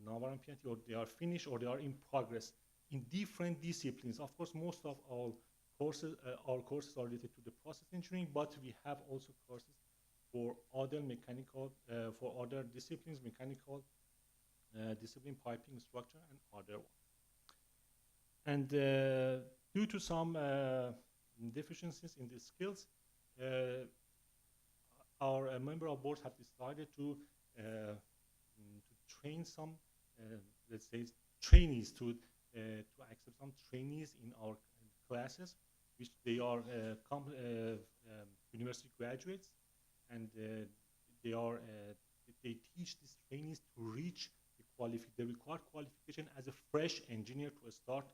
Navaran PNT, or they are finished or they are in progress in different disciplines. Of course, most of our courses are related to the process engineering, but we have also courses for other mechanical, for other disciplines, mechanical discipline, piping, structure, and other ones. And due to some deficiencies in these skills, our member of boards have decided to train some, let's say, trainees to accept some trainees in our classes, which they are university graduates, and they teach these trainees to reach the required qualification as a fresh engineer to start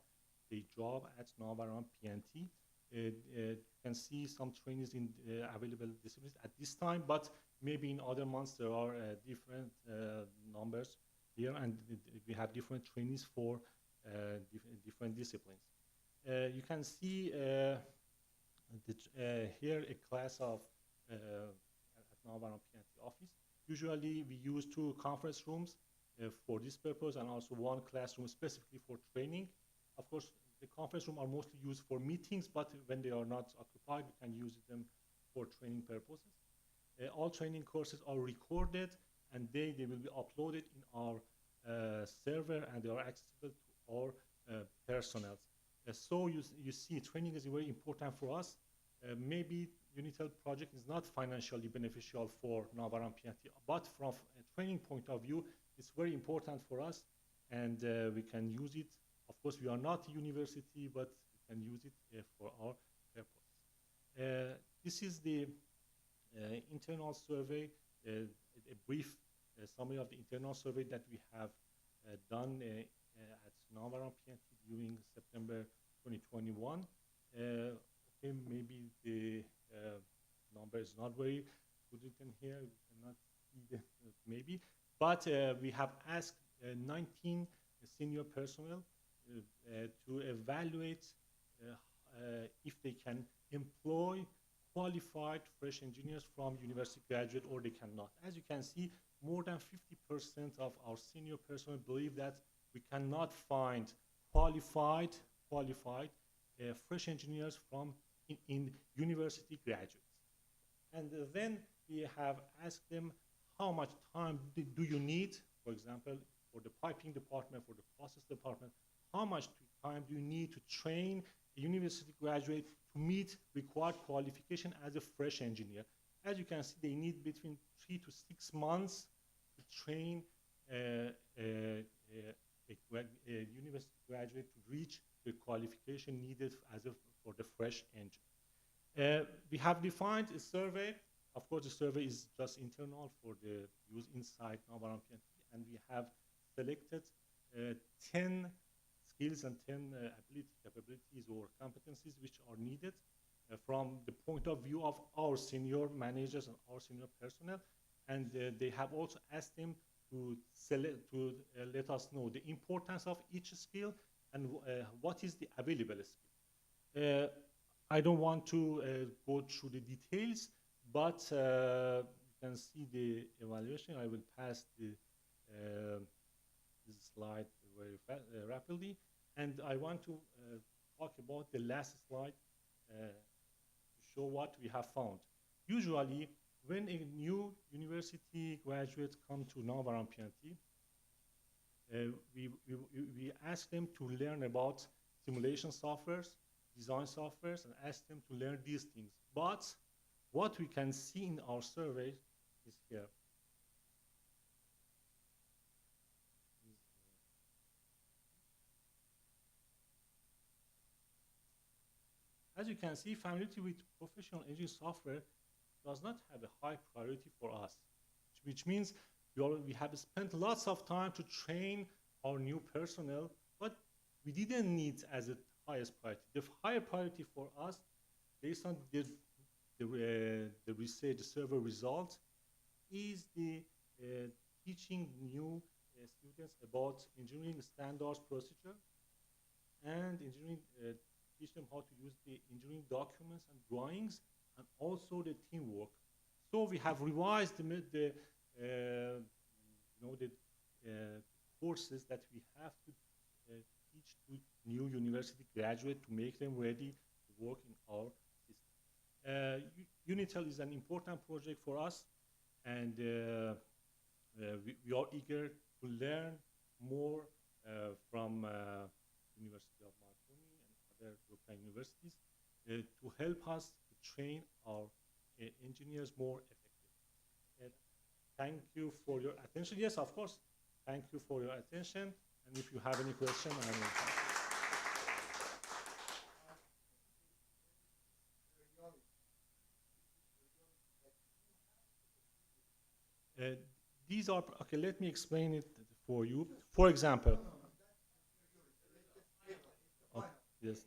the job at Navaran PNT. You can see some trainees in available disciplines at this time, but maybe in other months there are different numbers here, and we have different trainees for different disciplines. You can see here a class of at Navaran PNT office. Usually we use 2 conference rooms for this purpose, and also 1 classroom specifically for training. Of course, the conference room are mostly used for meetings, but when they are not occupied, we can use them for training purposes. All training courses are recorded, and they will be uploaded in our server, and they are accessible to our personnel. So you see, training is very important for us. Maybe UNITEL project is not financially beneficial for Navaran PNT, but from a training point of view, it's very important for us, and we can use it. Of course, we are not a university, but we can use it for our purpose. This is the internal survey, a brief summary of the internal survey that we have done at Navaran PNT during September 2021. Okay, maybe the number is not very good in here. We cannot see the maybe, but we have asked 19 senior personnel to evaluate if they can employ qualified fresh engineers from university graduate or they cannot. As you can see, more than 50% of our senior personnel believe that we cannot find qualified fresh engineers from in university graduates. And then we have asked them how much time do you need, for example, for the piping department, for the process department, how much time do you need to train a university graduate to meet required qualification as a fresh engineer? As you can see, they need between 3 to 6 months to train a university graduate to reach the qualification needed for the fresh engineer. We have defined a survey. Of course, the survey is just internal for the use inside Navaran PNT, and we have selected 10 skills and 10 capabilities or competencies which are needed from the point of view of our senior managers and our senior personnel. And they have also asked them to select, to let us know the importance of each skill and what is the available skill. I don't want to go through the details, but you can see the evaluation. I will pass this slide very rapidly, and I want to talk about the last slide to show what we have found. Usually, when a new university graduates come to Navaram PNT, we ask them to learn about simulation softwares, design softwares, and ask them to learn these things. But what we can see in our survey is here. As you can see, familiarity with professional engineering software does not have a high priority for us, which means we have spent lots of time to train our new personnel, but we didn't need as a highest priority. The higher priority for us, based on the research, the survey results, is the teaching new students about engineering standards procedure and engineering, teach them how to use the engineering documents and drawings, and also the teamwork. So we have revised the courses that we have to teach to new university graduates to make them ready to work in our system. UNITEL is an important project for us, and we are eager to learn more from University of Marconi and other local universities to help us to train our engineers more effectively. Thank you for your attention. Yes, of course. Thank you for your attention. And if you have any question, I will. These are, okay, let me explain it for you. For example, okay, yes.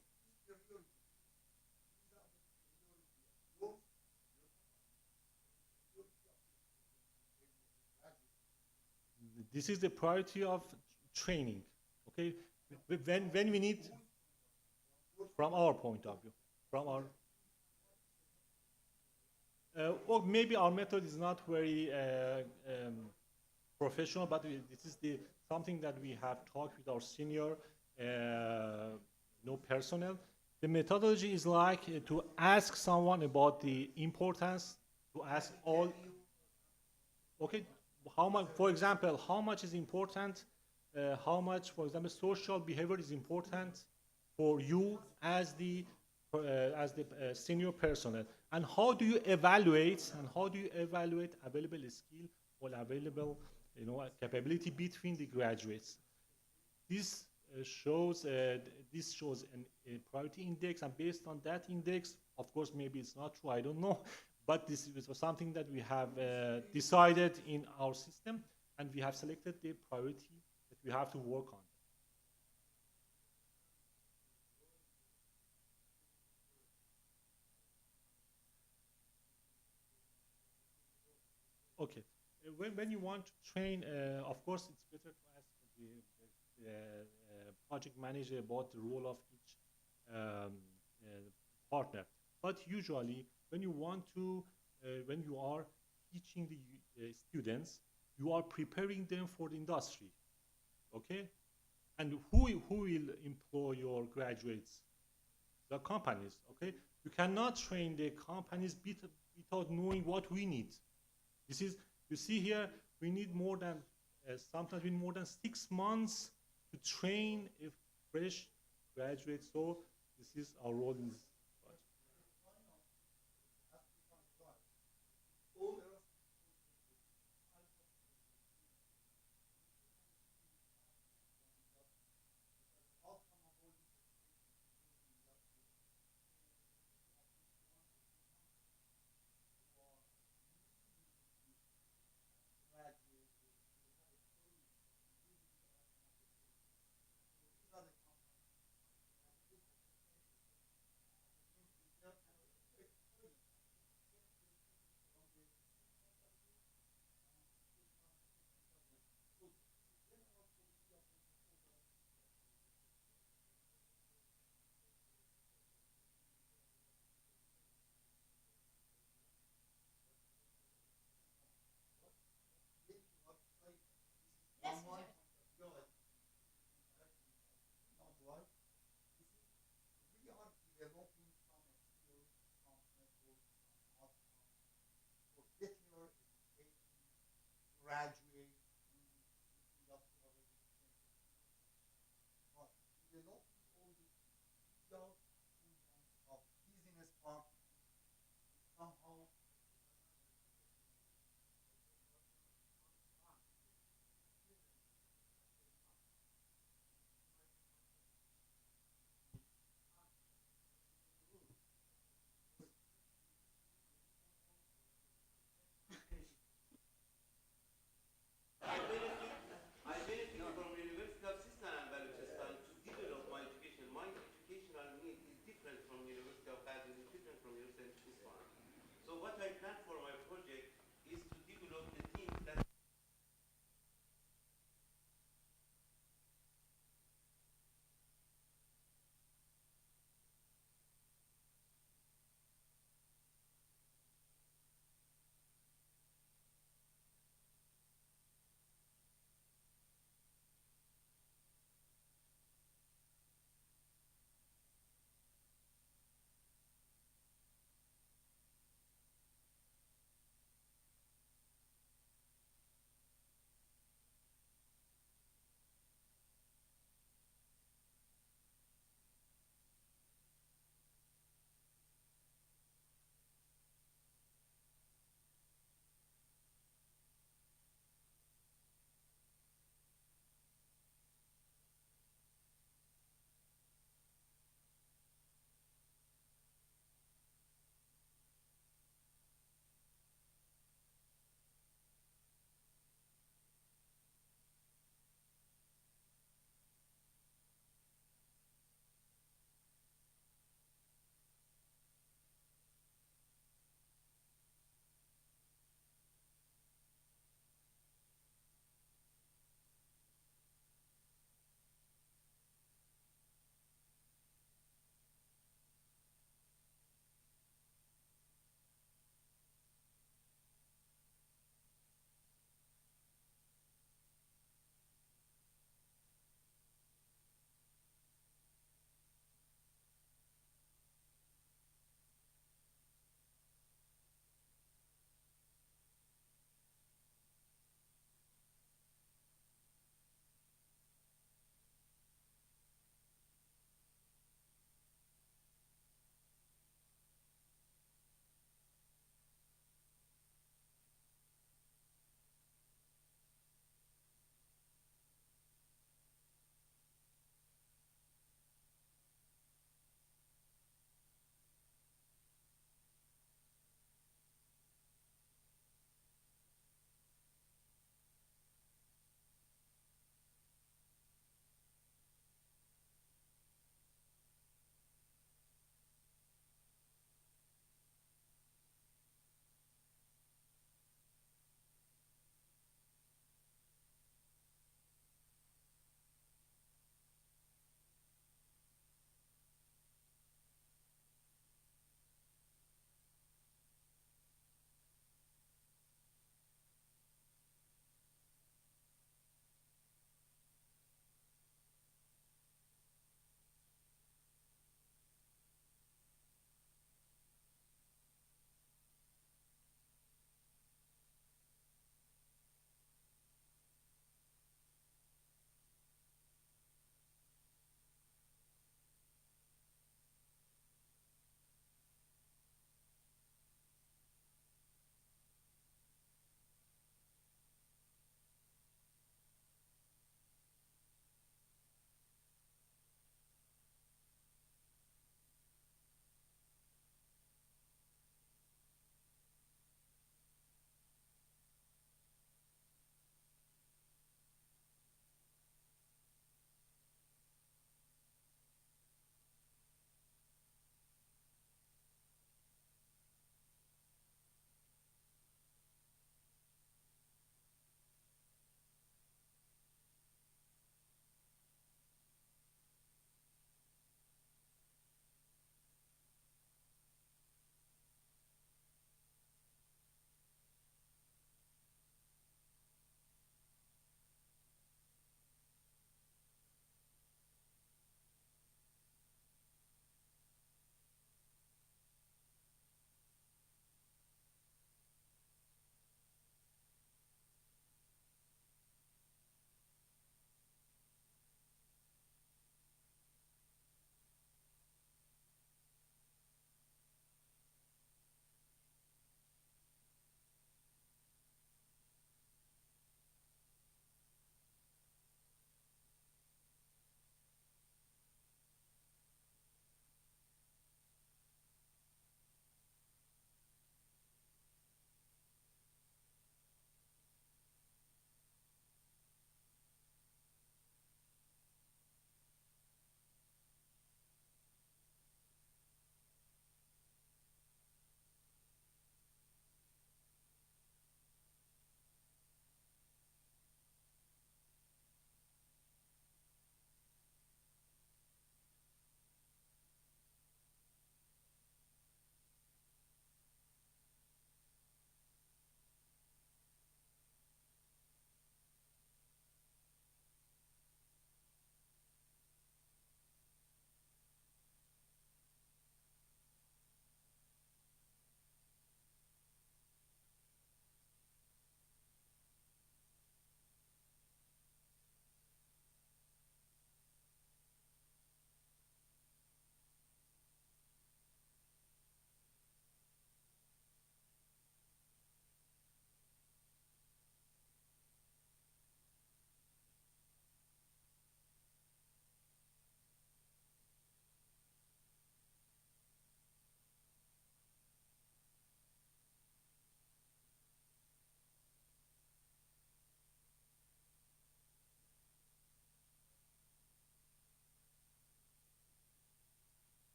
This is the priority of training, okay? When we need, from our point of view, from our, or maybe our method is not very professional, but this is something that we have talked with our senior personnel. The methodology is like to ask someone about the importance, to ask all, okay, how much, for example, how much is important, how much, for example, social behavior is important for you as the senior personnel, and how do you evaluate available skill or available capability between the graduates. This shows a priority index, and based on that index, of course, maybe it's not true, I don't know, but this was something that we have decided in our system, and we have selected the priority that we have to work on. Okay, when you want to train, of course, it's better to ask the project manager about the role of each partner. But usually, when you are teaching the students, you are preparing them for the industry, okay? And who will employ your graduates? The companies, okay? You cannot train the companies without knowing what we need. This is, you see here, we need more than, sometimes we need more than 6 months to train a fresh graduate. So this is our role in this project.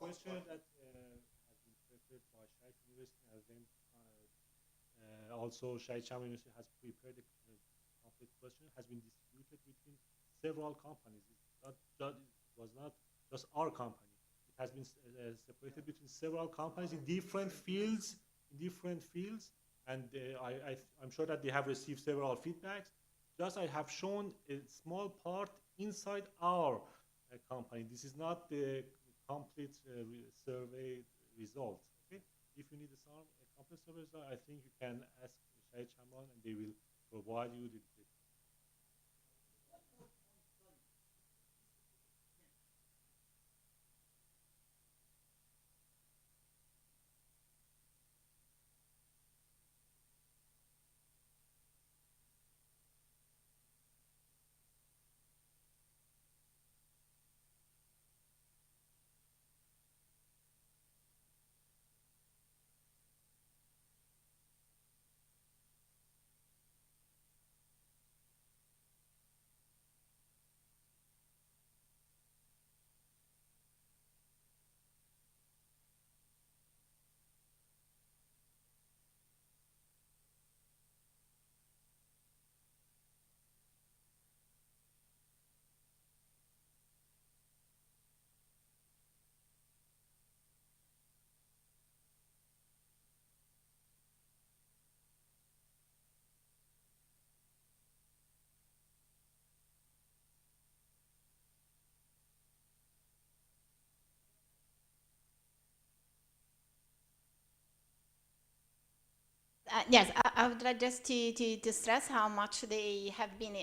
question that has been prepared by Shaikh University, and then also Shaikh Cham University has prepared a complete question, has been distributed between several companies. It was not just our company. It has been separated between several companies in different fields, and I'm sure that they have received several feedbacks. Just I have shown a small part inside our company. This is not the complete survey results. Okay, if you need a complete survey result, I think you can ask Shahid Chaman, and they will provide you the Yes, I would like just to stress how much they have been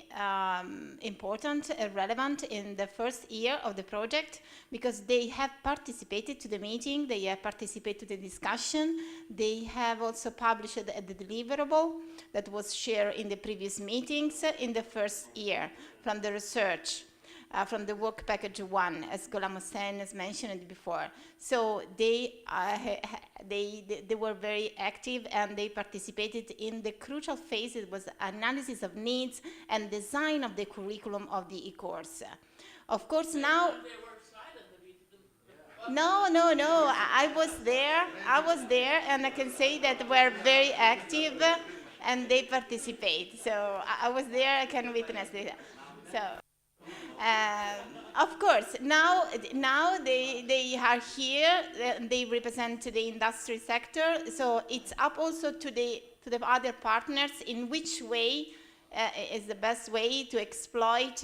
important, relevant in the first year of the project, because they have participated to the meeting, they have participated to the discussion, they have also published the deliverable that was shared in the previous meetings in the first year from the research. From the work package 1, as Ghulam Hussain has mentioned before. So they were very active, and they participated in the crucial phase. It was analysis of needs and design of the curriculum of the e-course. Of course, now... No, no, no. I was there. And I can say that we're very active, and they participate. So I was there. I can witness it. So. Of course, now they are here. They represent the industry sector. So it's up also to the other partners in which way is the best way to exploit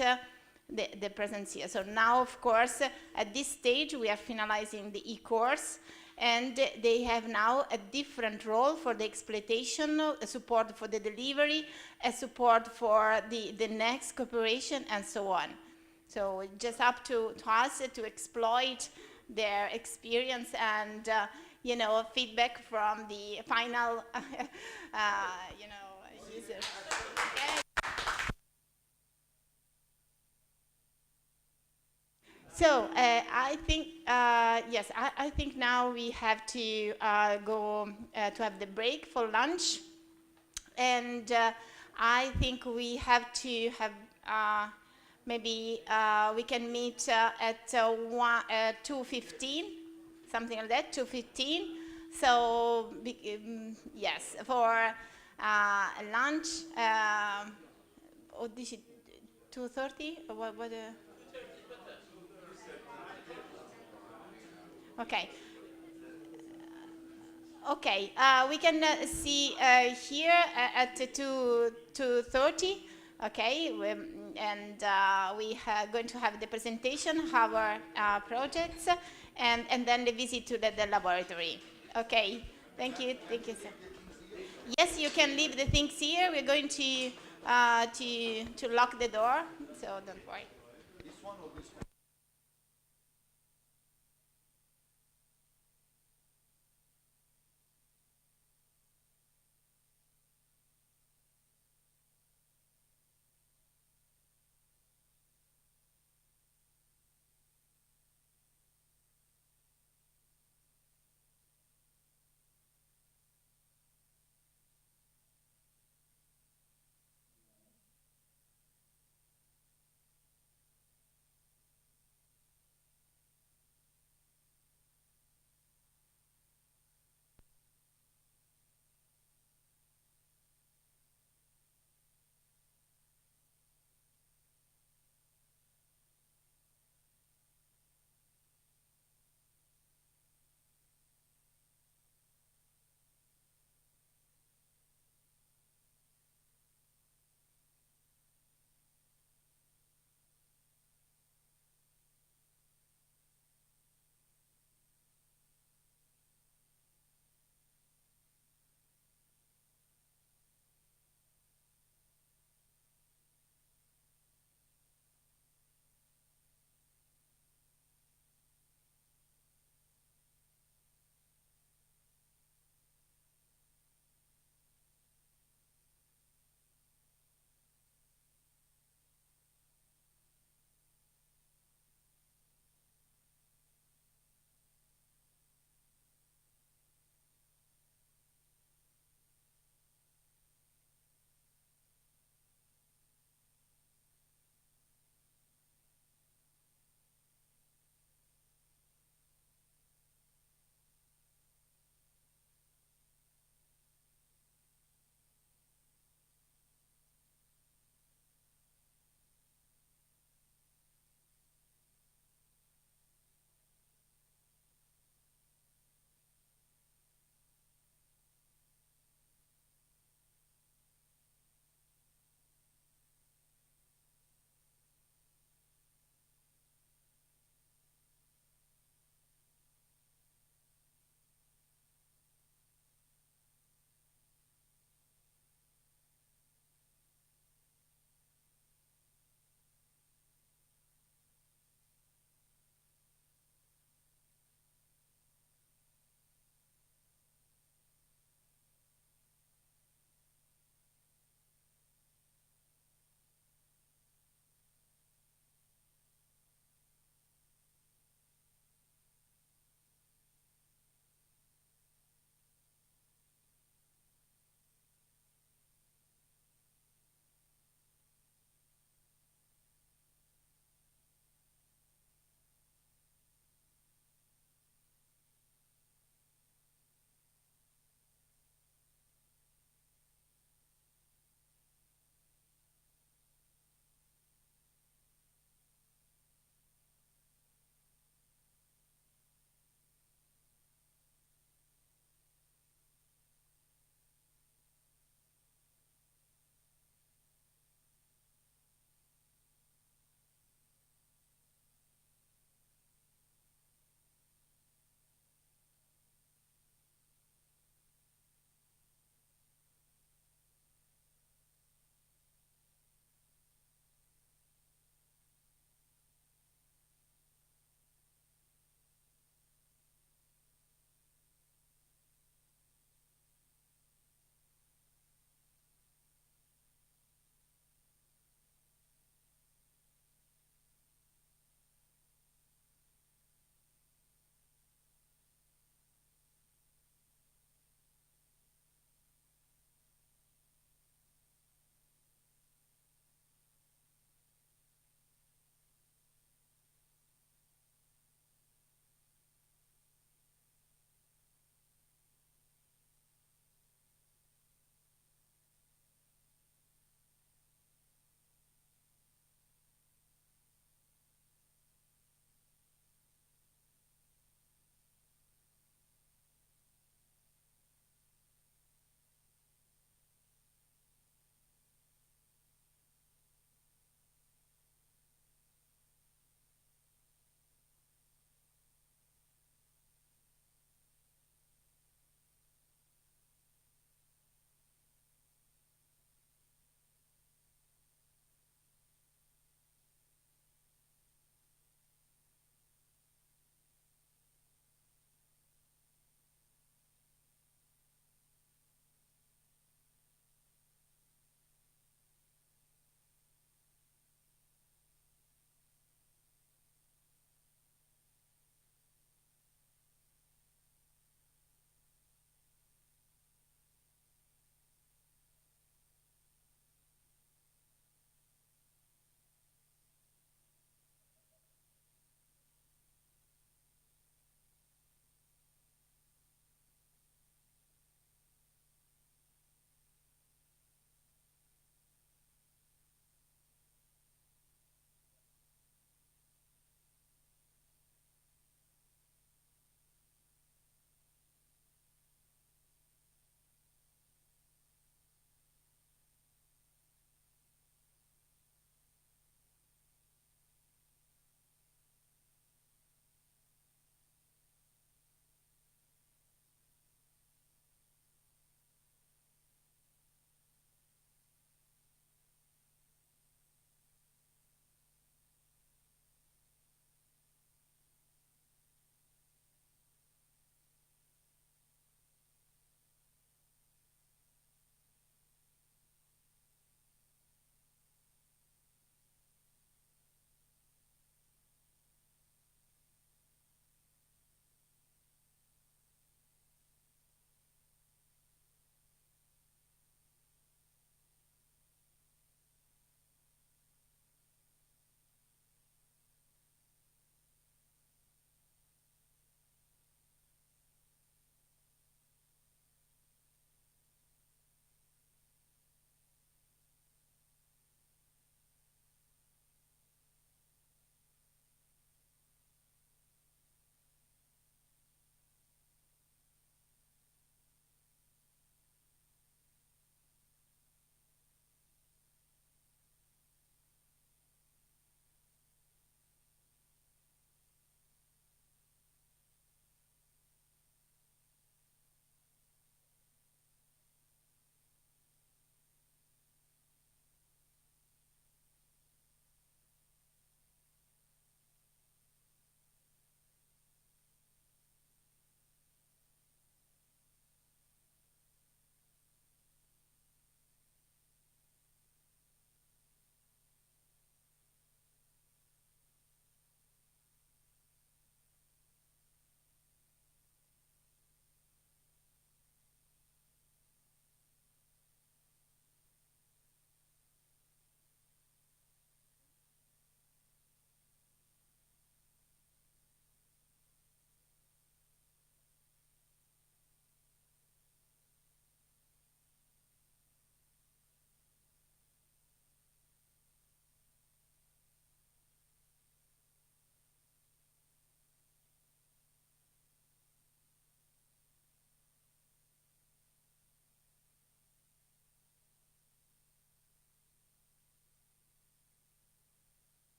the presence here. So now, of course, at this stage, we are finalizing the e-course, and they have now a different role for the exploitation, a support for the delivery, a support for the next cooperation, and so on. So just up to us to exploit their experience and, feedback from the final, users. Okay. So I think, yes, I think now we have to go to have the break for lunch. And I think we have to have, maybe we can meet at 2:15, something like that, 2:15. So, yes, for lunch, or this is 2:30? What okay. Okay, we can see here at 2:30. Okay, and we are going to have the presentation of our projects, and then the visit to the laboratory. Okay, thank you, sir. Yes, you can leave the things here. We're going to lock the door, so don't worry.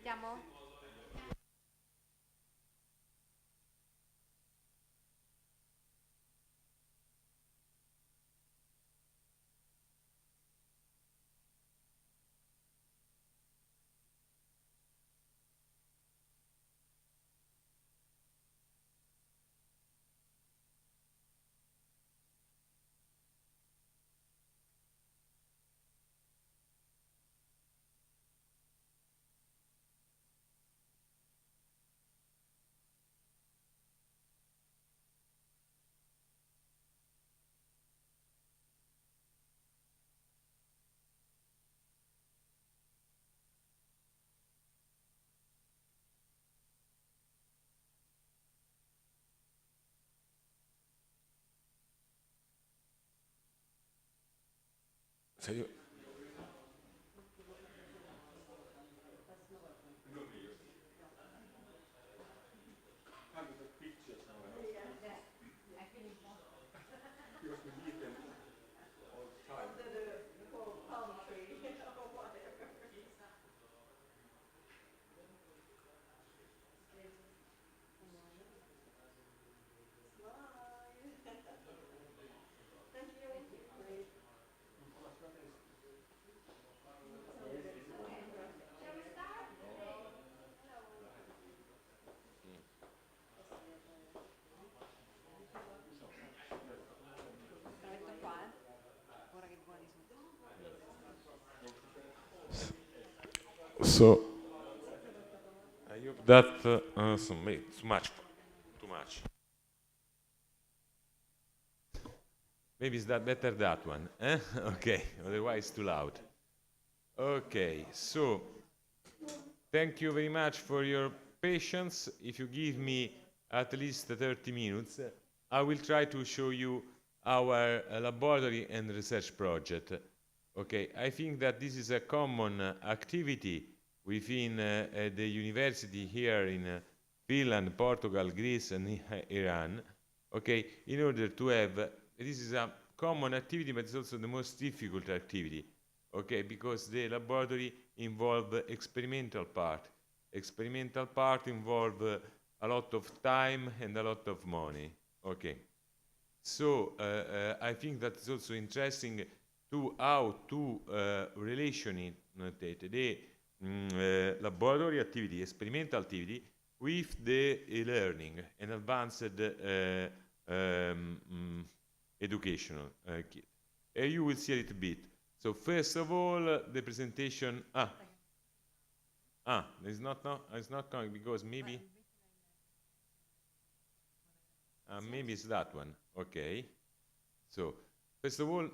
Andiamo? Se io... Te lo metto qua, ora che buoni sono. So I hope that too much, too much. Maybe it's that better that one, eh? Okay, otherwise too loud. Okay, so thank you very much for your patience. If you give me at least 30 minutes, I will try to show you our laboratory and research project. Okay, I think that this is a common activity within the university here in Finland, Portugal, Greece, and Iran. Okay, in order to have, this is a common activity, but it's also the most difficult activity. Okay, because the laboratory involve experimental part. Experimental part involve a lot of time and a lot of money. Okay, so I think that is also interesting to how to relationate the laboratory activity, experimental activity, with the e-learning and advanced educational kit. You will see a little bit. So first of all, the presentation. It's not coming because maybe it's that one. Okay. So first of all,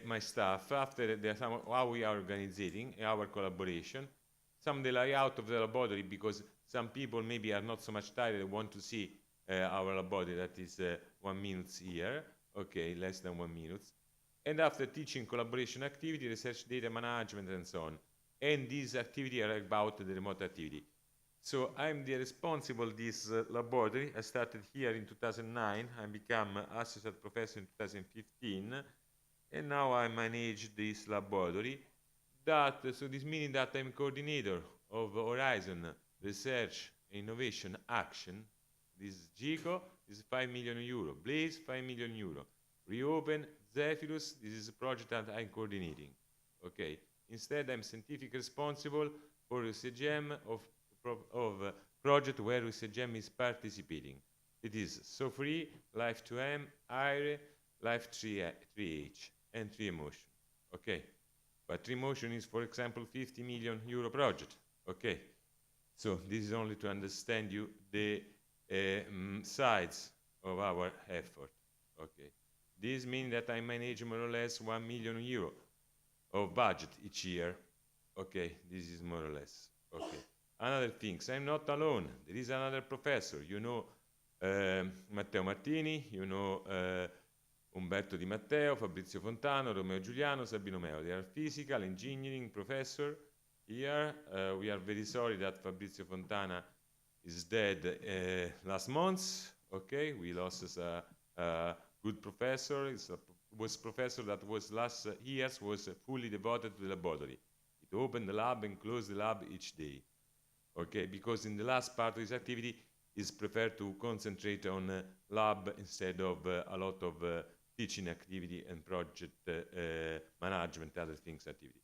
my staff, after how we are organizing our collaboration, some the layout of the laboratory, because some people maybe are not so much tired and want to see our laboratory that is 1 minute here. Okay, less than 1 minute. And after teaching collaboration activity, research data management, and so on. And these activities are about the remote activity. So I'm the responsible of this laboratory. I started here in 2009. I became associate professor in 2015. And now I manage this laboratory. So this means that I'm coordinator of Horizon Research Innovation Action. This is GICO, this is 5 million euro. Blaze, 5 million euro. Reopen, Zephyrus, this is a project that I'm coordinating. Okay. Instead, I'm scientific responsible for UCGM of project where UCGM is participating. It is SO3, Life2M, IRE, Life3H, and 3Emotion. Okay. But 3Emotion is, for example, 50 million euro project. Okay. So this is only to understand you the size of our effort. Okay. This means that I manage more or less 1 million euro of budget each year. Okay, this is more or less. Okay. Another thing, I'm not alone. There is another professor. You know Matteo Martini, you know Umberto Di Matteo, Fabrizio Fontano, Romeo Giuliano, Sabino Meo. They are physical, engineering professor here. We are very sorry that Fabrizio Fontana is dead last month. Okay, we lost a good professor. Was professor that was last years was fully devoted to the laboratory. It opened the lab and closed the lab each day. Okay, because in the last part of this activity is preferred to concentrate on lab instead of a lot of teaching activity and project management, other things activity.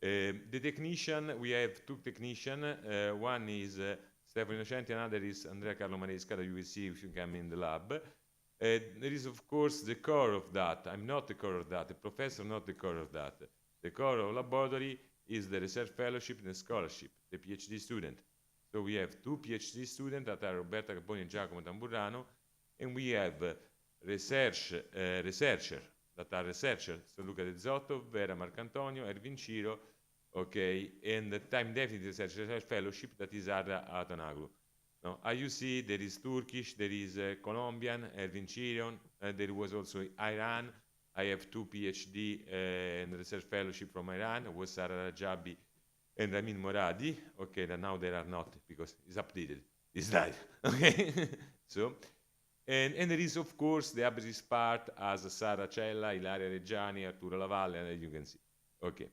The technician, we have two technicians. One is Stefano Innocenti, another is Andrea Carlo Maresca, that you will see if you come in the lab. There is, of course, the core of that. I'm not the core of that. The professor, not the core of that. The core of laboratory is the research fellowship and the scholarship, the PhD student. So we have two PhD students that are Roberta Caponi and Giacomo Tamburrano, and we have researcher that are researchers. So Luca De Zotto, Vera Marcantonio, Ervin Ciro, okay, and the time-definite research fellowship that is Ara Atanaglu. No, as you see, there is Turkish, there is Colombian, Ervin Cirion, there was also Iran. I have two PhD and research fellowship from Iran, was Sara Rajabi and Ramin Moradi. Okay, that now there are not because it's updated, this slide. Okay, so, and there is, of course, the Abris part as Sara Cella, Ilaria Reggiani, Arturo Lavalle, and you can see. Okay,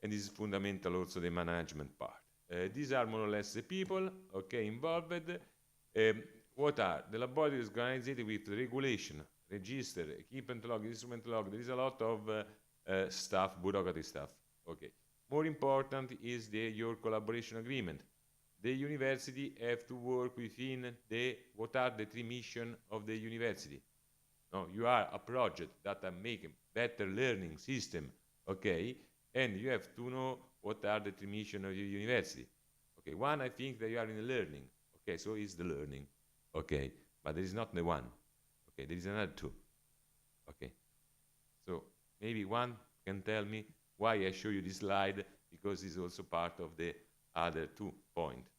and this is fundamental also the management part. These are more or less the people, okay, involved. What are the laboratory is organized with regulation, register, equipment log, instrument log. There is a lot of stuff, bureaucratic stuff. Okay. More important is your collaboration agreement. The university have to work within what are the three missions of the university. No, you are a project that are making better learning system, okay, and you have to know what are the three missions of your university. Okay, one, I think that you are in the learning. Okay, so is the learning. Okay, but there is not the one. Okay, there is another two. Okay, so maybe one can tell me why I show you this slide, because it's also part of the other 2 points.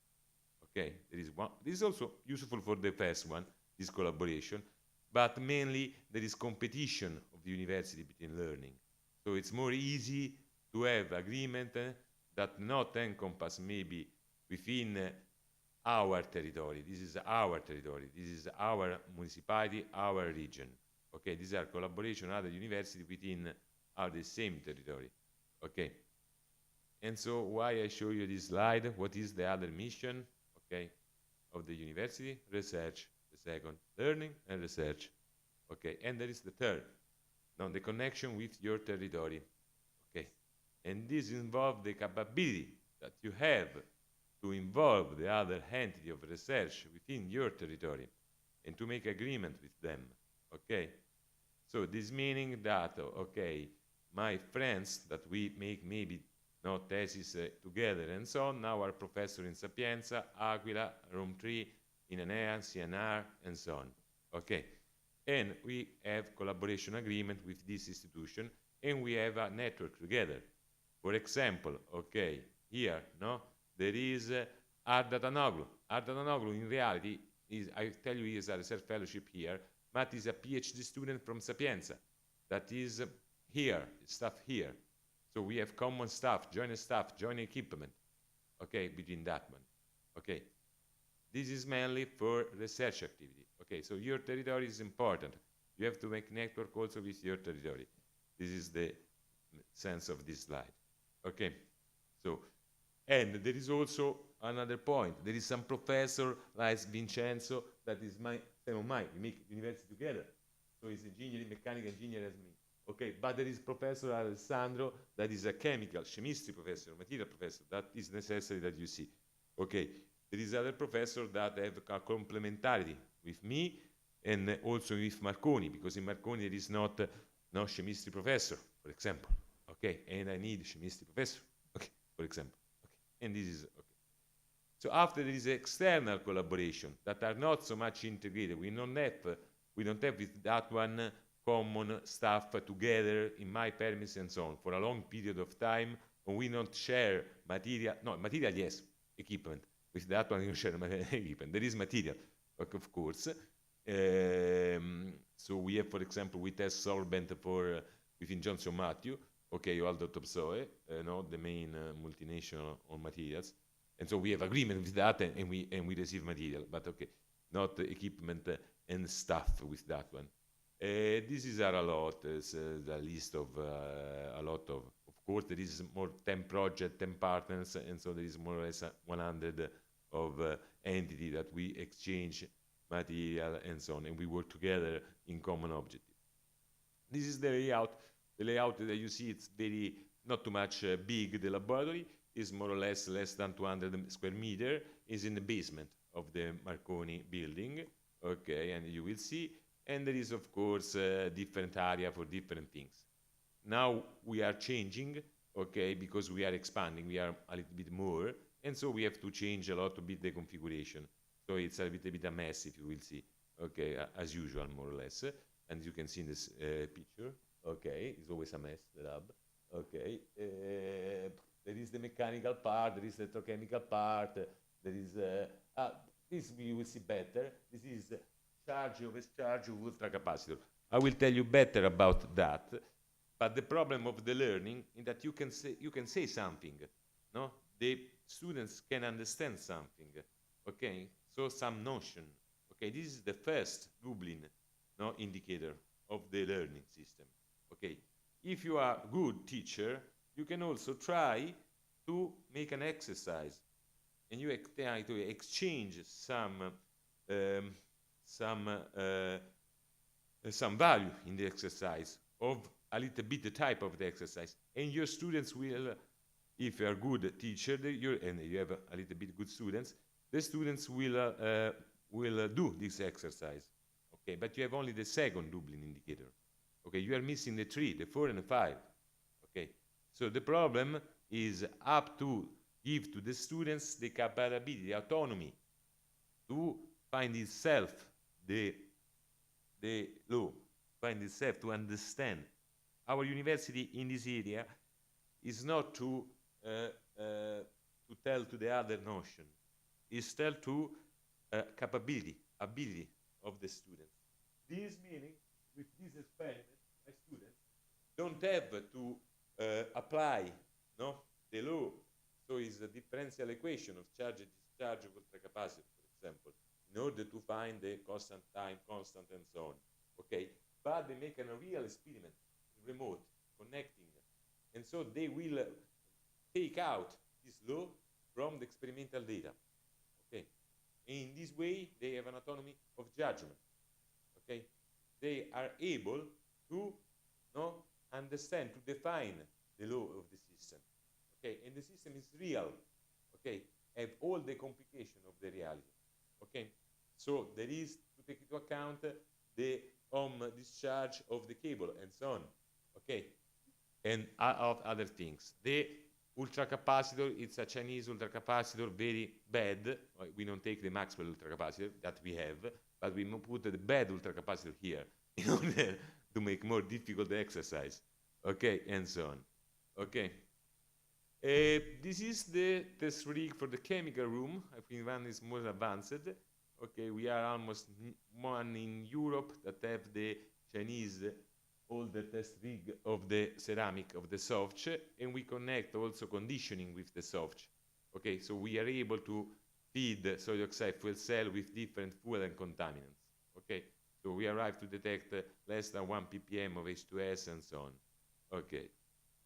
Okay, there is one. This is also useful for the first one, this collaboration, but mainly there is competition of the university between learning. So it's more easy to have agreement that not encompass maybe within our territory. This is our territory. This is our municipality, our region. Okay, these are collaboration other university within the same territory. Okay, and so why I show you this slide? What is the other mission? Okay, of the university? Research. The second, learning and research. Okay, and there is the third, now the connection with your territory. Okay, and this involves the capability that you have to involve the other entity of research within your territory and to make agreement with them. Okay, so this meaning that, okay, my friends that we make maybe no thesis together and so on, now are professor in Sapienza, Aquila, Rome 3, in Enea, CNR, and so on. Okay, and we have collaboration agreement with this institution, and we have a network together. For example, okay, here, no, there is Arda Tanoglu. Arda Tanoglu, in reality, is, I tell you, he is a research fellowship here, but is a PhD student from Sapienza that is here, stuff here. So we have common stuff, joint equipment, okay, between that one. Okay, this is mainly for research activity. Okay, so your territory is important. You have to make network also with your territory. This is the sense of this slide. Okay, so, and there is also another point. There is some professor like Vincenzo that is my friend of mine. We make university together. So he's engineering, mechanical engineer as me. Okay, but there is Professor Alessandro that is a chemistry professor, material professor. That is necessary that you see. Okay, there is other professor that have a complementarity with me and also with Marconi, because in Marconi there is not no chemistry professor, for example. Okay, and I need chemistry professor. Okay, for example. Okay, and this is okay. So after there is external collaboration that are not so much integrated. We don't have with that one common stuff together in my premises and so on for a long period of time, and we don't share material. No, material, yes, equipment. With that one, you share equipment. There is material, of course. So we have, for example, we test solvent for within Johnson Matthey, okay, Aldo Topsoe, no, the main multinational on materials, and so we have agreement with that, and we receive material, but okay, not equipment and stuff with that one. This is a lot. It's the list of a lot of course, there is more 10 projects, 10 partners, and so there is more or less 100 of entity that we exchange material and so on, and we work together in common objective. This is the layout. The layout that you see, it's very not too much big. The laboratory is more or less than 200 square meter. Is in the basement of the Marconi building. Okay, and you will see. And there is, of course, different area for different things. Now we are changing, okay, because we are expanding. We are a little bit more, and so we have to change a lot to bit the configuration. So it's a little bit a mess, if you will see. Okay, as usual, more or less. And you can see in this picture. Okay, it's always a mess, the lab. Okay, there is the mechanical part, there is the electrochemical part, there is, this we will see better. This is charge or discharge of ultracapacitor. I will tell you better about that. But the problem of the learning is that you can say something, no? The students can understand something, okay? So some notion, okay? This is the first Dublin, no, indicator of the learning system, okay? If you are a good teacher, you can also try to make an exercise, and you try to exchange some value in the exercise of a little bit the type of the exercise, and your students will, if you are a good teacher, and you have a little bit good students, the students will do this exercise, okay? But you have only the second Dublin indicator, okay? You are missing the 3, the 4, and the 5, okay? So the problem is up to give to the students the capability, the autonomy to find itself the law, find itself to understand. Our university in this area is not to tell to the other notion, is tell to capability, ability of the students. This meaning, with this experiment, my students don't have to apply, no, the law. So it's a differential equation of charge and discharge of ultracapacitor, for example, in order to find the constant time, constant, and so on. Okay, but they make a real experiment, remote, connecting, and so they will take out this law from the experimental data. Okay, and in this way they have an autonomy of judgment. Okay, they are able to understand, to define the law of the system. Okay, and the system is real. Okay, have all the complication of the reality. Okay, so there is to take into account the discharge of the cable and so on. Okay, and of other things. The ultracapacitor, it's a Chinese ultracapacitor, very bad. We don't take the Maxwell ultracapacitor that we have, but we put the bad ultracapacitor here in order to make more difficult the exercise. Okay, and so on. Okay. This is the test rig for the chemical room. I think one is more advanced. Okay, we are almost one in Europe that have the Chinese older test rig of the ceramic, of the soft, and we connect also conditioning with the soft. Okay, so we are able to feed solid oxide fuel cell with different fuel and contaminants. Okay, so we arrive to detect less than 1 ppm of H2S and so on. Okay,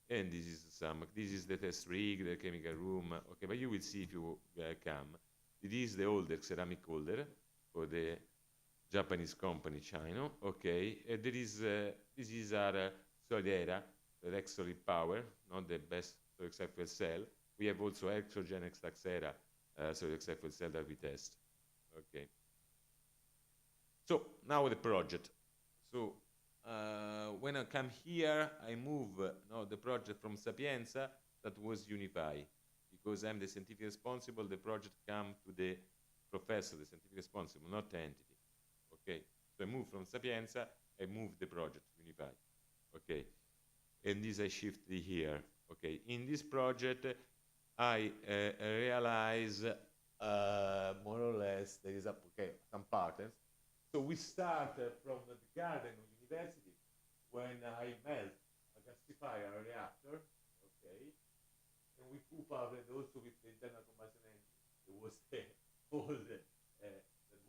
and this is the test rig, the chemical room. Okay, but you will see if you come. It is the older ceramic holder for the Japanese company China. Okay, there is this is our solid era, the solid power, not the best solid oxide fuel cell. We have also exogen Extaxera solid oxide fuel cell that we test. Okay. So now the project. So when I come here, I move the project from Sapienza, that was Unify, because I'm the scientific responsible. The project come to the professor, the scientific responsible, not the entity. Okay, so I move from Sapienza, I move the project Unify. Okay, and this I shift here. Okay, in this project, I realize more or less there is some patterns. So we start from the garden of university when I melt a gasifier reactor. Okay, and we coop out it also with the internal combustion engine. It was old that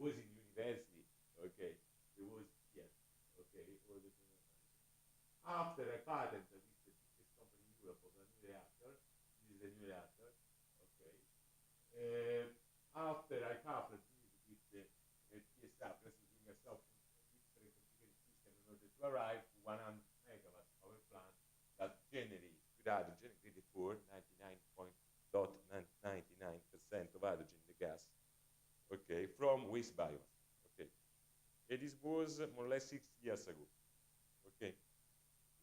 was in university. Okay, it was yes. Okay, all the after I patent with the biggest company in Europe of a new reactor. This is a new reactor. Okay. to arrive to 100 megawatt power plant that generates with hydrogen, grade 4, 99.99% of hydrogen in the gas, okay, from waste biomass, okay. And this was more or less 6 years ago, okay.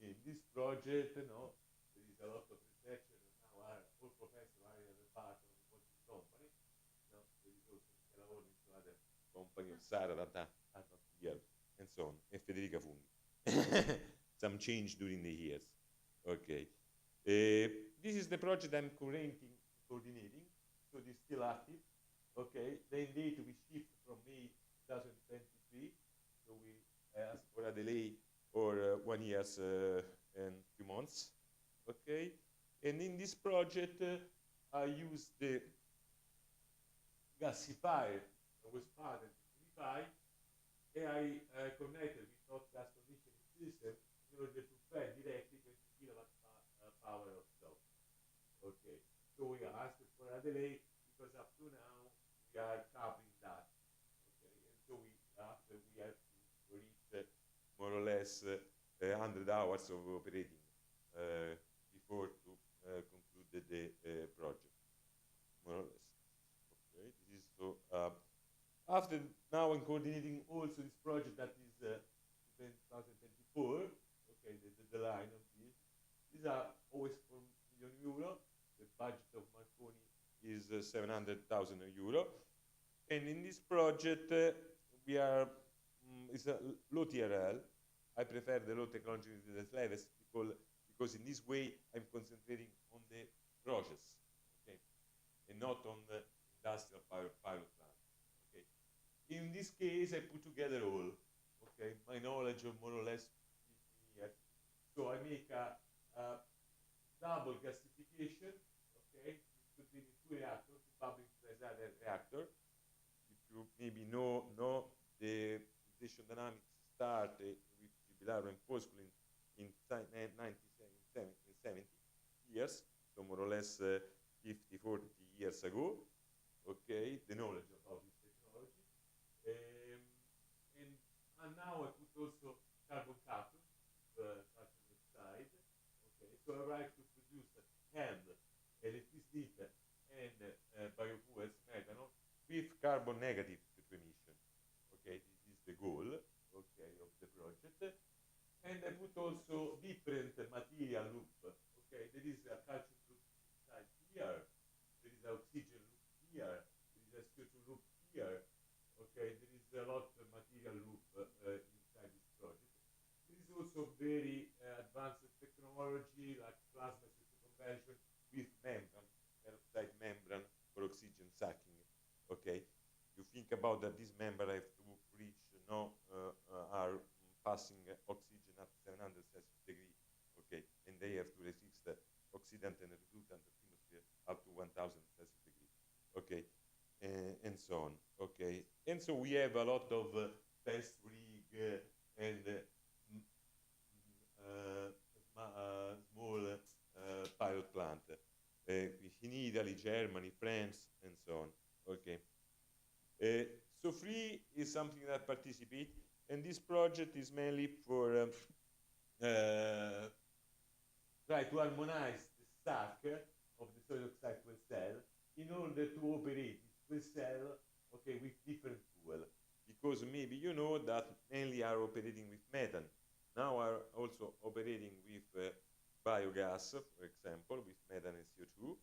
In this project, no, there is a lot of research, and now all professors are in the part of the company. No, there is also Michela Ornis, other company of Sara that are not here, and so on, and Federica Funghi. Some change during the years. Okay. This is the project I'm currently coordinating, so it is still active. Okay. The end date we shift from May 2023, so we ask for a delay or 1 year and few months. Okay. And in this project, I use the gasifier that was part of the 25, and I connected with hot gas conditioning system in order to feed directly 20 kilowatt power of stove. Okay, so we asked for a delay because up to now we are coupling that. Okay, and so after we have to reach more or less 100 hours of operating before to conclude the project, more or less. Okay, this is so. After now, I'm coordinating also this project that is 2024. Okay, the line of this. These are always 4 million euro. The budget of Marconi is 700,000 euro. And in this project, we are it's a low TRL. I prefer the low technology to the levels because in this way I'm concentrating on the process, okay, and not on the industrial pilot plant. Okay. In this case, I put together all, okay, my knowledge of more or less 15 years. So I make a double gasification, okay, between the two reactors, the public pressurized reactor. If you maybe know the station dynamics start with tubular and Foscul in 70 years, so more or less 50, 40 years ago, okay, the knowledge about this technology. And now I put also carbon capture, such as oxide, okay, so I like to produce and electricity and biofuels, methanol, with carbon negative emission. Okay, this is the goal, okay, of the project. And I put also different material loop. Okay, there is a calcium loop inside here, there is an oxygen loop here, there is a CO2 loop here. Okay, there is a lot of material loop inside this project. There is also very advanced technology like plasma conversion with membrane, peroxide membrane for oxygen sucking. Okay, you think about that this membrane have to reach are passing oxygen at 700 Celsius degree. Okay, and they have to resist oxidant and reflutant atmosphere up to 1000 Celsius degree. Okay, and so on. Okay, and so we have a lot of test rig and small pilot plant in Italy, Germany, France, and so on. Okay. So free is something that participate, and this project is mainly for try to harmonize the stack of the solid oxide fuel cell in order to operate this fuel cell, okay, with different fuel. Because maybe you know that mainly are operating with methane. Now are also operating with biogas, for example, with methane and CO2.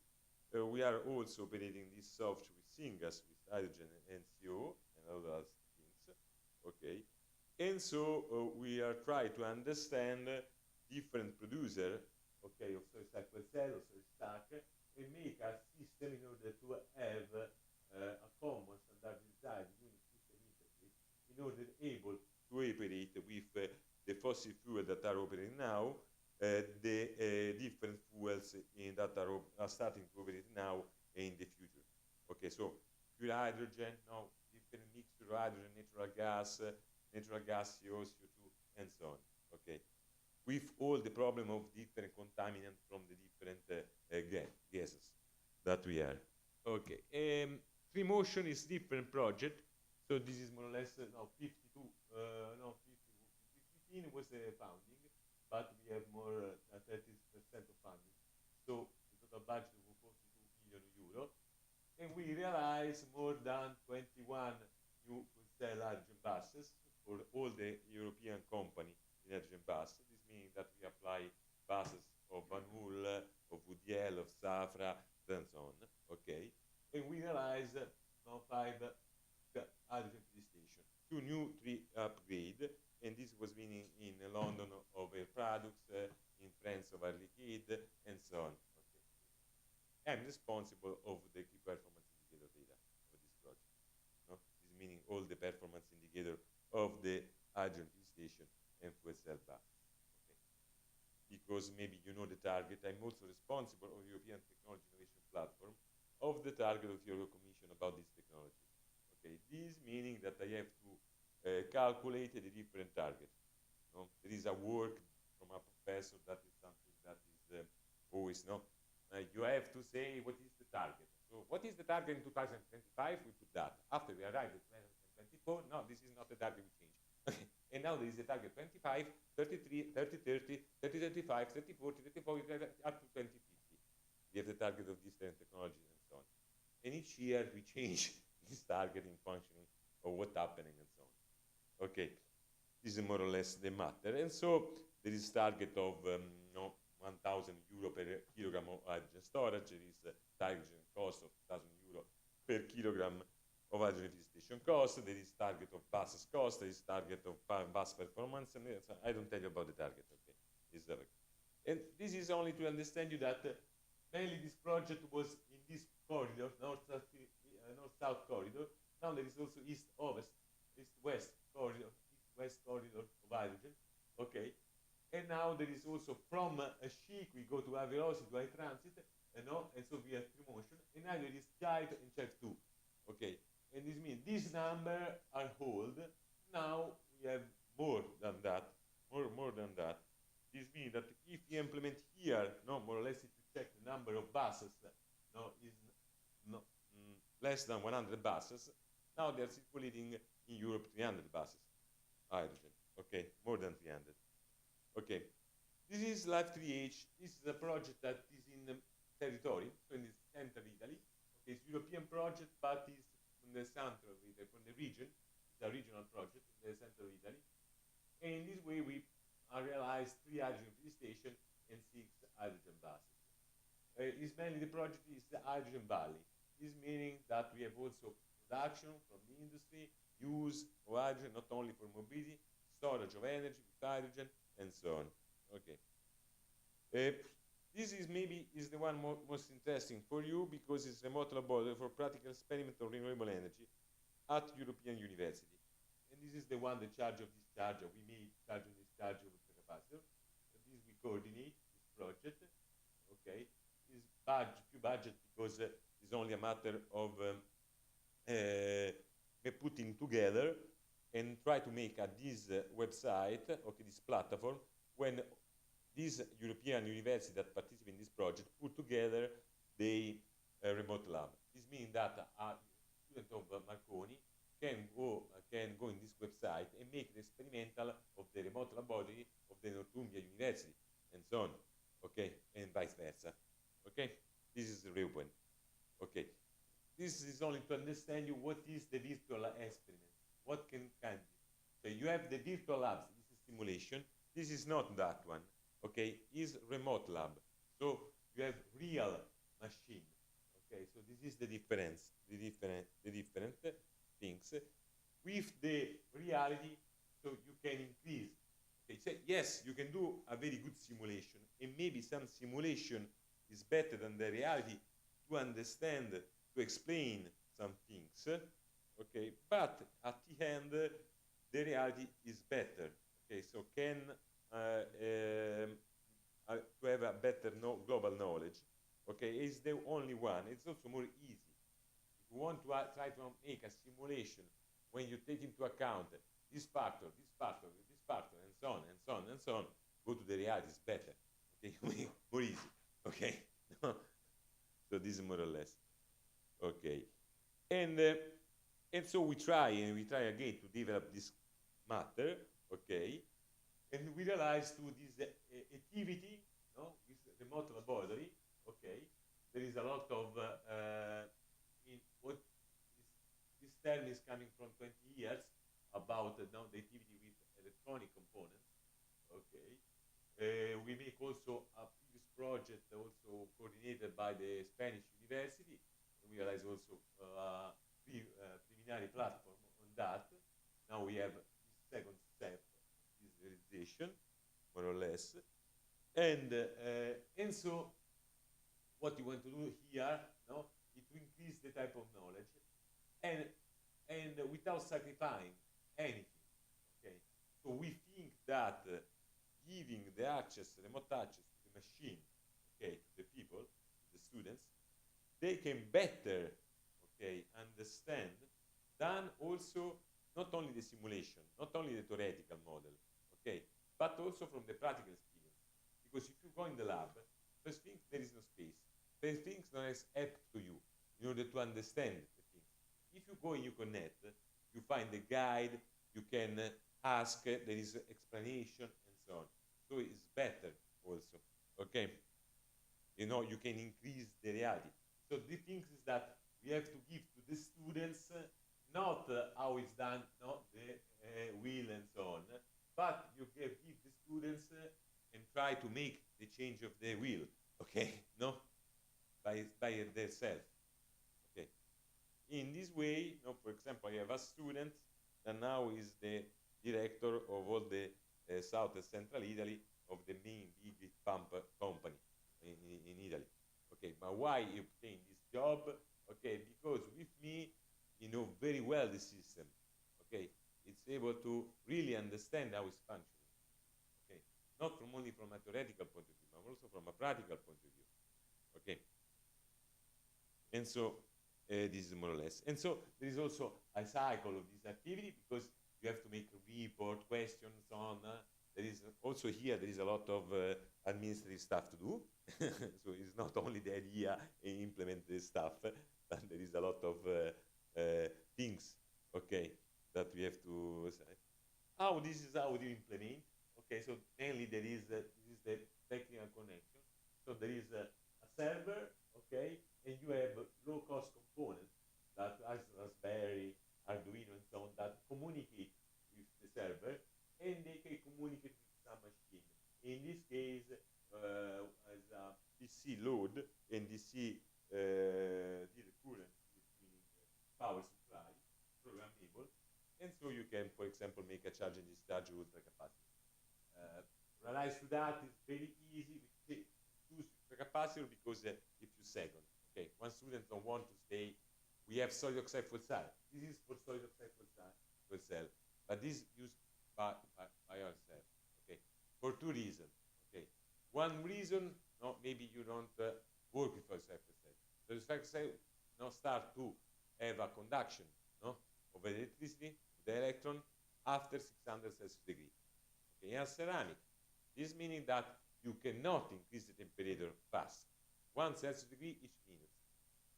We are also operating this soft with syngas, with hydrogen and CO and other things. Okay, and so we are trying to understand different producer, okay, of solid fuel cell, of solid stack, and make a system in order to have a common standardized unit system interface in order able to operate with the fossil fuel that are operating now, the different fuels that are starting to operate now and in the future. Okay, so pure hydrogen, no, different mixture of hydrogen, natural gas, CO, CO2, and so on. Okay, with all the problem of different contaminants from the different gases that we are. Okay, Free Motion is different project. So this is more or less 52, 2015 was founding, but we have more than 30% of funding. So the total budget was 42 million euro, and we realized more than 21 new fuel cell hydrogen buses for all the European company in hydrogen bus. This means that we apply buses of Van Hool, of UDL, of Safra, and so on. Okay, and we realized now 5 hydrogen fuel station, 2 new, 3 upgrade, and this was meaning in London of Air Products, in France of Air Liquide, and so on. Okay. I'm responsible of the key performance indicator data of this project. No? This meaning all the performance indicator of the hydrogen fuel station and fuel cell bus. Okay. Because maybe you know the target, I'm also responsible of European Technology Innovation Platform of the target of the European Commission about this technology. Okay, this meaning that I have to calculate the different target. No? There is a work from a professor that is something that is always, no? You have to say what is the target. So what is the target in 2025? We put that. After we arrive at 2024, no, this is not the target we change. And now there is a target 25, 33, 30, 30, 30, 35, 30, 40, 30, 40, up to 2050. We have the target of different technologies and so on. And each year we change this target in functioning of what's happening and so on. Okay, this is more or less the matter. And so there is target of 1,000 euro per kilogram of hydrogen storage. There is hydrogen cost of 1,000 euro per kilogram of hydrogen fuel station cost. There is target of buses cost. There is target of bus performance. And I don't tell you about the target. Okay, and this is only to understand you that mainly this project was in this corridor, north-south corridor. Now there is also east-west corridor, east-west corridor of hydrogen. Okay, and now there is also from a chic we go to high velocity, to high transit, and so we have three motion. And now there is child and child 2. Okay, and this means this number are hold. Now we have more than that, more than that. This means that if you implement here, more or less, if you check the number of buses, is less than 100 buses. Now they are circulating in Europe 300 buses, hydrogen. Okay, more than 300. Okay, this is Life 3H. This is a project that is in the territory, so in the central Italy. Okay, it's a European project, but it's in the center of Italy, from the region. It's a regional project in the center of Italy. And in this way, we realized 3 hydrogen fuel stations and 6 hydrogen buses. It's mainly the project is the Hydrogen Valley. This meaning that we have also production from the industry, use of hydrogen not only for mobility, storage of energy with hydrogen, and so on. Okay. This is maybe the one most interesting for you because it's remote laboratory for practical experiment of renewable energy at European University. And this is the one, the charge of discharge. We made charge and discharge of the capacitor. And this we coordinate this project. Okay. It's few budget because it's only a matter of putting together and try to make this website, okay, this platform, when these European universities that participate in this project put together the remote lab. This means that a student of Marconi can go in this website and make the experimental of the remote laboratory of the Northumbria University, and so on, okay, and vice versa, okay? This is the real point, okay? This is only to understand you what is the virtual experiment, what can be. So you have the virtual labs, this is simulation, this is not that one, okay? Is remote lab, so you have real machine, okay? So this is the difference, the different things. With the reality, so you can increase. Okay, so yes, you can do a very good simulation, and maybe some simulation is better than the reality to understand, to explain some things. Okay, but at the end, the reality is better. Okay, so can to have a better global knowledge. Okay, is the only one. It's also more easy. If you want to try to make a simulation when you take into account this factor, this factor, this factor, and so on, and so on, and so on, go to the reality, it's better. Okay, more easy. Okay, so this is more or less. Okay, and so we try again to develop this matter. Okay, And we realized through this activity, no, with remote laboratory, okay, there is a lot of, in what is, this term is coming from 20 years about now the activity with electronic components, okay. We make also a previous project also coordinated by the Spanish university. We realize also preliminary platform on that. Now we have this second step, this realization, more or less. And so what you want to do here, no, is to increase the type of knowledge and without sacrificing anything. Okay, so we think that giving the access, remote access to the machine, okay, to the people, the students, they can better, okay, understand than also not only the simulation, not only the theoretical model, okay, but also from the practical experience. Because if you go in the lab, first thing, there is no space. First things don't have help to you in order to understand the things. If you go and you connect, you find the guide, you can ask, there is explanation, and so on. So it's better also, okay? You know, you can increase the reality. So the thing is that we have to give to the students not how it's done, not the will and so on, but you can give the students and try to make the change of their will, okay? No, by themselves, okay? In this way, you know, for example, I have a student that now is the director of all the South and Central Italy of the main big pump company in Italy. Okay, but why he obtained this job? Okay, because with me, he knows very well the system. Okay, it's able to really understand how it's functioning. Okay, not from only from a theoretical point of view, but also from a practical point of view. Okay, and so this is more or less. And so there is also a cycle of this activity because you have to make a report, questions, so on. There is also here, there is a lot of administrative stuff to do. So it's not only the idea and implement the stuff, but there is a lot of things, okay, that we have to say. This is how you implement. Okay, so mainly there is this is the technical connection. So there is a server, okay, and you have low-cost components that as Raspberry, Arduino, and so on that communicate with the server, and they can communicate with some machine. In this case, as a DC load and DC direct current, meaning power supply, programmable, and so you can, for example, make a charge and discharge ultra capacitor. Realize to that is very easy. We choose ultra capacitor because a few seconds. Okay, one student don't want to stay. We have solid oxide fuel cell. This is for solid oxide fuel cell, but this is used by ourselves. Okay, for two reasons. Okay, one reason, no, maybe you don't work with solid oxide fuel cell. Solid oxide fuel cell now start to have a conduction, no, of electricity, the electron after 600 Celsius degree. Okay, in ceramic, this meaning that you cannot increase the temperature fast. 1 Celsius degree each minute.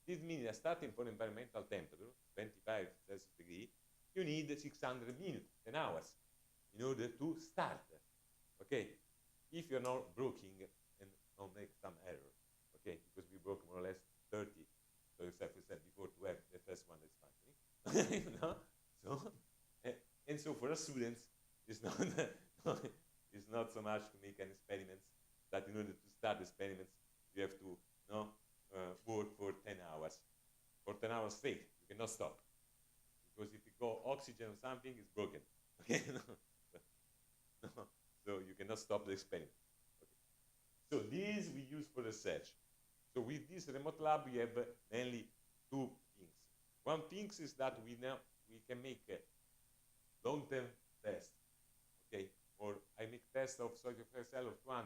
This means that starting from environmental temperature, 25 Celsius degree, you need 600 minutes, 10 hours, in order to start. Okay, if you're not broken and don't make some error, okay, because we broke more or less 30, so except we said before to have the first one that's functioning, no? So, and so for us students, it's not, it's not so much to make an experiment that in order to start experiments, you have to work for 10 hours. For 10 hours straight, you cannot stop. Because if you go oxygen or something, it's broken. Okay? No. So you cannot stop the experiment. Okay. So these we use for research. So with this remote lab, we have mainly two things. One thing is that we can make a long-term test. Okay? Or I make test of solid oxide cell of 200,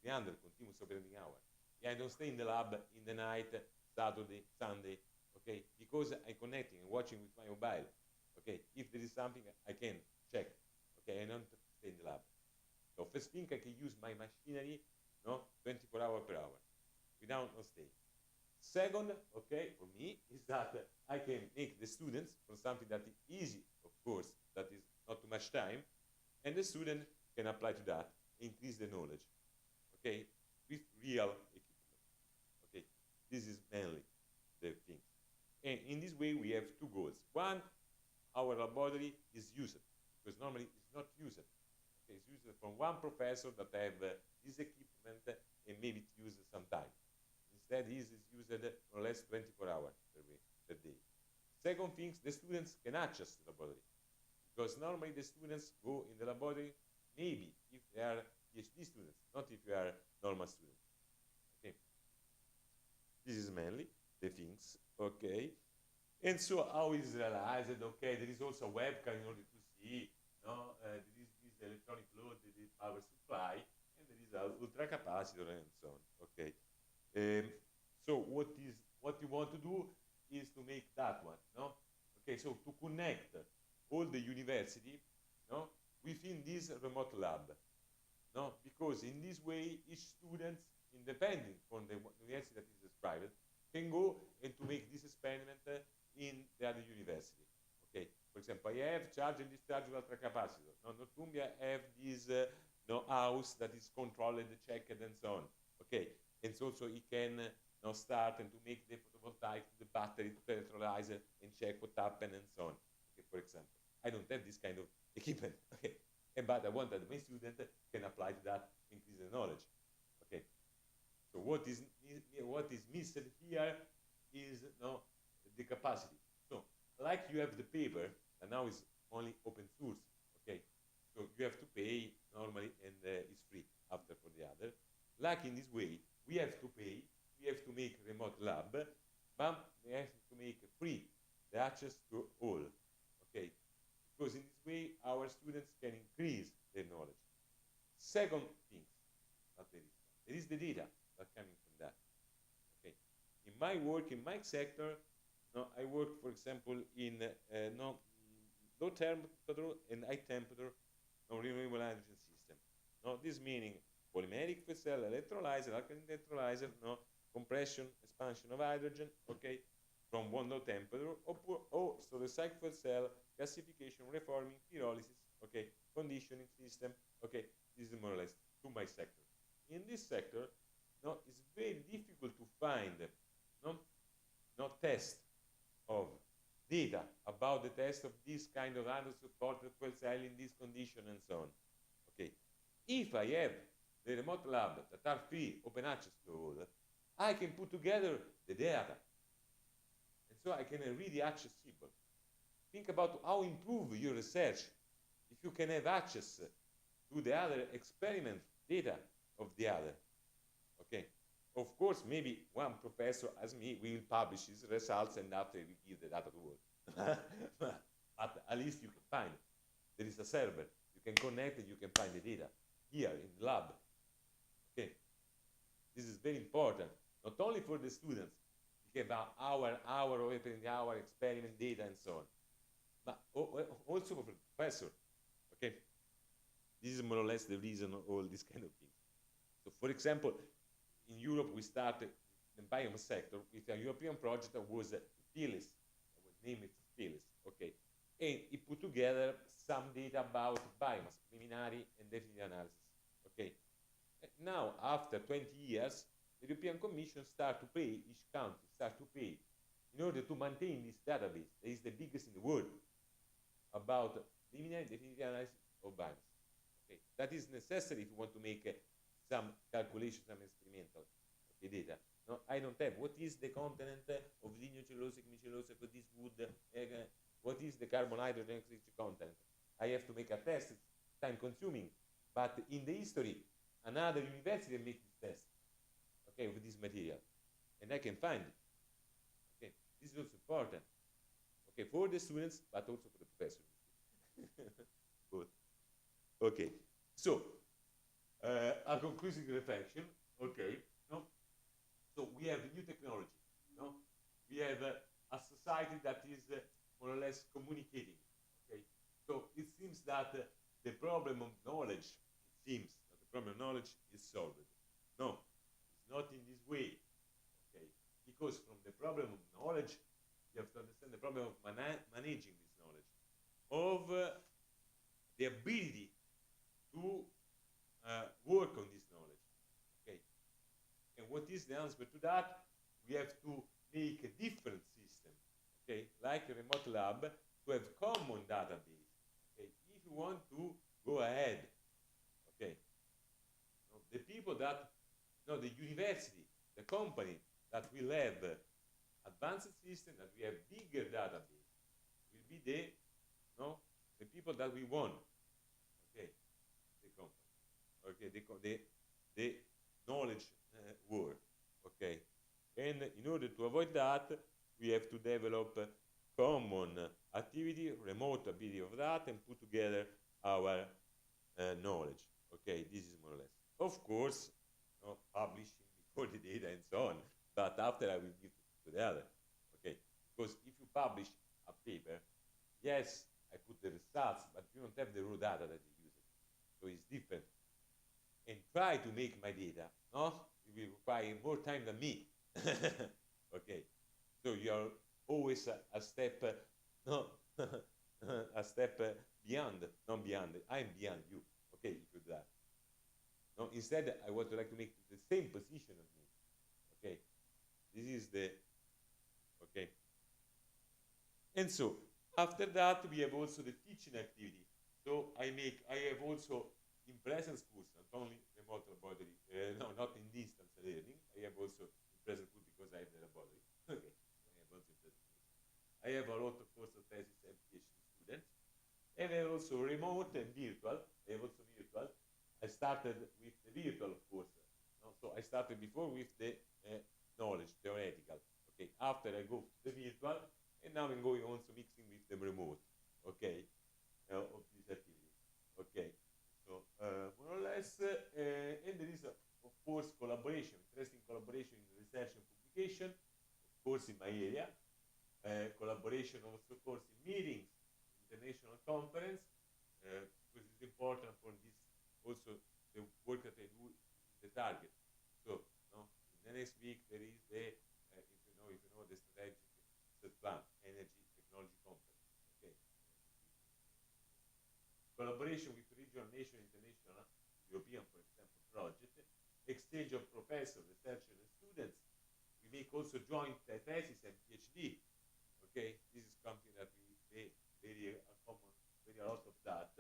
300 continuous operating hours. Yeah, I don't stay in the lab in the night, Saturday, Sunday, okay? Because I'm connecting and watching with my mobile, okay? If there is something, I can check, okay? I don't stay in the lab. So first thing, I can use my machinery, 24 hours per hour, without no stay. Second, okay, for me, is that I can make the students for something that is easy, of course, that is not too much time, and the student can apply to that, increase the knowledge, okay, with real equipment. Okay, this is mainly the thing. And in this way, we have two goals. One, our laboratory is used, because normally it's not used. Okay, it's used from one professor that have this equipment and maybe it's used sometime. Instead, this is used more or less 24 hours per day. Second thing, the students can access the laboratory, because normally the students go in the laboratory maybe if they are PhD students, not if you are normal students. Okay, this is mainly the things. Okay, and so how is realized? Okay, there is also a webcam in order to see. No, there is this electronic load, the power supply, and there is an ultra capacitor and so on. Okay, so what you want to do is to make that one. No, okay, so to connect all the university, no, within this remote lab. No, because in this way, each student, independent from the university that is private, can go and to make this experiment in the other university. Okay, for example, I have charge and discharge ultra capacitor. No, Northumbria have this no, house that is controlled, checked, and so on. Okay, and so he can now start and to make the photovoltaic, the battery, to the electrolyzer, and check what happened and so on. Okay, for example, I don't have this kind of equipment. Okay, but I want that my student can apply to that, increase the knowledge. Okay, so what is missing here is no, the capacity. So like you have the paper, and now it's only open source. Okay, so you have to pay normally, and it's free after for the other. Like in this way, we have to pay. We have to make remote lab, but we have to make free the access to all. Okay, because in this way our students can increase their knowledge. Second thing that there is the data that coming from that. Okay, in my work, in my sector, no, I work, for example, in no, low temperature and high temperature no, renewable hydrogen system. No, this meaning polymeric fuel cell electrolyzer, alkaline electrolyzer, no, compression, expansion of hydrogen, okay, from one low temperature, or so the cycle fuel cell, gasification, reforming, pyrolysis, okay, conditioning system, okay, this is more or less to my sector. In this sector, no, it's very difficult to find no test of data about the test of this kind of unsupported fuel cell in this condition and so on. Okay, if I have the remote lab that are free, open access to all, I can put together the data, and so I can really accessible. Think about how improve your research if you can have access to the other experiment data of the other. Okay, of course, maybe one professor as me will publish his results and after we give the data to all. But at least you can find it. There is a server. You can connect and you can find the data here in the lab. Okay, this is very important, not only for the students, we have our experiment data and so on, but also for the professor. Okay, this is more or less the reason of all these kind of things. So, for example, in Europe, we started the biome sector with a European project that was PHILIS. I was named PHILIS. Okay, and it put together some data about biomass, preliminary and definitive analysis. Okay, and now after 20 years, the European Commission start to pay, each country start to pay in order to maintain this database that is the biggest in the world about preliminary and definitive analysis of biomass. Okay, that is necessary if you want to make some calculation, some experimental data. No, I don't have. What is the content of lignocellulose, chemicellulose for this wood? What is the carbon hydrogen content? I have to make a test. It's time consuming. But in the history, another university made this test. Okay, with this material, and I can find it. Okay, this is also important. Okay, for the students, but also for the professors. Good. Okay, so. A conclusive reflection, okay, no? So we have new technology, no? We have a society that is more or less communicating, okay? So it seems that the problem of knowledge, is solved. No, it's not in this way, okay? Because from the problem of knowledge, you have to understand the problem of managing this knowledge, of the ability to is the answer to that, we have to make a different system, okay, like a remote lab, to have common database. Okay, if you want to go ahead, okay, the people that, the university, the company that will have advanced system, that we have bigger database, will be the people that we want, okay, the company, okay, the knowledge world, okay, and in order to avoid that, we have to develop common activity, remote ability of that, and put together our knowledge, okay, this is more or less. Of course, publishing before the data and so on, but after I will give to the other, okay, because if you publish a paper, yes, I put the results, but you don't have the raw data that you use it, so it's different. And try to make my data, it will require more time than me. Okay, so you are always a step, a step beyond, not beyond. I'm beyond you. Okay, if you do that. No, instead, I would like to make the same position of me. Okay, this is the okay. And so after that, we have also the teaching activity. So I have also in presence course, not only remote laboratory, no, not in distance learning. I have also in presence course because I have the laboratory. Okay, so I have also in presence course. I have a lot of course of thesis and PhD students. And I have also remote and virtual. I have also virtual. I started with the virtual, of course. No? So I started before with the knowledge, theoretical. Okay, after I go to the virtual, and now I'm going also mixing with the remote. Okay, of this activity. Okay. So more or less, and there is of course collaboration, interesting collaboration in research and publication, of course in my area, collaboration also of course in meetings, international conference, because it's important for this also the work that I do is the target. So in the next week there is the if you know the strategic plan, energy technology conference. Okay. Collaboration with regional, national, international, European, for example, project, exchange of professors, researchers, and students. We make also joint thesis and PhD. Okay, this is something that we very common, very a lot of that.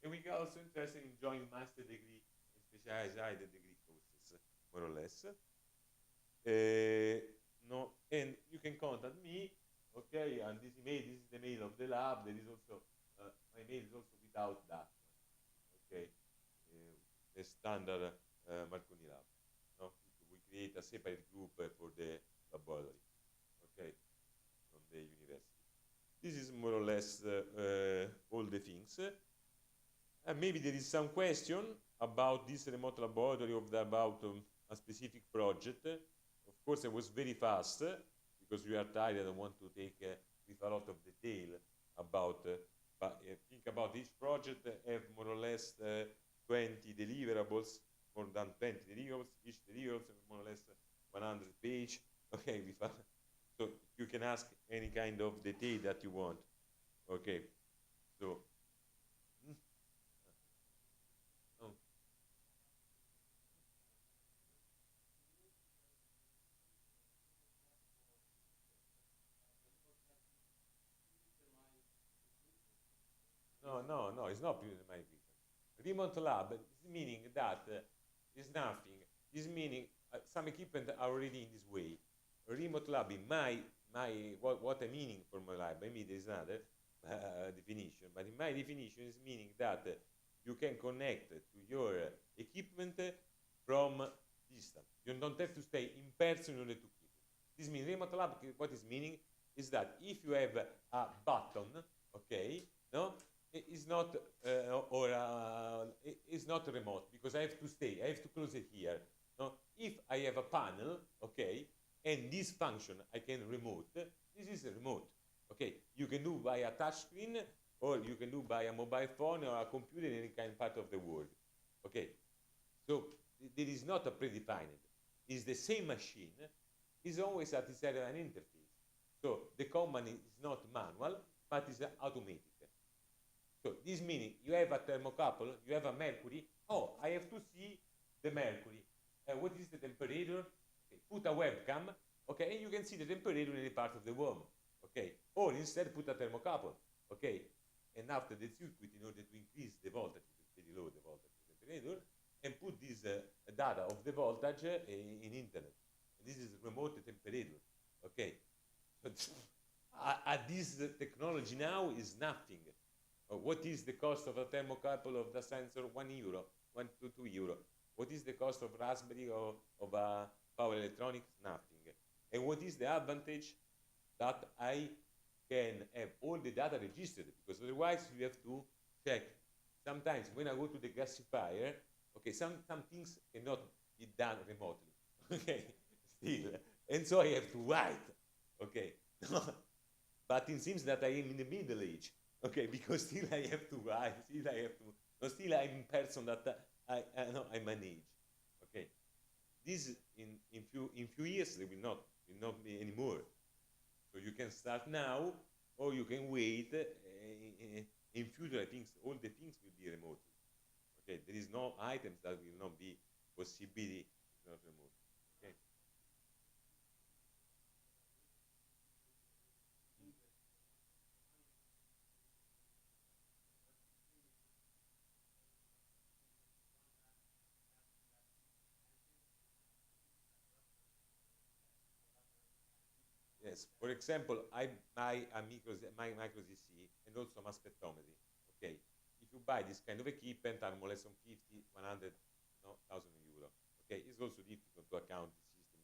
And we are also interested in joint master degree and specialized higher degree courses, more or less. And you can contact me. Okay, and this is the mail of the lab. There is also my mail is also without that one. Okay, the standard Marconi lab. No, we create a separate group for the laboratory. Okay, from the university. This is more or less all the things. And maybe there is some question about this remote laboratory about a specific project. Of course, I was very fast because we are tired and want to take with a lot of detail about. But think about each project have more or less 20 deliverables, more than 20 deliverables. Each deliverable have more or less 100 pages. Okay, so you can ask any kind of detail that you want. Okay, so. No, it's not my equipment. Remote lab is meaning that is nothing. Is meaning some equipment are already in this way. A remote lab in what I meaning for my lab, maybe there is another definition, but in my definition is meaning that you can connect to your equipment from distance. You don't have to stay in person in order to keep it. This means remote lab, what is meaning is that if you have a button, okay, no, it's not it's not remote because I have to stay. I have to close it here. No, if I have a panel, okay, and this function I can remote. This is remote. Okay, you can do by a touch screen, or you can do by a mobile phone or a computer in any kind of part of the world. Okay, so there is not a predefined. It's the same machine. It's always at an interface. So the command is not manual, but is automated. So this meaning you have a thermocouple, you have a mercury. Oh, I have to see the mercury. What is the temperature? Okay, put a webcam, okay, and you can see the temperature in any part of the room, okay? Or instead put a thermocouple, okay? And after the circuit, in order to increase the voltage, it's very low the voltage of the temperature, and put this data of the voltage in internet. And this is remote temperature, okay? But this technology now is nothing. What is the cost of a thermocouple of the sensor? €1, 1 to €2. What is the cost of Raspberry or of a power electronics? Nothing. And what is the advantage? That I can have all the data registered, because otherwise you have to check. Sometimes when I go to the gasifier, okay, some things cannot be done remotely, okay, still. And so I have to write, okay. But it seems that I am in the middle age, okay, because still I have to write, still I have to, no, still I'm a person that I manage, okay. This in few years there will not be anymore. So you can start now, or you can wait. In future, I think all the things will be remote. Okay, there is no items that will not be possibility not remote. Okay. Yes, for example, I buy my micro ZC and also mass spectrometry. Okay, if you buy this kind of equipment, are more or less on 50, 100, no, thousand euro. Okay, it's also difficult to account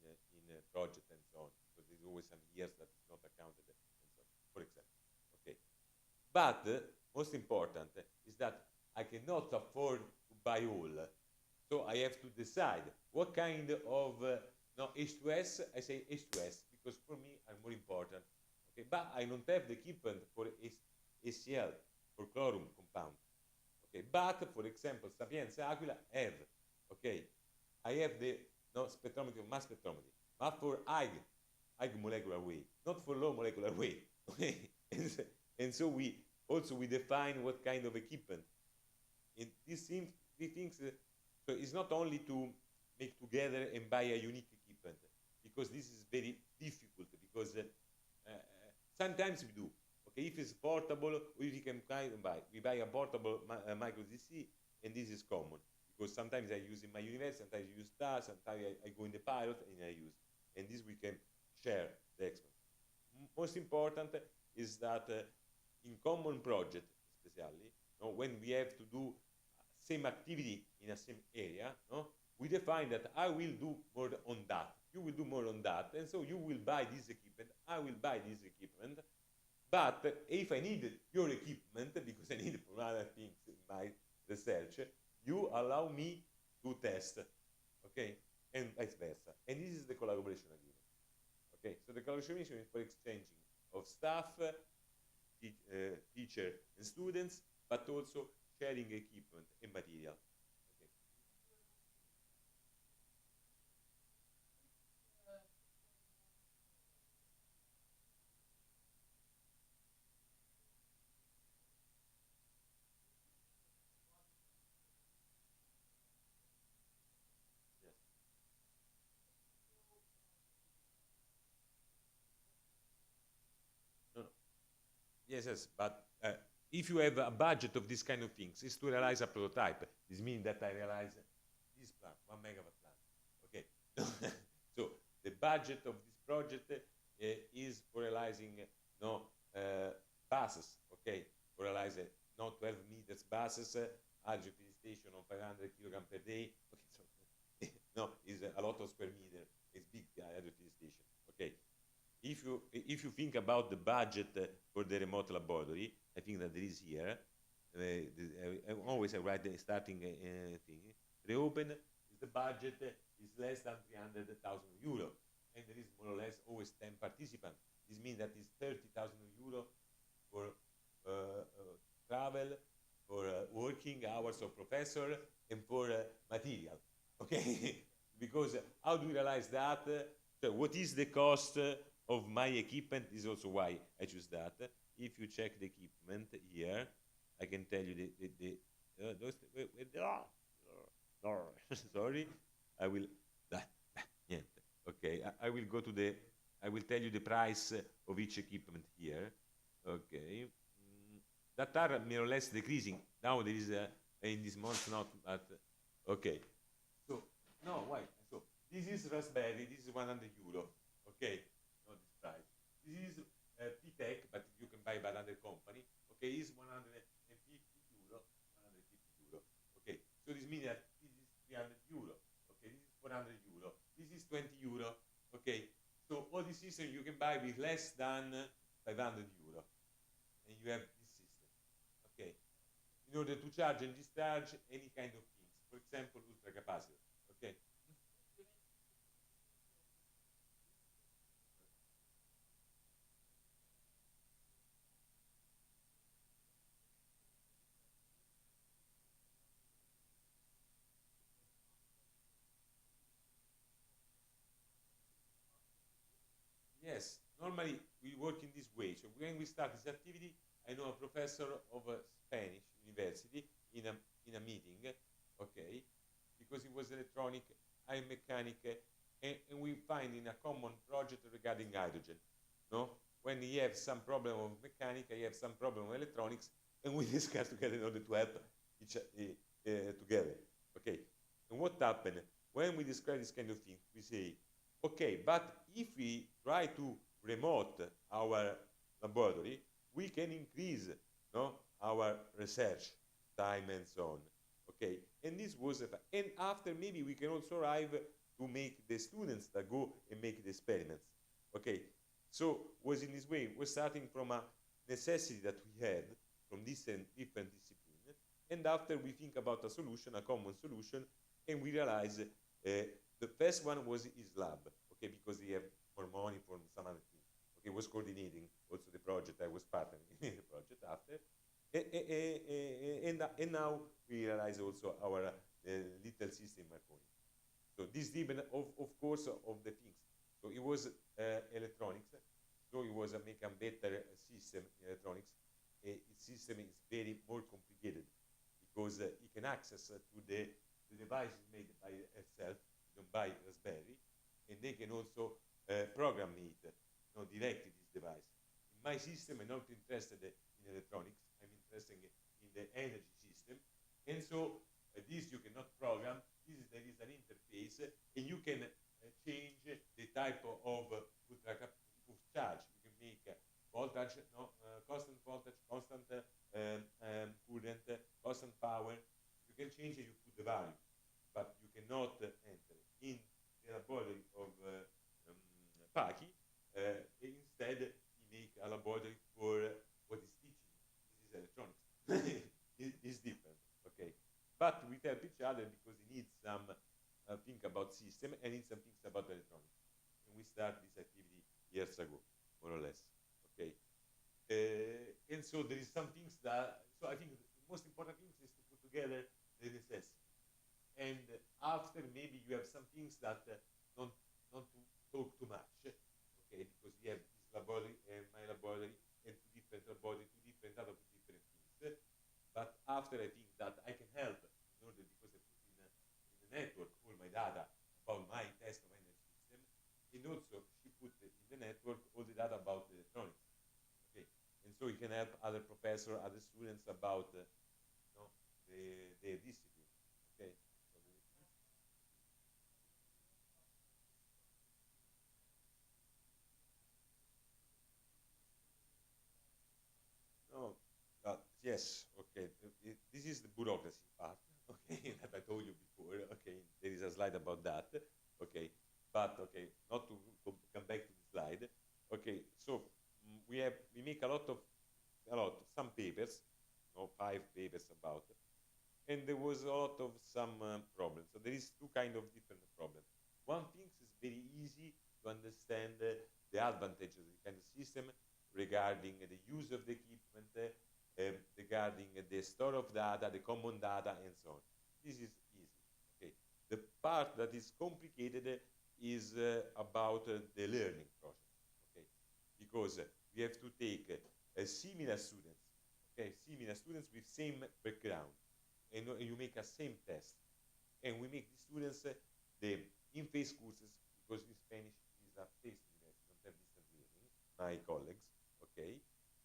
the system in a project and so on, because there's always some years that is not accounted and so on, for example. Okay, but most important is that I cannot afford to buy all. So I have to decide what kind of no H2S. I say H2S because for me are more important. Okay, but I don't have the equipment for HCl, for chlorine compound. Okay, but for example, Sapienza Aquila have. Okay, I have the no spectrometry, mass spectrometry, but for high molecular weight, not for low molecular weight. Okay, and so we define what kind of equipment. And these things. So it's not only to make together and buy a unique equipment, because this is very difficult, because sometimes we do. Okay, if it's portable, or if you can buy, we buy a portable micro DC, and this is common, because sometimes I use in my university, sometimes I use that, sometimes I go in the pilot and I use, and this we can share the expense. Most important is that in common project, especially, when we have to do same activity in a same area, no? We define that I will do more on that, you will do more on that, and so you will buy this equipment, I will buy this equipment, but if I need your equipment, because I need it for other things in my research, you allow me to test, okay, and vice versa. And this is the collaboration agreement, okay? So the collaboration is for exchanging of staff, teacher and students, but also sharing equipment and material. Okay. Yes. No, no. Yes, but if you have a budget of this kind of things, is to realize a prototype. This means that I realize this plant, 1 megawatt plant. Okay. So the budget of this project is for realizing buses. Okay, for realizing not 12 meters buses, hydrogen station on 500 kilogram per day. Okay, so no, is a lot of square meter. It's big hydrogen station. Okay. If you think about the budget for the remote laboratory, I think that there is here. I write the starting thing. Reopen is the budget is less than 300,000 euro, and there is more or less always 10 participants. This means that it's 30,000 euro for travel, for working hours of professor, and for material. Okay, because how do we realize that? So what is the cost of my equipment is also why I choose that. If you check the equipment here, I can tell you sorry, I will, niente. Okay, I will go to the, I will tell you the price of each equipment here. Okay, that are more or less decreasing. Now there is in this month not, but okay. So no, why? So this is Raspberry. This is 100 euro. Okay, not this price. This is P-Tech, but you can buy by another company. Okay, is 150 euro. 150 euro. Okay, so this means that this is 300 euro. Okay, this is 400 euro. This is 20 euro. Okay, so all this system you can buy with less than 500 euro, and you have this system. Okay, in order to charge and discharge any kind of things, for example, ultra capacitor. Okay. Yes, normally we work in this way. So when we start this activity, I know a professor of a Spanish university in a meeting, okay, because he was electronic, I'm mechanic, and we find in a common project regarding hydrogen. No, when he have some problem of mechanic, I have some problem of electronics, and we discuss together in order to help each together. Okay, and what happened when we describe this kind of thing? We say, okay, but if we try to remote our laboratory, we can increase, no, our research time and so on. Okay, and this was, and after maybe we can also arrive to make the students that go and make the experiments. Okay, so was in this way, we're starting from a necessity that we had from different disciplines, and after we think about a solution, a common solution, and we realize the first one was his lab, okay, because he have more money for some other thing. Okay, was coordinating also the project. I was partnering in the project after, and now we realize also our little system Marconi. So this depends, of course, of the things. So it was electronics. So it was make a better system in electronics. Its system is very more complicated because it can access to the device made by itself. You don't buy Raspberry, and they can also program it, directly this device. In my system, I'm not interested in electronics. I'm interested in the energy system, and so this you cannot program. There is an interface, and you can change the type of charge. You can make voltage, constant voltage, constant current, constant power. You can change it. You put the value, but you cannot enter in the laboratory of Paki. Instead, he make a laboratory for what is teaching. This is electronics. It's different, okay? But we help each other because he needs some think about system and needs some things about electronics. And we start this activity years ago, more or less, okay? And so there is some things that, so I think the most important thing is to put together the necessity. And after maybe you have some things that not to talk too much, okay, because we have this laboratory and my laboratory and two different laboratories, two different data, two different things. But after I think that I can help in order, because I put in the network all my data about my test of energy system, and also she put in the network all the data about the electronics. Okay, and so you can help other professors, other students about the discipline. Okay. No, yes, okay. This is the bureaucracy part, okay, that I told you before. Okay, there is a slide about that. Okay, but okay, not to come back to the slide. Okay, so we make a lot, some papers, 5 papers about, and there was a lot of some problems. So there is two kind of different problems. One thing is very easy to understand the advantage of the kind of system regarding the use of the equipment, regarding the store of data, the common data, and so on. This is easy. Okay. The part that is complicated is about the learning process. Okay, because we have to take similar students, okay, similar students with same background, and you make a same test, and we make the students the in-phase courses, because in Spanish it is a test university, don't have distance learning, my colleagues, okay?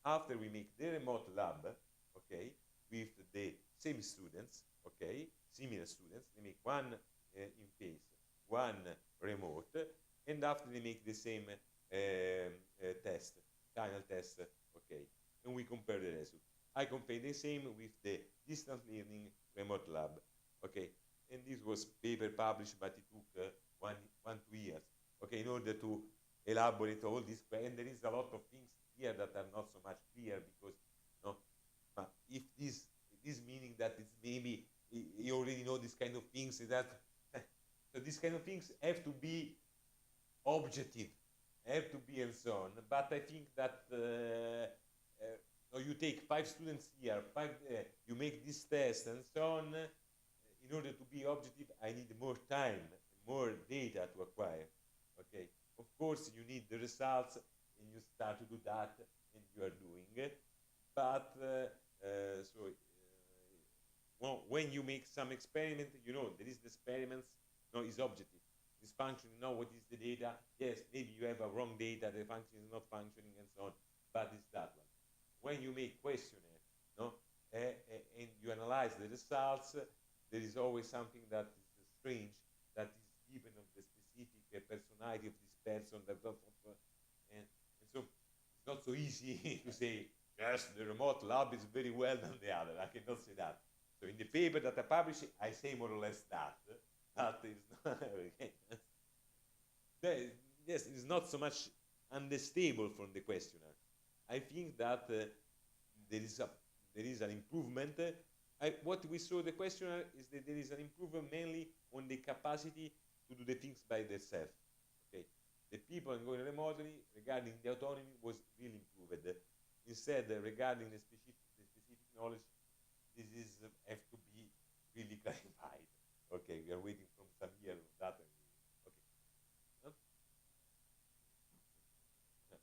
After we make the remote lab, okay, with the same students, okay, similar students, they make one in face, one remote, and after they make the same test, final test, okay, and we compare the results. I compare the same with the distance learning remote lab, okay, and this was paper published, but it took 2 years, okay, in order to elaborate all this, and there is a lot of things here that are not so much clear because, no, but if this meaning that it's maybe you already know this kind of things, that so these kind of things have to be objective, have to be and so on. But I think that you take 5 students here, you make this test and so on. In order to be objective, I need more time, more data to acquire. Okay, of course you need the results, and you start to do that, and you are doing it. But well, when you make some experiment, you know there is the experiments, no, is objective. This function, you know what is the data? Yes, maybe you have a wrong data, the function is not functioning and so on, but it's that one. When you make questionnaire, no, and you analyze the results, there is always something that is strange, that is given of the specific personality of this person, and so it's not so easy to say, yes, the remote lab is very well than the other. I cannot say that. So in the paper that I publish, I say more or less that. That is not, okay. Yes, it is not so much unstable from the questionnaire. I think that there is an improvement. What we saw the questionnaire is that there is an improvement mainly on the capacity to do the things by themselves. Okay, the people going remotely regarding the autonomy was really improved. Instead, regarding the specific knowledge, this is have to be really clarified. Okay, we are waiting from some years of that. Okay. Huh? Yeah.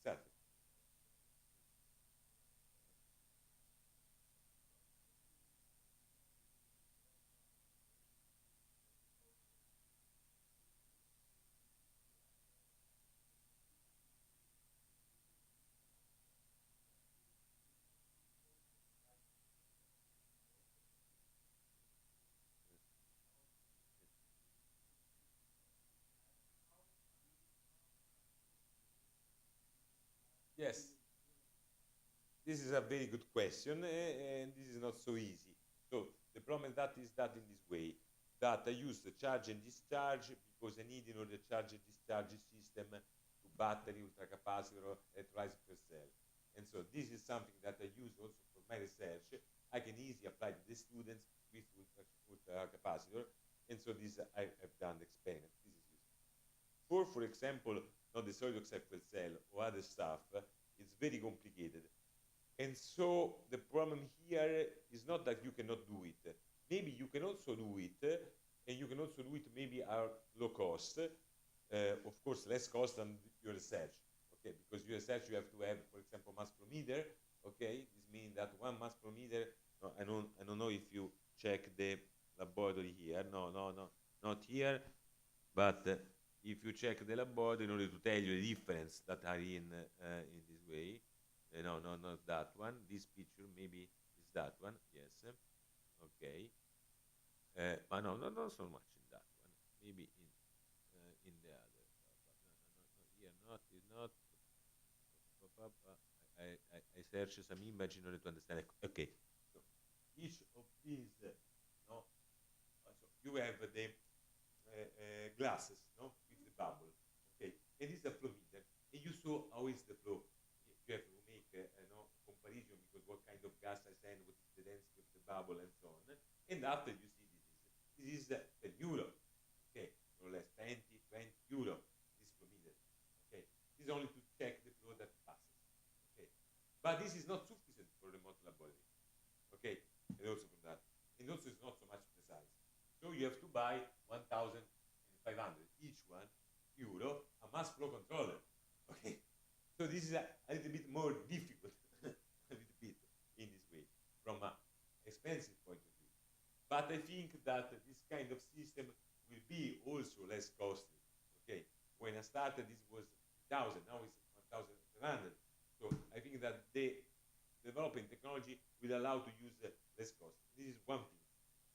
Exactly. Yes, this is a very good question, and this is not so easy. So the problem is that in this way, that I use the charge and discharge because I need in order to charge and discharge system to battery, ultracapacitor, electrolyzer per cell. And so this is something that I use also for my research. I can easily apply to the students with ultracapacitor, and so this I have done the experiment. This is useful. For example, not the solid oxide fuel cell or other stuff, it's very complicated. And so the problem here is not that you cannot do it. Maybe you can also do it, and you can also do it maybe at low cost. Of course, less cost than your research. Okay, because your research you have to have, for example, mass per meter. Okay, this means that 1 mass per meter. No, I don't know if you check the laboratory here. No, not here. But if you check the laboratory in order to tell you the difference that are in this way. No, not that one. This picture maybe is that one. Yes. Okay. But no, not so much in that one. Maybe in the other. No, here. Not. I search some image in order to understand. Okay. So each of these, no. So you have the glasses, no, with the bubble. Okay. And this is a flow meter. And you saw how is the flow. You have to make comparison because what kind of gas I send, what is the density of the bubble, and so on. And after you see this is 10 euro, okay, more or less 20 euro, this flow meter, okay. This is only to check the flow that passes, okay. But this is not sufficient for remote laboratory, okay, and also for that. And also it's not so much precise. So you have to buy 1,500 each one euro a mass flow controller. Okay, so this is a little bit more difficult, a little bit in this way from an expensive point of view. But I think that this kind of system will be also less costly. Okay, when I started, this was 1,000. Now it's 1,700. So I think that the developing technology will allow to use less cost. This is one thing.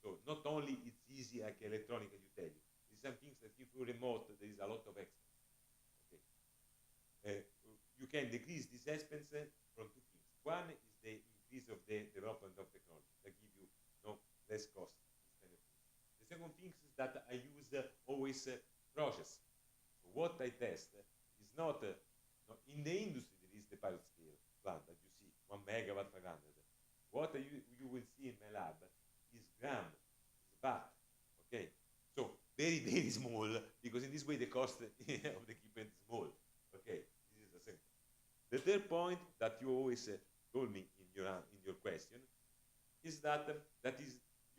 So not only it's easy like electronic, as you tell you, there's some things that if you remote, there is a lot of expense. Okay, you can decrease this expense from two things. One is the increase of the development of technology that give you less cost. This kind of things. The second thing is that I use always process. So what I test is not in the industry. There is the pilot scale plant that you see 1 megawatt 500. What you will see in my lab is gram, is baht. Okay, so very very small, because in this way the cost of the equipment is small. Okay, this is the second. The third point that you always told me in your question is that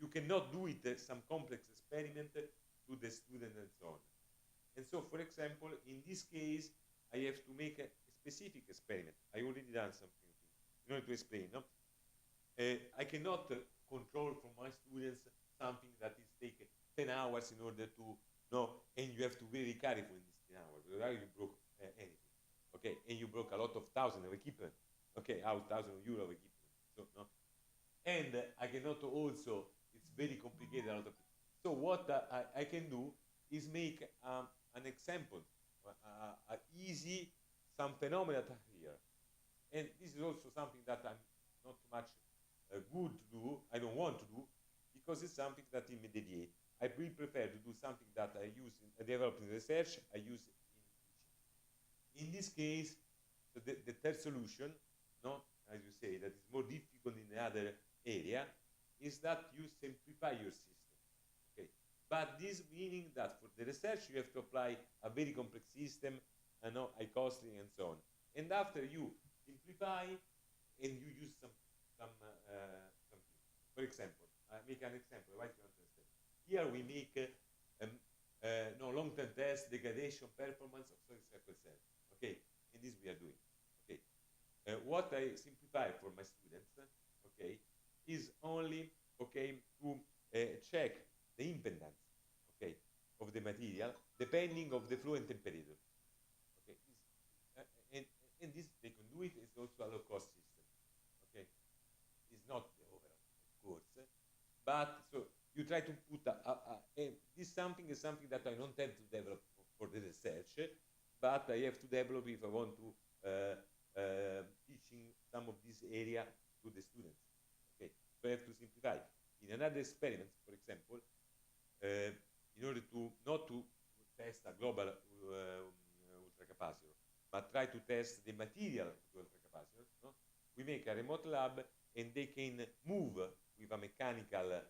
you cannot do it some complex experiment to the student and so on. And so, for example, in this case, I have to make a specific experiment. I already done something in order to explain. No? I cannot control from my students something that is take 10 hours in order to know, and you have to be very careful in this 10 hours, without you broke anything. Okay, and you broke a lot of thousands of equipment. Okay, thousands of euro of equipment. So no, and I cannot also. It's very complicated. A lot of. So what I can do is make an example, easy some phenomena here, and this is also something that I'm not too much good to do. I don't want to do because it's something that immediate. I will prefer to do something that I use in developing research. I use in teaching. In this case, so the third solution, no, as you say, that is more difficult in the other area, is that you simplify your system. Okay, but this meaning that for the research you have to apply a very complex system, high costly and so on. And after you simplify and you use something. For example, I make an example. Why do you understand? Here we make long-term test, degradation, performance of solid cycle cells. Okay, and this we are doing. Okay, what I simplify for my students, okay, is only to check the impedance, okay, of the material depending of the flow and temperature. Okay, and this they can do it. It's also a low-cost system. Okay, it's not the overall, of course, but so you try to put this something is something that I don't have to develop for the research, but I have to develop if I want to teaching some of this area to the students. Okay, so I have to simplify. In another experiment, for example, in order to not to test a global ultracapacitor, but try to test the material of the ultracapacitor, no? We make a remote lab, and they can move with a mechanical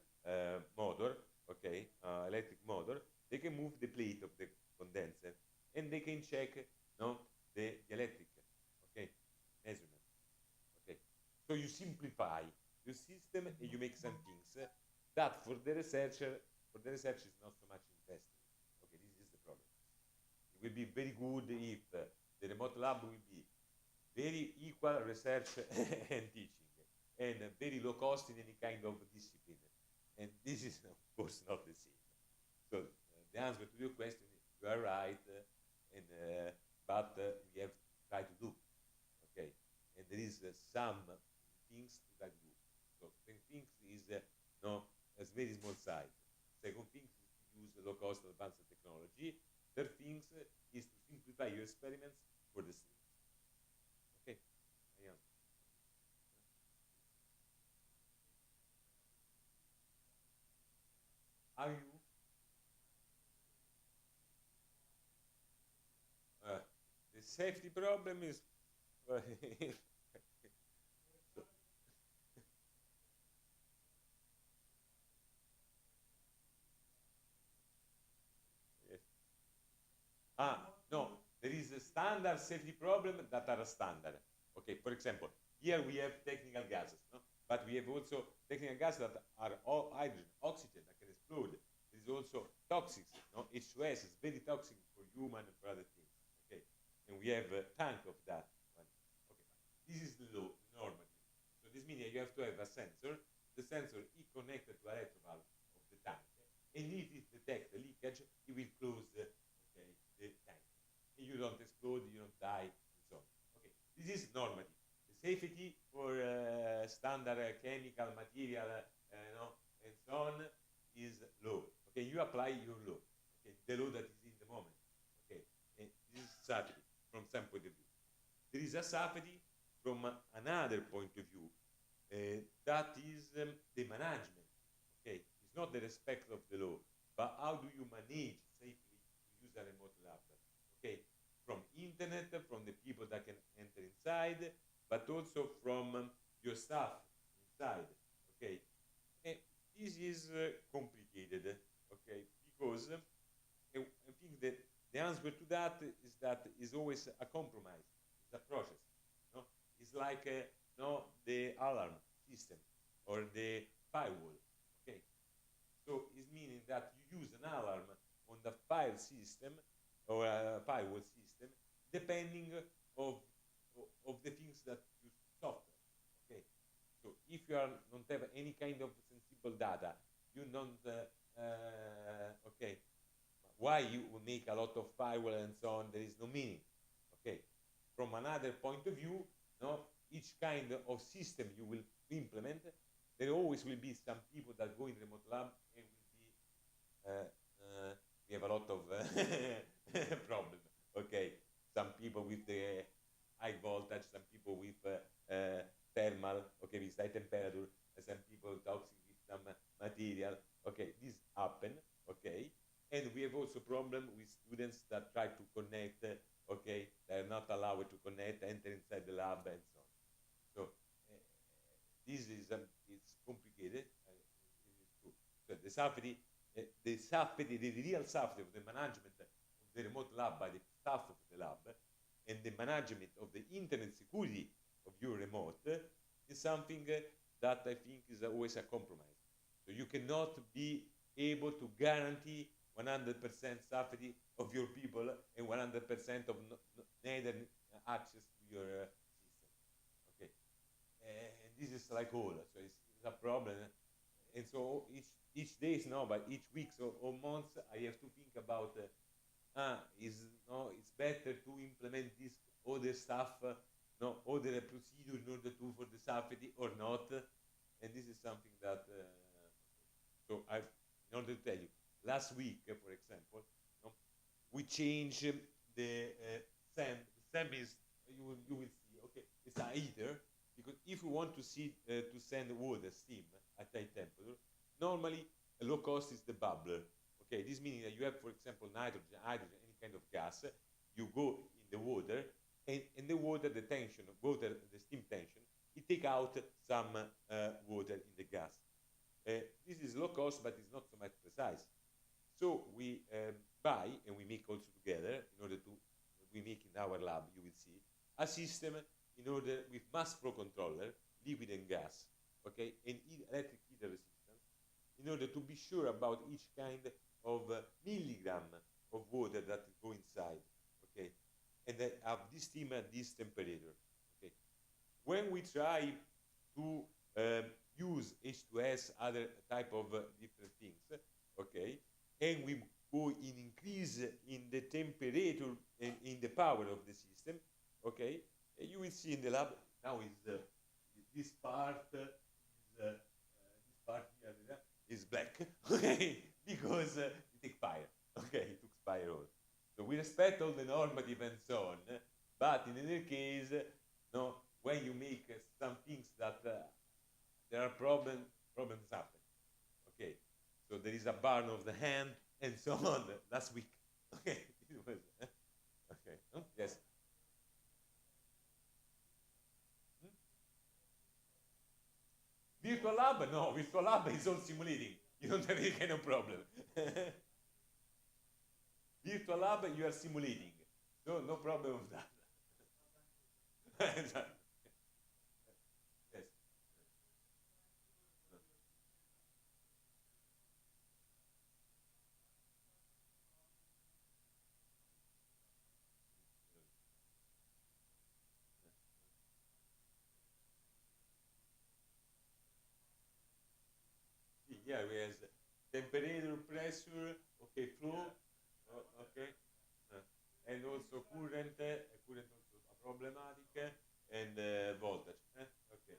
motor, okay, electric motor. They can move the plate of the condenser, and they can check, the electric, okay, measurement. Okay, so you simplify your system and you make some things that for the researcher is not so much interesting. Okay, this is the problem. It will be very good if the remote lab will be very equal research and teaching, and very low cost in any kind of discipline. And this is, of course, not the same. So the answer to your question is you are right, but we have to try to do. Okay, and there is some things to try to do. So second thing is a very small size. Second thing is to use low cost advanced technology. Third thing is to simplify your experiments for the students. Okay, I answer. Are you? The safety problem is yes. No, there is a standard safety problem that are standard. Okay, for example, here we have technical gases, no? But we have also technical gases that are all hydrogen, oxygen that can explode. There is also toxic. No? H2S is very toxic for human and for other things. Okay, and we have a tank of that one. Okay, this is the law normally. So this means you have to have a sensor. The sensor is connected to a retro valve of the tank, and if it detects the leakage, it will close the tank. And you don't explode, you don't die, and so on. Okay, this is normally. The safety for standard chemical material, and so on is low. Okay, you apply your law. Okay, the law that is in the moment. Okay, and this is safety from some point of view. There is a safety from another point of view. That is the management. Okay, it's not the respect of the law, but how do you manage safely to use a remote lab? Okay, from internet, from the people that can enter inside, but also from your staff inside. Okay, and this is complicated. Okay, because I think that the answer to that is always a compromise. It's a process. No, it's like the alarm system or the firewall. Okay, so it's meaning that you use an alarm on the file system or a firewall system depending of the things that you software. Okay, so if you don't have any kind of sensible data, you don't. Okay, why you make a lot of firewall and so on? There is no meaning. Okay, from another point of view, no, each kind of system you will implement, there always will be some people that go in remote lab and will be. We have a lot of problems. Okay, some people with the high voltage, some people with thermal, okay, with high temperature, and some people toxic with some material. Okay, this happen. Okay, and we have also problem with students that try to connect. Okay, they are not allowed to connect, enter inside the lab, and so on. So this is it's complicated. It is true. So the safety, the real safety of the management of the remote lab by the staff of the lab, and the management of the internet security of your remote is something that I think is always a compromise. So you cannot be able to guarantee 100% safety of your people and 100% of neither access to your system. Okay, and this is like all. So it's a problem, and so each days now, but each weeks or months, I have to think about. It's better to implement this other stuff, other procedure in order to for the safety or not, and this is something that. So in order to tell you, last week, for example, we changed the SEM. SEM is you will see. Okay, it's a heater because if you want to send water, steam at high temperature, normally a low cost is the bubbler. Okay, this meaning that you have, for example, nitrogen, hydrogen, any kind of gas. You go in the water, and the water, the tension, the steam tension, it take out some water in the gas. This is low cost, but it's not so much precise. So we buy, and we make also together, we make in our lab, you will see, a system in order with mass flow controller, liquid and gas, okay, and electric heater resistance, in order to be sure about each kind of milligram of water that go inside, okay, and that have this steam at this temperature, okay. When we try to use H2S, other type of different things, okay, and we go in increase in the temperature and in the power of the system, okay, you will see in the lab now is this part here is black, okay, because it takes fire, okay, it took fire all. So we respect all the normative and so on, but in any case, no, when you make some things that there are problems happen, okay. So there is a burn of the hand and so on last week, okay. It was, okay, no? Yes. Virtual lab? No, virtual lab is all simulating. You don't have any kind of problem. Virtual lab, you are simulating. So no problem with that. Yes. here we have temperature, pressure, okay, flow, okay, and also current, current also a problematic, and voltage. Okay.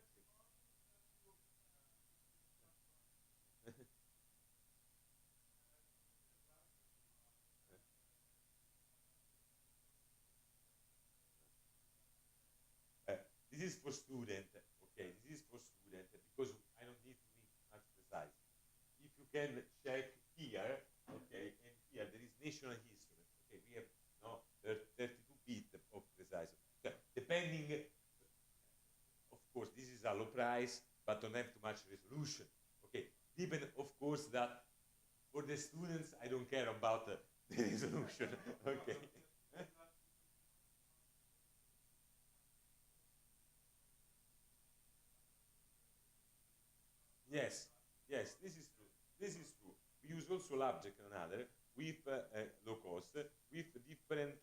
Uh, this is for student, okay, this is for student because I don't need to be much precise. If you can check here, okay, and here there is national history, okay, we have no 32 bit of precise. Okay. Depending, of course, this is a low price, but don't have too much resolution. Okay, depend, of course, that for the students, I don't care about the resolution. Okay. Yes, yes, this is true. This is true. We use also Labject and another with low cost, with different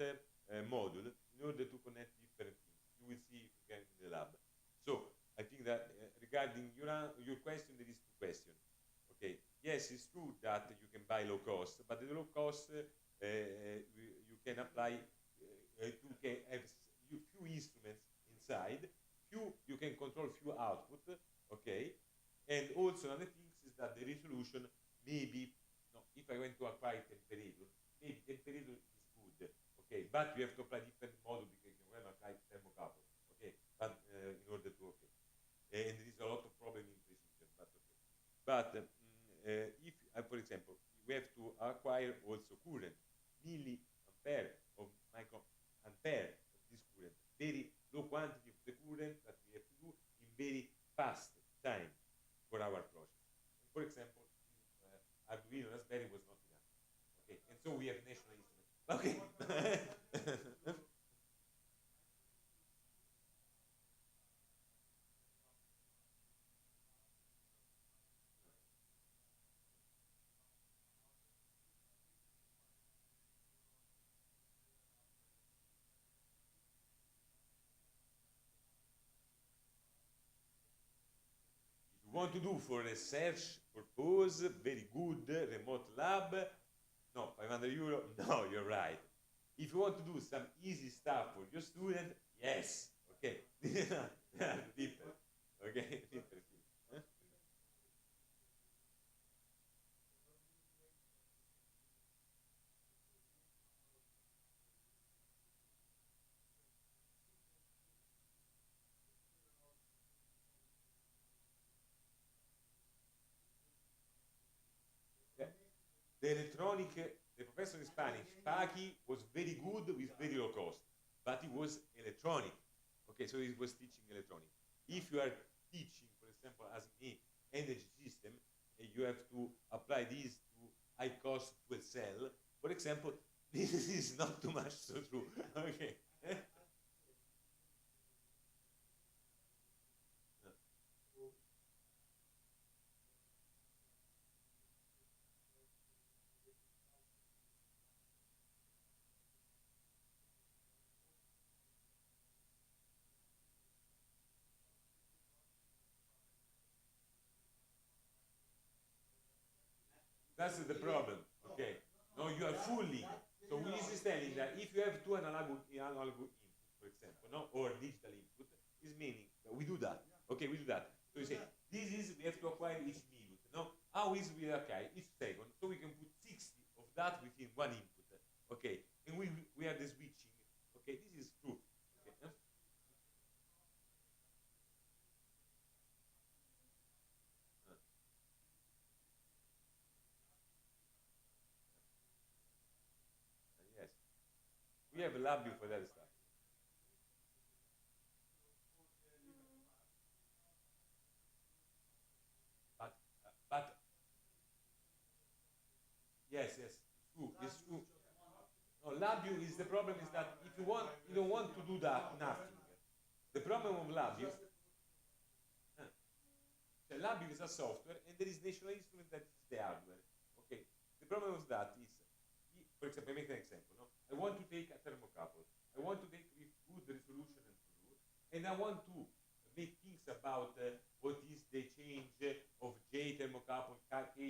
module in order to connect different things. You will see if you can in the lab. So I think that regarding your question, there is two questions. Okay, yes, it's true that you can buy low cost, but the low cost you can apply. You can have few instruments inside. You can control few output. Okay, and also another thing is that the resolution maybe, no, if I went to apply temperature, maybe temperature is good, okay, but you have to apply different model because you can apply thermocouple, okay, but in order to, okay, and there is a lot of problem in precision, but okay. But if, for example, we have to acquire also current, milliampere of microampere of this current, very low quantity of the current that we have to do in very fast time for our project. And for example, Arduino Raspberry was not enough. Okay, and so we have national instruments. Okay. If you want to do for research purpose, very good, remote lab, no, 500 euro, no, you're right. If you want to do some easy stuff for your student, yes, okay. Different, okay, different. Huh? Yeah. The electronic, the professor in Spanish, Paki, was very good with very low cost, but it was electronic. Okay, so he was teaching electronic. If you are teaching, for example, as me, energy system, and you have to apply this to high cost fuel cell, for example, this is not too much so true. Okay. That's the problem. Okay. No, you are fully. So we is telling that if you have two analog input, for example, no, or digital input, is meaning that we do that. Okay, we do that. So you say this is we have to acquire each minute. No, how is we acquire each second? So we can put 60 of that within one input. Okay, and we are the switching. Okay, this is true. Okay. Yes, we have a lab for that stuff. But yes, yes, it's true. It's true. No, LabVIEW is the problem is that if you want, you don't want to do that nothing. The problem of LabVIEW, LabVIEW is a software and there is national instrument that is the hardware. Okay. The problem of that is, for example, I make an example. No? I want to take a thermocouple. I want to take with good resolution and true, and I want to make things about what is the change of J thermocouple, K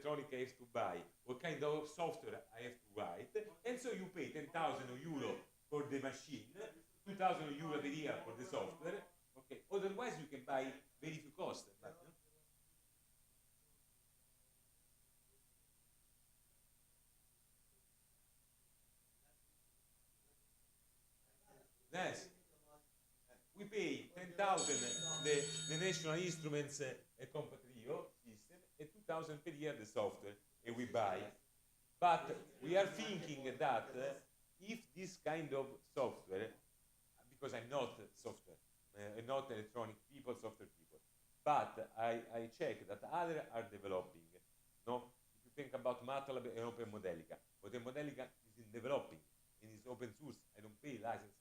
electronic I have to buy, what kind of software I have to write, and so you pay 10,000 euro for the machine, 2,000 euro per year for the software. Okay, otherwise you can buy very few cost. But, yes, we pay 10,000 the National Instruments Compact Rio system and 2,000 per year the software, and we buy. But we are thinking that if this kind of software, because I'm not software, I'm not electronic people, software people, but I check that others are developing. No, if you think about MATLAB and Open Modelica, Open Modelica is in developing and is open source. I don't pay license.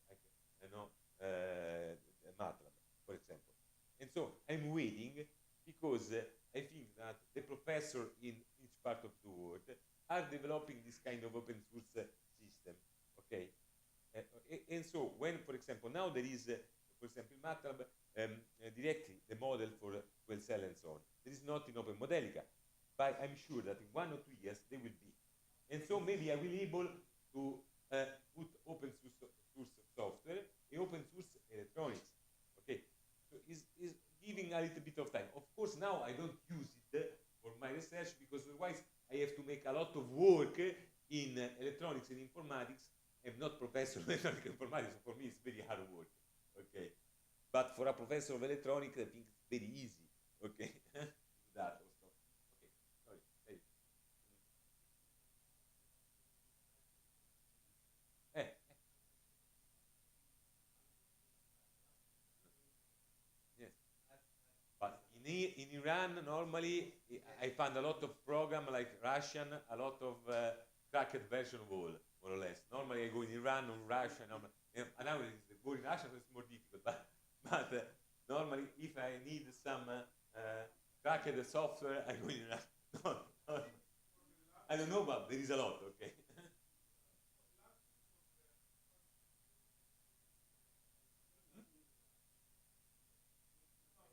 MATLAB, for example. And so I'm waiting because I think that the professor in each part of the world are developing this kind of open source system. Okay, and so when, for example, now there is, for example, MATLAB directly the model for fuel cell and so on. There is not in Open Modelica, but I'm sure that in 1 or 2 years they will be. And so maybe I will be able to put open source software and open source electronics. Okay, so is giving a little bit of time. Of course, now I don't use it for my research because otherwise I have to make a lot of work in electronics and informatics. I'm not professor of electronics and informatics, so for me it's very hard work. Okay, but for a professor of electronics, I think it's very easy. Okay, that also. Okay, sorry. Hey. Yes. But in Iran, normally, I find a lot of program like Russian, a lot of cracked version of all, more or less. Normally, I go in Iran or Russia. And now go in Russia, so it's more difficult. But normally, if I need some cracked software, I go in Iran. No, I don't know, but there is a lot, okay?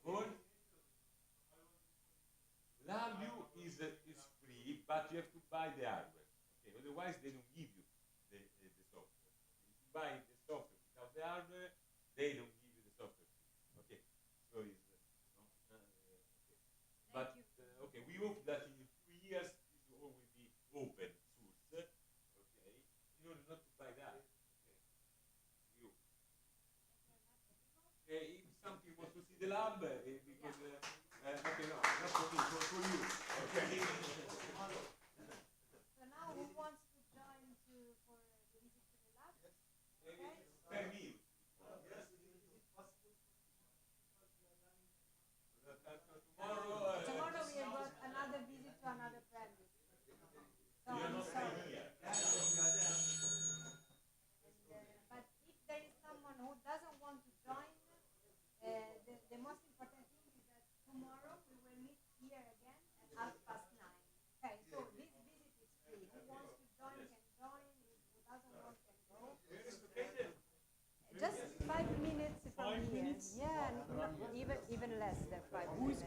Or LabVIEW is free, but you have to buy the hardware. Okay, otherwise they don't give you the software. If you buy the software without the hardware, they don't give you the software. Okay, so it's no, okay. But okay, we hope that in 2 years this all will be open source. Okay, in order not to buy that. Okay, we hope. If somebody wants to see the lab, because okay, no, not for me, for you. Okay. So now who wants to join for the visit to the lab? Okay. Per me. Tomorrow we have got another visit to another premise. So I'm sorry. But if there is someone who doesn't want to join, the most important thing is that tomorrow we will meet here again at 9:30. Okay, so this visit is free. Who wants to join can join. Who doesn't want can go. Just 5 minutes from here. Yeah, even less than 5 minutes.